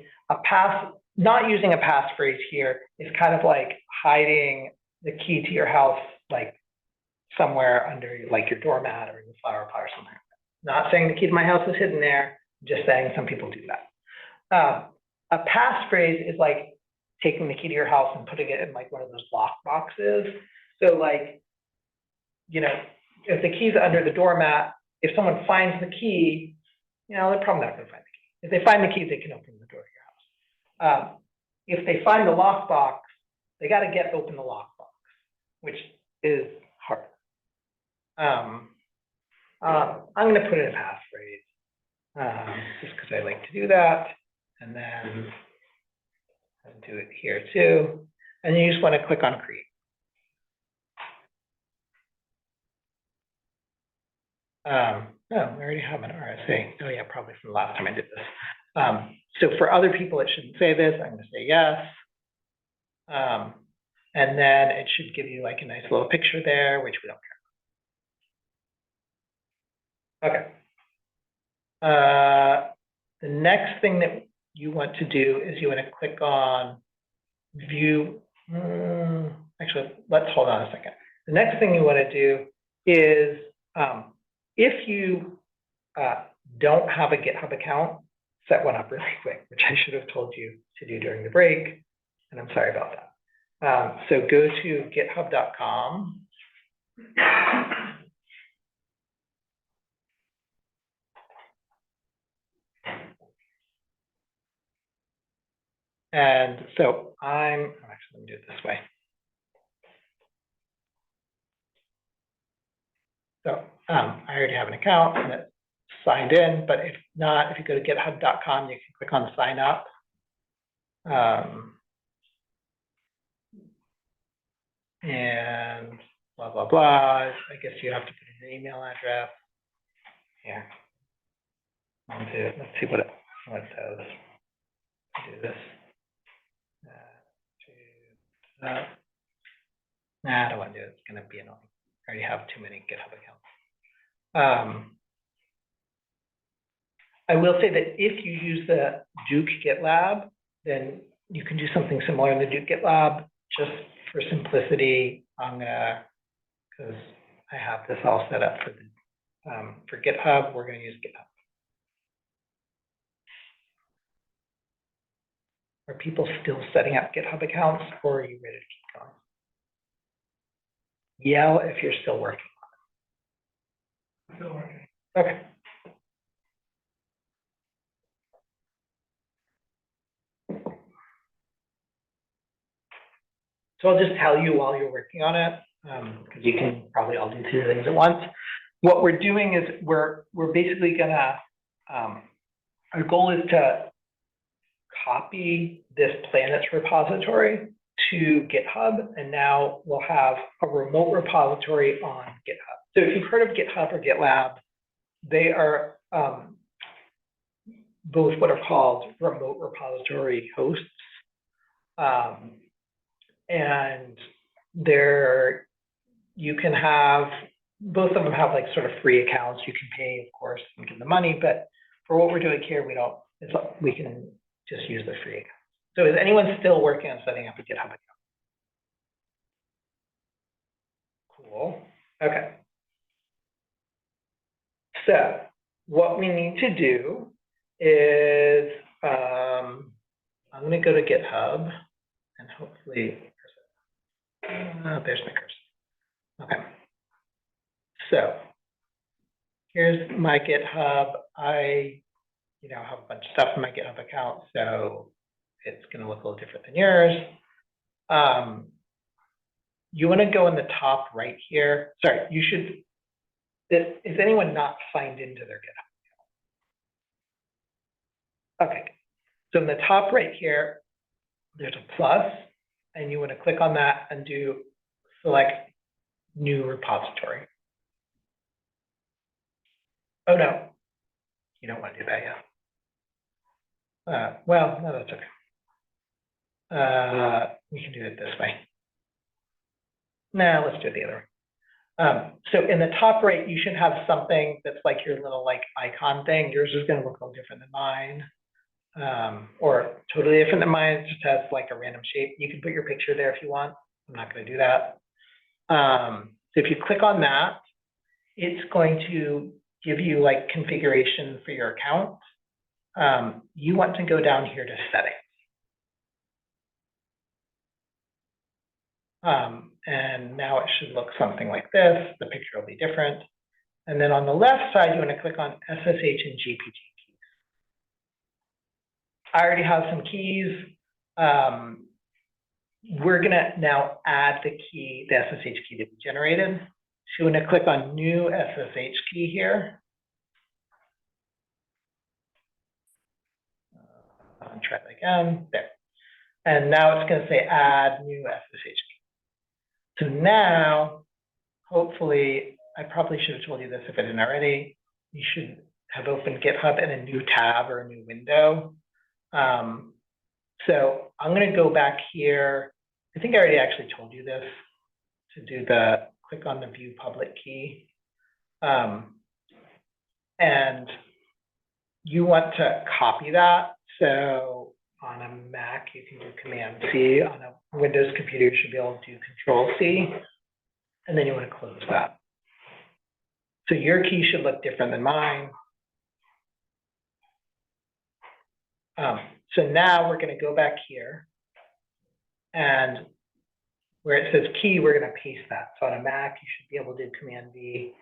not using a passphrase here is kind of like hiding the key to your house, like somewhere under like your doormat or your flower pot or something. Not saying the key to my house is hidden there, just saying some people do that. A passphrase is like taking the key to your house and putting it in like one of those lock boxes. So like, you know, if the key's under the doormat, if someone finds the key, you know, they're probably not going to find the key. If they find the key, they can open the door to your house. If they find the lockbox, they got to open the lockbox, which is hard. I'm going to put in a passphrase just because I like to do that, and then I'll do it here too. And you just want to click on create. No, I already have an RSA. Oh yeah, probably from the last time I did this. So for other people, it shouldn't say this. I'm going to say yes. And then it should give you like a nice little picture there, which we don't care. Okay. The next thing that you want to do is you want to click on view. Actually, let's hold on a second. The next thing you want to do is if you don't have a GitHub account, set one up really quick, which I should have told you to do during the break, and I'm sorry about that. So go to github.com. And so actually, let me do it this way. So I already have an account and it's signed in, but if not, if you go to github.com, you can click on sign up. And blah, blah, blah. I guess you have to put in your email address. Here. Let's see what it does. Do this. Nah, I don't want to do it. It's going to be annoying. I already have too many GitHub accounts. I will say that if you use the Duke GitLab, then you can do something similar in the Duke GitLab. Just for simplicity, I'm gonna, because I have this all set up for GitHub, we're going to use GitHub. Are people still setting up GitHub accounts, or are you ready to keep going? Yell if you're still working on it. Still working. Okay. So I'll just tell you while you're working on it, because you can probably all do two things at once. What we're doing is we're basically gonna, our goal is to copy this planets repository to GitHub, and now we'll have a remote repository on GitHub. So if you've heard of GitHub or GitLab, they are both what are called remote repository hosts. And you can have, both of them have like sort of free accounts. You can pay, of course, and give them money, but for what we're doing here, we can just use the free account. So is anyone still working on setting up a GitHub account? Cool. Okay. So what we need to do is, I'm going to go to GitHub and hopefully, there's my cursor. Okay. So here's my GitHub. I, have a bunch of stuff in my GitHub account, so it's going to look a little different than yours. You want to go in the top right here. Sorry, you should. Is anyone not signed into their GitHub? Okay. So in the top right here, there's a plus, and you want to click on that and select new repository. Oh no, you don't want to do that yet. Well, no, that's okay. We can do it this way. No, let's do it the other way. So in the top right, you should have something that's like your little icon thing. Yours is going to look a little different than mine. Or totally different than mine. It just has like a random shape. You can put your picture there if you want. I'm not going to do that. So if you click on that, it's going to give you like configuration for your account. You want to go down here to settings. And now it should look something like this. The picture will be different. And then on the left side, you want to click on SSH and GPT keys. I already have some keys. We're going to now add the key, the SSH key that we generated. So you want to click on new SSH key here. I'll try that again. There. And now it's going to say add new SSH key. So now, hopefully, I probably should have told you this if I didn't already. You should have opened GitHub in a new tab or a new window. So I'm going to go back here. I think I already actually told you this, to do the click on the view public key. And you want to copy that. So on a Mac, you can do Command C. On a Windows computer, you should be able to do Control C. And then you want to close that. So your key should look different than mine. So now we're going to go back here. And where it says key, we're going to paste that. So on a Mac, you should be able to do Command V.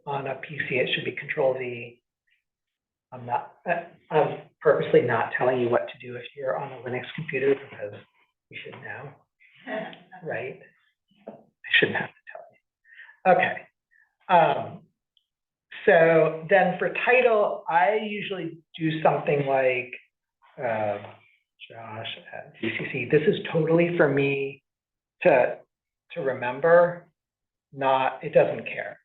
On a PC, it should be Control V. I'm purposely not telling you what to do if you're on a Linux computer because you should know, right? I shouldn't have to tell you. Okay. So then for title, I usually do something like Josh at DCC. This is totally for me to remember. It doesn't care.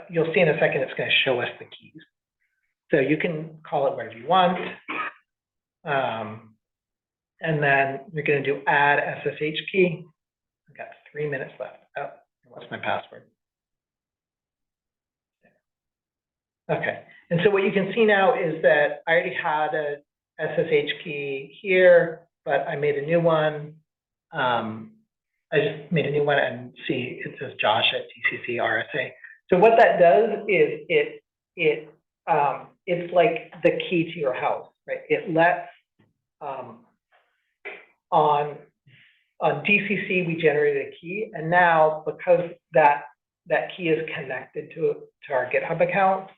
You'll see in a second. It's going to show us the keys. So you can call it whatever you want. And then we're going to do add SSH key. I've got 3 minutes left. Oh, what's my password? Okay. And so what you can see now is that I already had a SSH key here, but I made a new one. I just made a new one and see it says Josh at DCC RSA. So what that does is it's like the key to your house, right? It lets on DCC we generated a key, and now because that key is connected to our GitHub account,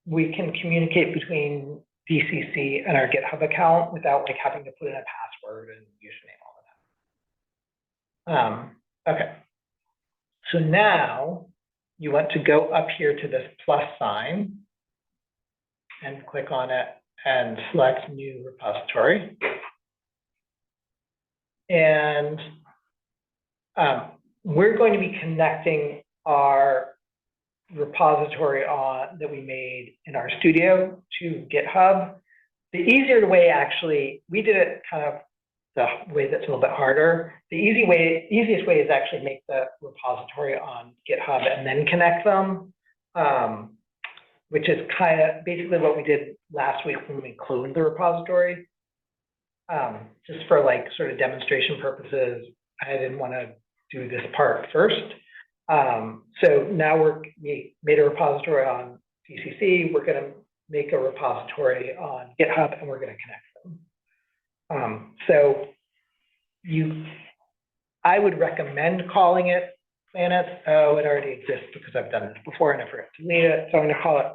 we can communicate between DCC and our GitHub account without like having to put in a password and username, all of that. Okay, so now you want to go up here to this plus sign and click on it and select new repository. And we're going to be connecting our repository that we made in our studio to GitHub. The easier way, actually, we did it kind of the way that's a little bit harder. The easiest way is actually make the repository on GitHub and then connect them, which is kind of basically what we did last week when we cloned the repository. just for like sort of demonstration purposes, I didn't want to do this part first. So now we made a repository on DCC. We're going to make a repository on GitHub, and we're going to connect them. So I would recommend calling it planets. Oh, it already exists because I've done this before and I forgot to delete it. So I'm going to call it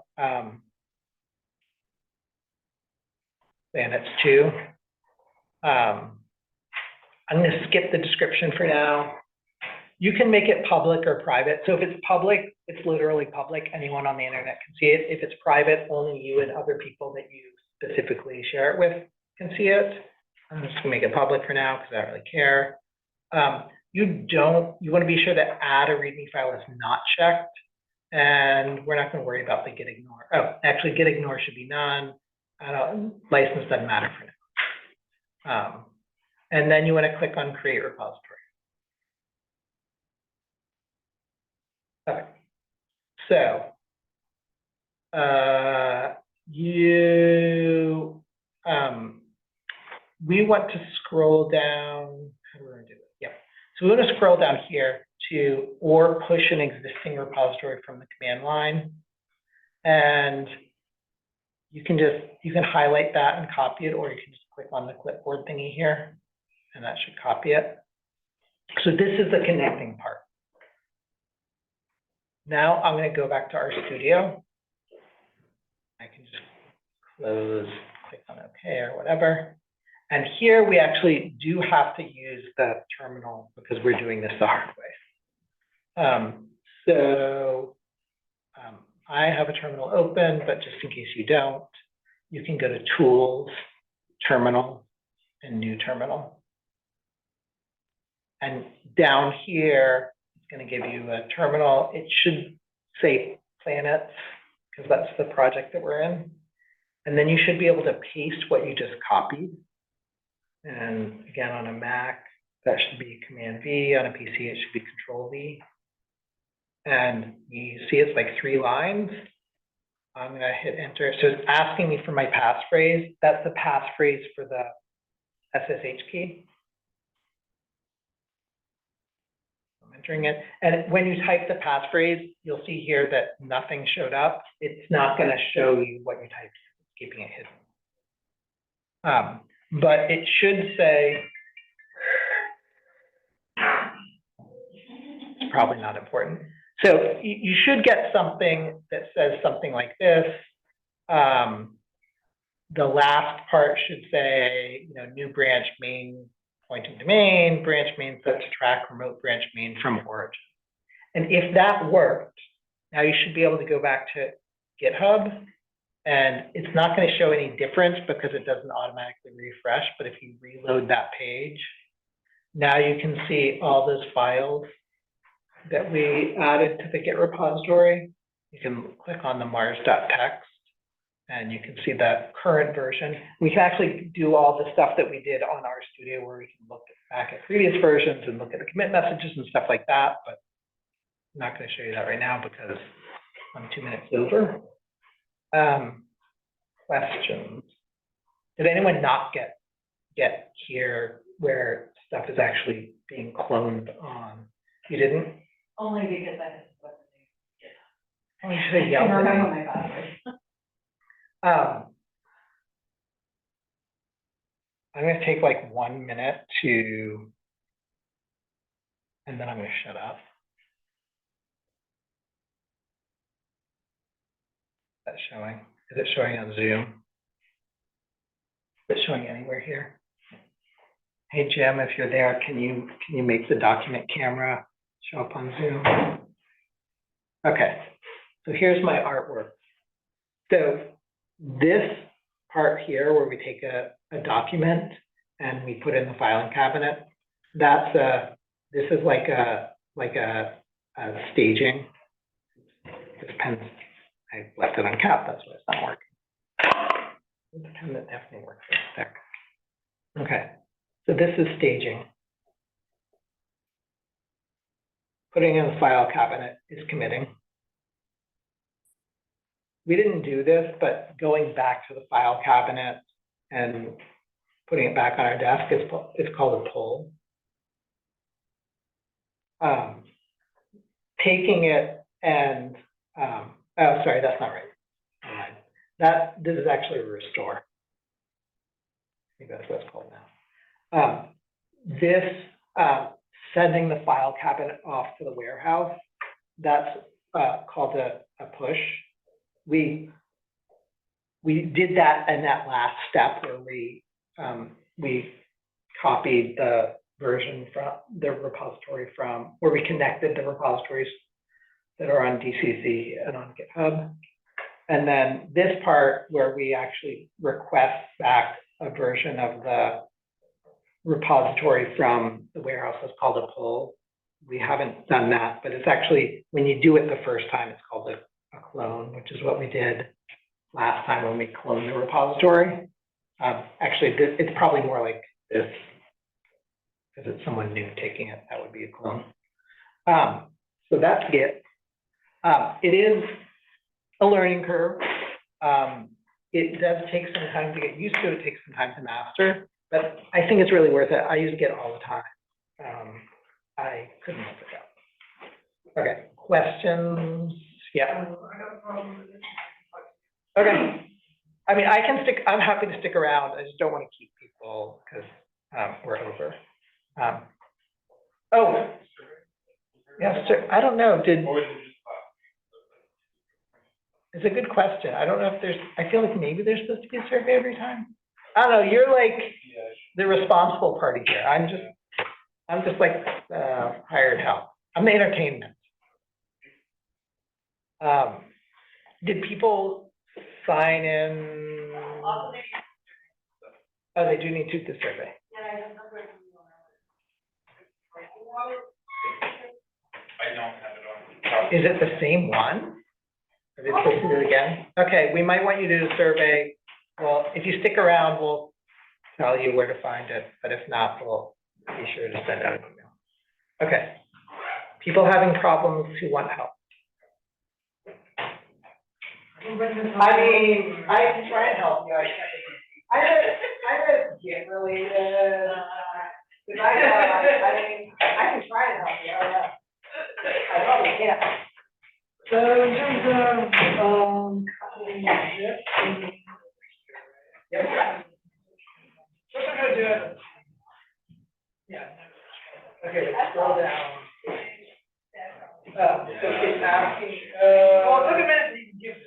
planets 2. I'm going to skip the description for now. You can make it public or private. So if it's public, it's literally public. Anyone on the internet can see it. If it's private, only you and other people that you specifically share it with can see it. I'm just gonna make it public for now because I don't really care. You want to be sure that add a README file is not checked. And we're not going to worry about the git ignore. Oh, actually git ignore should be none. License doesn't matter for now. And then you want to click on create repository. Okay. So we want to scroll down. How do we want to do it? Yeah. So we want to scroll down here to or push an existing repository from the command line. And you can highlight that and copy it, or you can just click on the clipboard thingy here, and that should copy it. So this is the connecting part. Now I'm going to go back to RStudio. I can just close, click on OK or whatever. And here we actually do have to use the terminal because we're doing this the hard way. I have a terminal open, but just in case you don't, you can go to Tools, Terminal, and New Terminal. And down here, it's going to give you a terminal. It should say Planets, because that's the project that we're in. And then you should be able to paste what you just copied. And again, on a Mac, that should be Command V. On a PC, it should be Control V. And you see it's like 3 lines. I'm going to hit enter. So it's asking me for my passphrase. That's the passphrase for the SSH key. I'm entering it. And when you type the passphrase, you'll see here that nothing showed up. It's not going to show you what you typed, keeping it hidden. But it should say, it's probably not important. So you should get something that says something like this. The last part should say, new branch main pointing to main, branch main set to track remote branch main from origin. And if that worked, now you should be able to go back to GitHub, and it's not going to show any difference because it doesn't automatically refresh. But if you reload that page, now you can see all those files that we added to the Git repository. You can click on the mars.txt and you can see the current version. We can actually do all the stuff that we did on RStudio where we can look back at previous versions and look at the commit messages and stuff like that, but I'm not going to show you that right now because I'm 2 minutes over. Questions? Did anyone not get here where stuff is actually being cloned on? You didn't? Only because I just wasn't doing it. Oh, you should have yelled I at me. remember my password. I'm going to take like 1 minute and then I'm going to shut up. Is that showing? Is it showing on Zoom? Is it showing anywhere here? Hey Jim, if you're there, can you make the document camera show up on Zoom? Okay, so here's my artwork. So this part here where we take a document and we put it in the filing cabinet, this is like a staging. This pen, I left it on cap, that's why it's not working. The pen that definitely works is thick. Okay, so this is staging. Putting in the file cabinet is committing. We didn't do this, but going back to the file cabinet and putting it back on our desk. It's called a pull. Taking it and, oh, sorry, that's not right. Never mind. This is actually a restore. I think that's what it's called now. This, sending the file cabinet off to the warehouse, that's called a push. We did that in that last step where we copied the version from the repository where we connected the repositories that are on DCC and on GitHub. And then this part where we actually request back a version of the repository from the warehouse is called a pull. We haven't done that, but it's actually, when you do it the first time, it's called a clone, which is what we did last time when we cloned the repository. Actually, it's probably more like this, because it's someone new taking it, that would be a clone. So that's Git. It is a learning curve. It does take some time to get used to, it takes some time to master, but I think it's really worth it. I use Git all the time. I couldn't live without. Okay, questions? Yeah. Okay. I mean, I'm happy to stick around. I just don't want to keep people because we're over. Oh, yeah, sir. I don't know. It's a good question. I don't know if I feel like maybe there's supposed to be a survey every time. I don't know. You're like the responsible party here. I'm just like hired help. I'm the entertainment. Did people sign in? Oh, they do need to do the survey. I don't have it on. Is it the same one? Are they supposed to do it again? Okay, we might want you to do the survey. Well, if you stick around, we'll tell you where to find it, but if not, we'll be sure to send out an email. Okay. People having problems who want help. I mean, I can try and help you. I just get related. Because I mean, I can try and help you. I don't know. I probably can't. So in terms of, Yep. what I'm gonna do, Yeah. Okay, let's scroll down. So it's asking, well, it took a minute to even give this.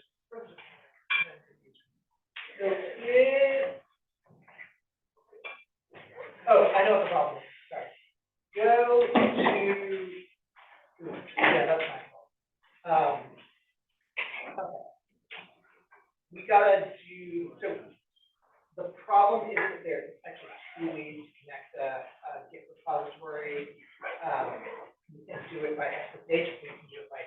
so it, oh, I know what the problem is, sorry. Go to, yeah, that's my fault. Okay. We gotta do, so the problem is that there's actually two ways to connect the Git repository. We can do it by expectation, we can do it by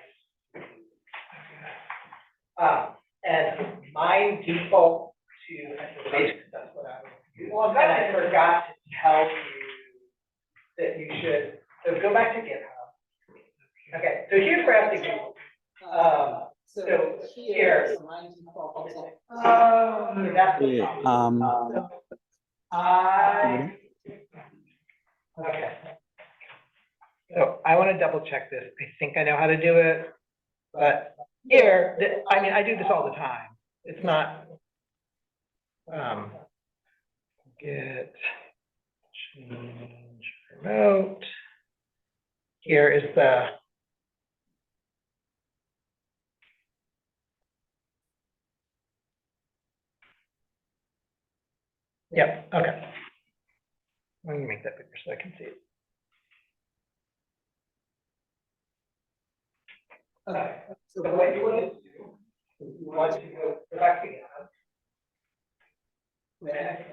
and mine default to expectation, that's what I would do. Well, and I forgot to tell you that you should, so go back to GitHub. Okay, so here's where I have to go. So here. That's the problem. Okay. So I want to double check this. I think I know how to do it, but here, I mean, I do this all the time. It's not, git change remote. Here is the, yep, okay. Let me make that bigger so I can see it. Okay, so what you want to do, is you want to go back to GitHub. Go back to,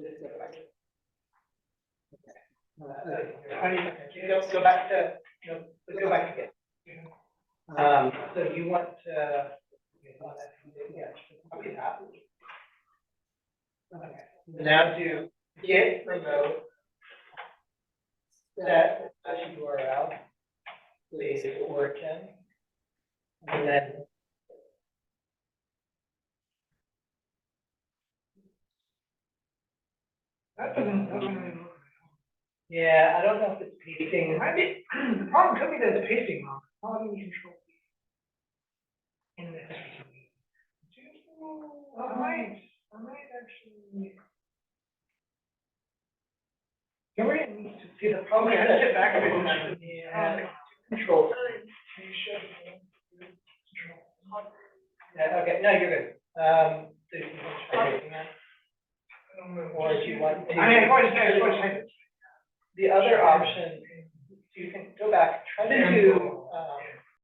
let's go back to Git. So you want to, yeah, copy that. Okay. Now do git remote set URL, please origin, and then That doesn't really look. Yeah, I don't know if it's pasting. It might be, the problem could be that it's pasting wrong. Quality control. Index or something. I might actually. Somebody needs to see the problem. Okay, Let's get back to it. Yeah. Control. Yeah, okay, no, you're good. So you can try anything else? Or if you want to. I mean, I just type it. The other option, so you can go back, try to do,